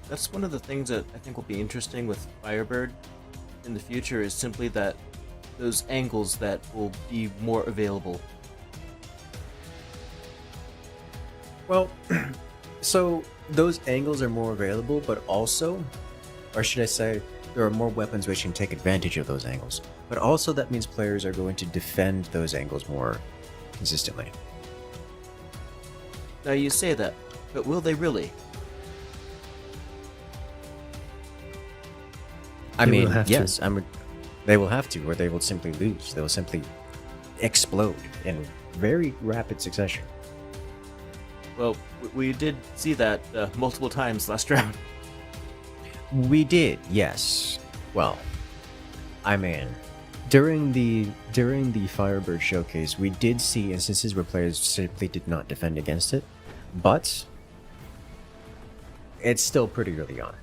S4: That's one of the things that I think will be interesting with Firebird in the future, is simply that those angles that will be more available.
S2: Well, so those angles are more available, but also, or should I say, there are more weapons which can take advantage of those angles. But also that means players are going to defend those angles more consistently.
S4: Now you say that, but will they really?
S2: I
S3: They
S2: mean,
S3: will have
S2: yes,
S3: to.
S2: they will have to, or they will simply lose. They will simply explode in very rapid succession.
S4: Well, we did see that multiple times last round.
S2: We did, yes. Well, I mean, during the Firebird showcase, we did see instances where players simply did not defend against it, but it's still pretty early on.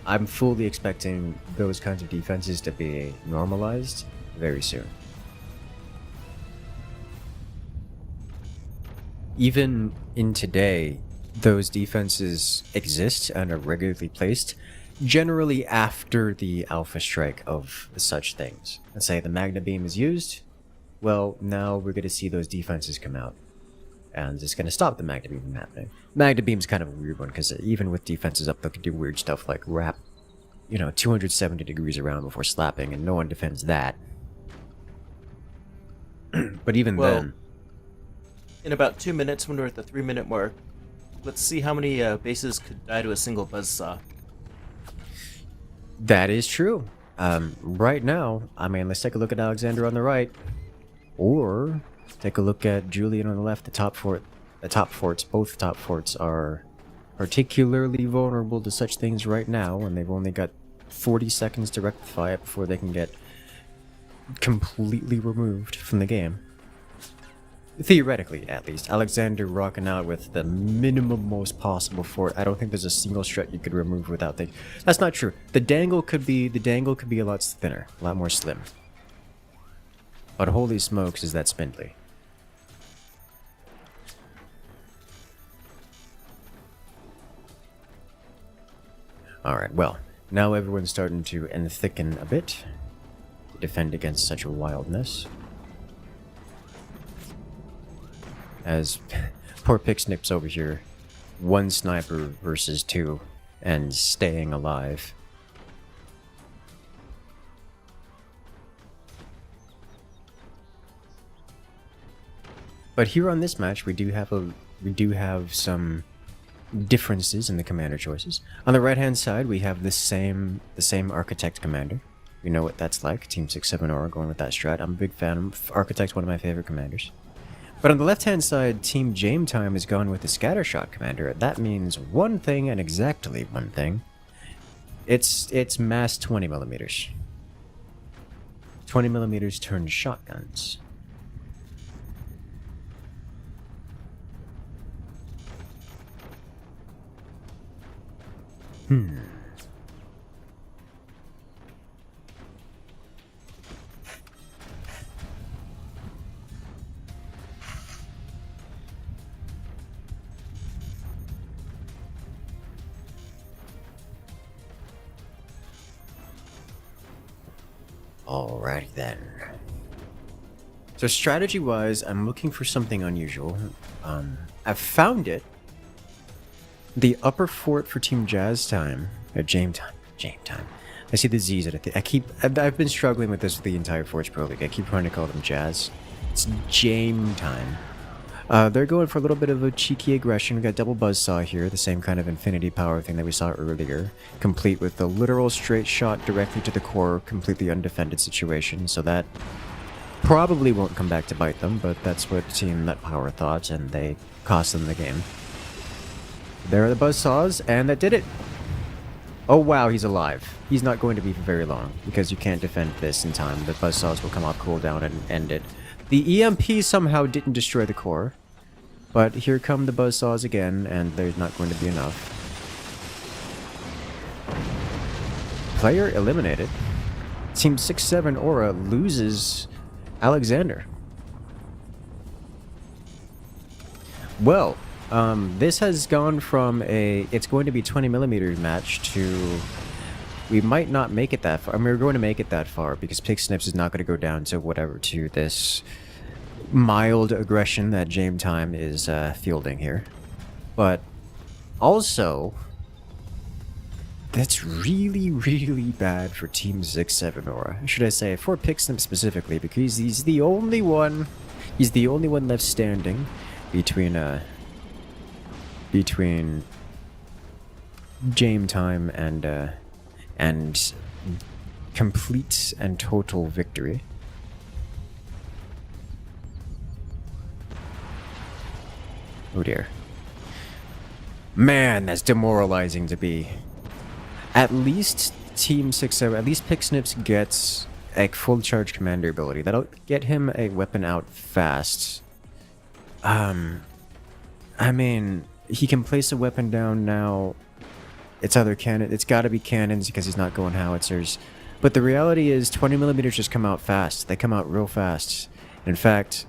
S2: I'm fully expecting those kinds of defenses to be normalized very soon. Even in today, those defenses exist and are regularly placed, generally after the alpha strike of such things. Let's say the Magna Beam is used, well, now we're going to see those defenses come out. And it's going to stop the Magna Beam from happening. Magna Beam's kind of a weird one, because even with defenses up, they can do weird stuff like wrap, 270 degrees around before slapping, and no one defends that. But even then...
S4: In about 2 minutes, when we're at the 3-minute mark, let's see how many bases could die to a single buzzsaw.
S2: That is true. Right now, let's take a look at Alexander on the right. Or... take a look at Julian on the left. Both top forts are particularly vulnerable to such things right now, and they've only got 40 seconds to rectify it before they can get completely removed from the game. Theoretically, at least. Alexander rocking out with the minimum most possible fort. I don't think there's a single strat you could remove without the... That's not true. The dangle could be a lot thinner, a lot more slim. But holy smokes, is that spindly. Alright, well, now everyone's starting to thicken a bit to defend against such wildness. As poor Pixnips over here, 1 sniper versus 2, and staying alive. But here on this match, we do have some differences in the commander choices. On the right-hand side, we have the same Architect commander. We know what that's like. Team 6-7 Aura going with that strat. I'm a big fan. Architect's one of my favorite commanders. But on the left-hand side, Team Game Time has gone with the Scattershot commander. That means one thing, and exactly one thing. It's mass 20mm. 20mm turned shotguns. Alrighty then. So strategy-wise, I'm looking for something unusual. I've found it. The upper fort for Team Jazz time, or Jame time. I see the Z's at it. I've been struggling with this for the entire Forge Pro League. I keep trying to call them Jazz. It's Jame time. They're going for a little bit of a cheeky aggression. We got double buzzsaw here, the same kind of infinity power thing that we saw earlier, complete with the literal straight shot directly to the core, completely undefended situation. So that probably won't come back to bite them, but that's what Team Nut Power thought, and they cost them the game. There are the buzzsaws, and that did it. Oh wow, he's alive. He's not going to be for very long, because you can't defend this in time. The buzzsaws will come off cooldown and end it. The EMP somehow didn't destroy the core, but here come the buzzsaws again, and there's not going to be enough. Player eliminated. Team 6-7 Aura loses Alexander. Well, this has gone from it's going to be 20mm match to we might not make it that far. I mean, we're going to make it that far because Pig Snips is not going to go down to whatever, to this mild aggression that Jame Time is fielding here. But also, that's really, really bad for Team 6-7 Aura. Should I say, for Pig Snips specifically, because he's the only one left standing between Jame Time and complete and total victory. Oh dear. Man, that's demoralizing to be. At least Team 6-7, at least Pig Snips gets a full charge commander ability. That'll get him a weapon out fast. I mean, he can place a weapon down now. It's either cannon, it's gotta be cannons because he's not going howitzers. But the reality is 20mm just come out fast. They come out real fast. In fact,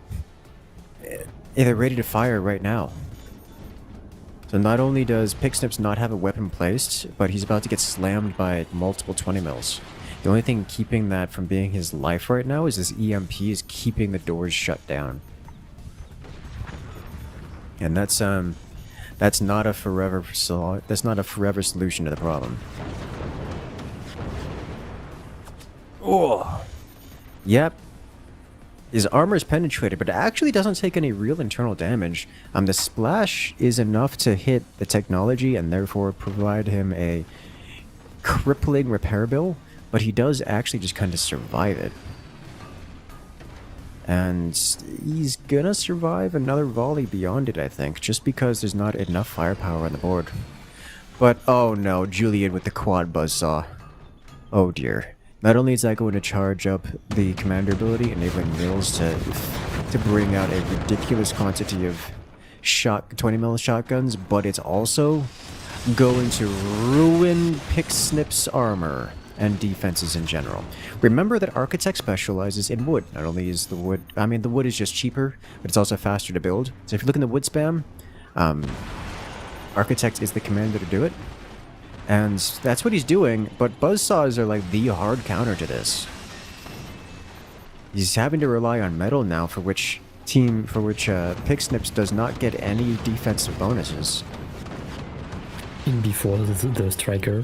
S2: they're ready to fire right now. So not only does Pig Snips not have a weapon placed, but he's about to get slammed by multiple 20mm. The only thing keeping that from being his life right now is this EMP is keeping the doors shut down. And that's not a forever solution to the problem. Oh, yep. His armor is penetrated, but it actually doesn't take any real internal damage. The splash is enough to hit the technology and therefore provide him a crippling repair bill, but he does actually just kind of survive it. And he's gonna survive another volley beyond it, I think, just because there's not enough firepower on the board. But oh no, Julian with the quad buzzsaw. Oh dear. Not only is that going to charge up the commander ability, enabling Mills to bring out a ridiculous quantity of 20mm shotguns, but it's also going to ruin Pig Snip's armor and defenses in general. Remember that Architect specializes in wood. Not only is the wood, I mean, the wood is just cheaper, but it's also faster to build. So if you look in the wood spam, Architect is the commander to do it. And that's what he's doing, but buzzsaws are like the hard counter to this. He's having to rely on metal now, for which Pig Snips does not get any defensive bonuses.
S3: In before the striker.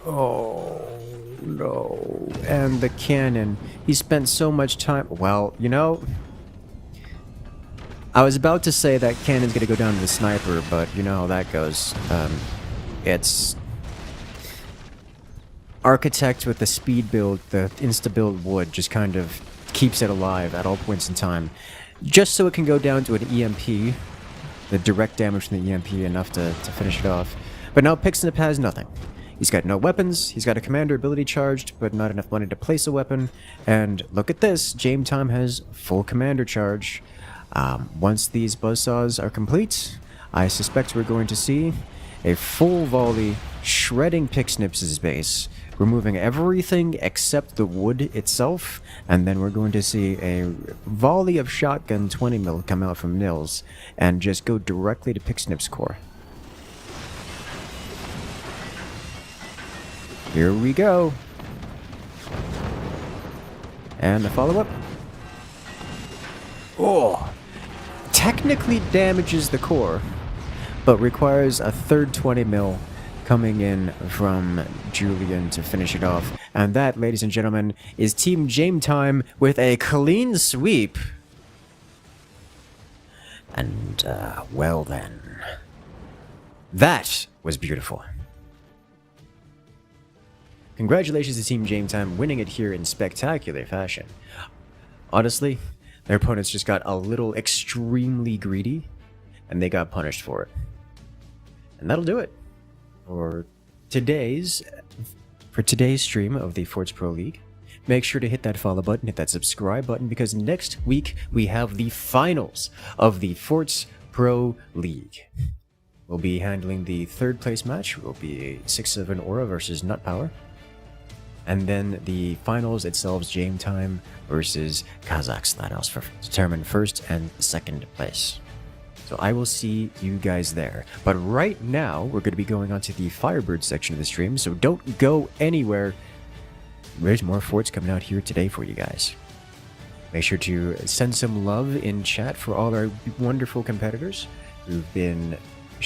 S2: Oh no. And the cannon. He spent so much time. Well, you know, I was about to say that cannon's gonna go down to the sniper, but you know how that goes. It's Architect with the speed build, the insta-build wood just kind of keeps it alive at all points in time. Just so it can go down to an EMP, the direct damage from the EMP enough to finish it off. But now Pig Snip has nothing. He's got no weapons, he's got a commander ability charged, but not enough money to place a weapon. And look at this, Jame Time has full commander charge. Once these buzzsaws are complete, I suspect we're going to see a full volley shredding Pig Snips' base, removing everything except the wood itself, and then we're going to see a volley of shotgun 20mm come out from Nils and just go directly to Pig Snips' core. Here we go. And the follow-up. Oh! Technically damages the core, but requires a third 20 mil coming in from Julian to finish it off. And that, ladies and gentlemen, is Team Jame Time with a clean sweep. And, well then. That was beautiful. Congratulations to Team Jame Time winning it here in spectacular fashion. Honestly, their opponents just got a little extremely greedy, and they got punished for it. And that'll do it for today's stream of the Forts Pro League. Make sure to hit that follow button, hit that subscribe button, because next week we have the finals of the Forts Pro League. We'll be handling the third place match. It will be 6-7 Aura versus Nut Power. And then the finals itself, Jame Time versus Kazakh's Thanos, for determine first and second place. So I will see you guys there. But right now, we're going to be going on to the Firebird section of the stream, so don't go anywhere. There's more forts coming out here today for you guys. Make sure to send some love in chat for all our wonderful competitors who've been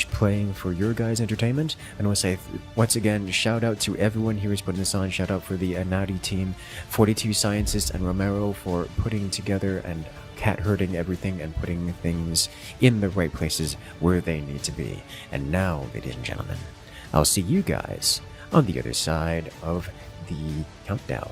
S2: playing for your guys' entertainment. And I want to say, once again, shout out to everyone here who's putting this on. Shout out for the Anadi team, 42 Scientists, and Romero for putting together and cat herding everything and putting things in the right places where they need to be. And now, ladies and gentlemen, I'll see you guys on the other side of the countdown.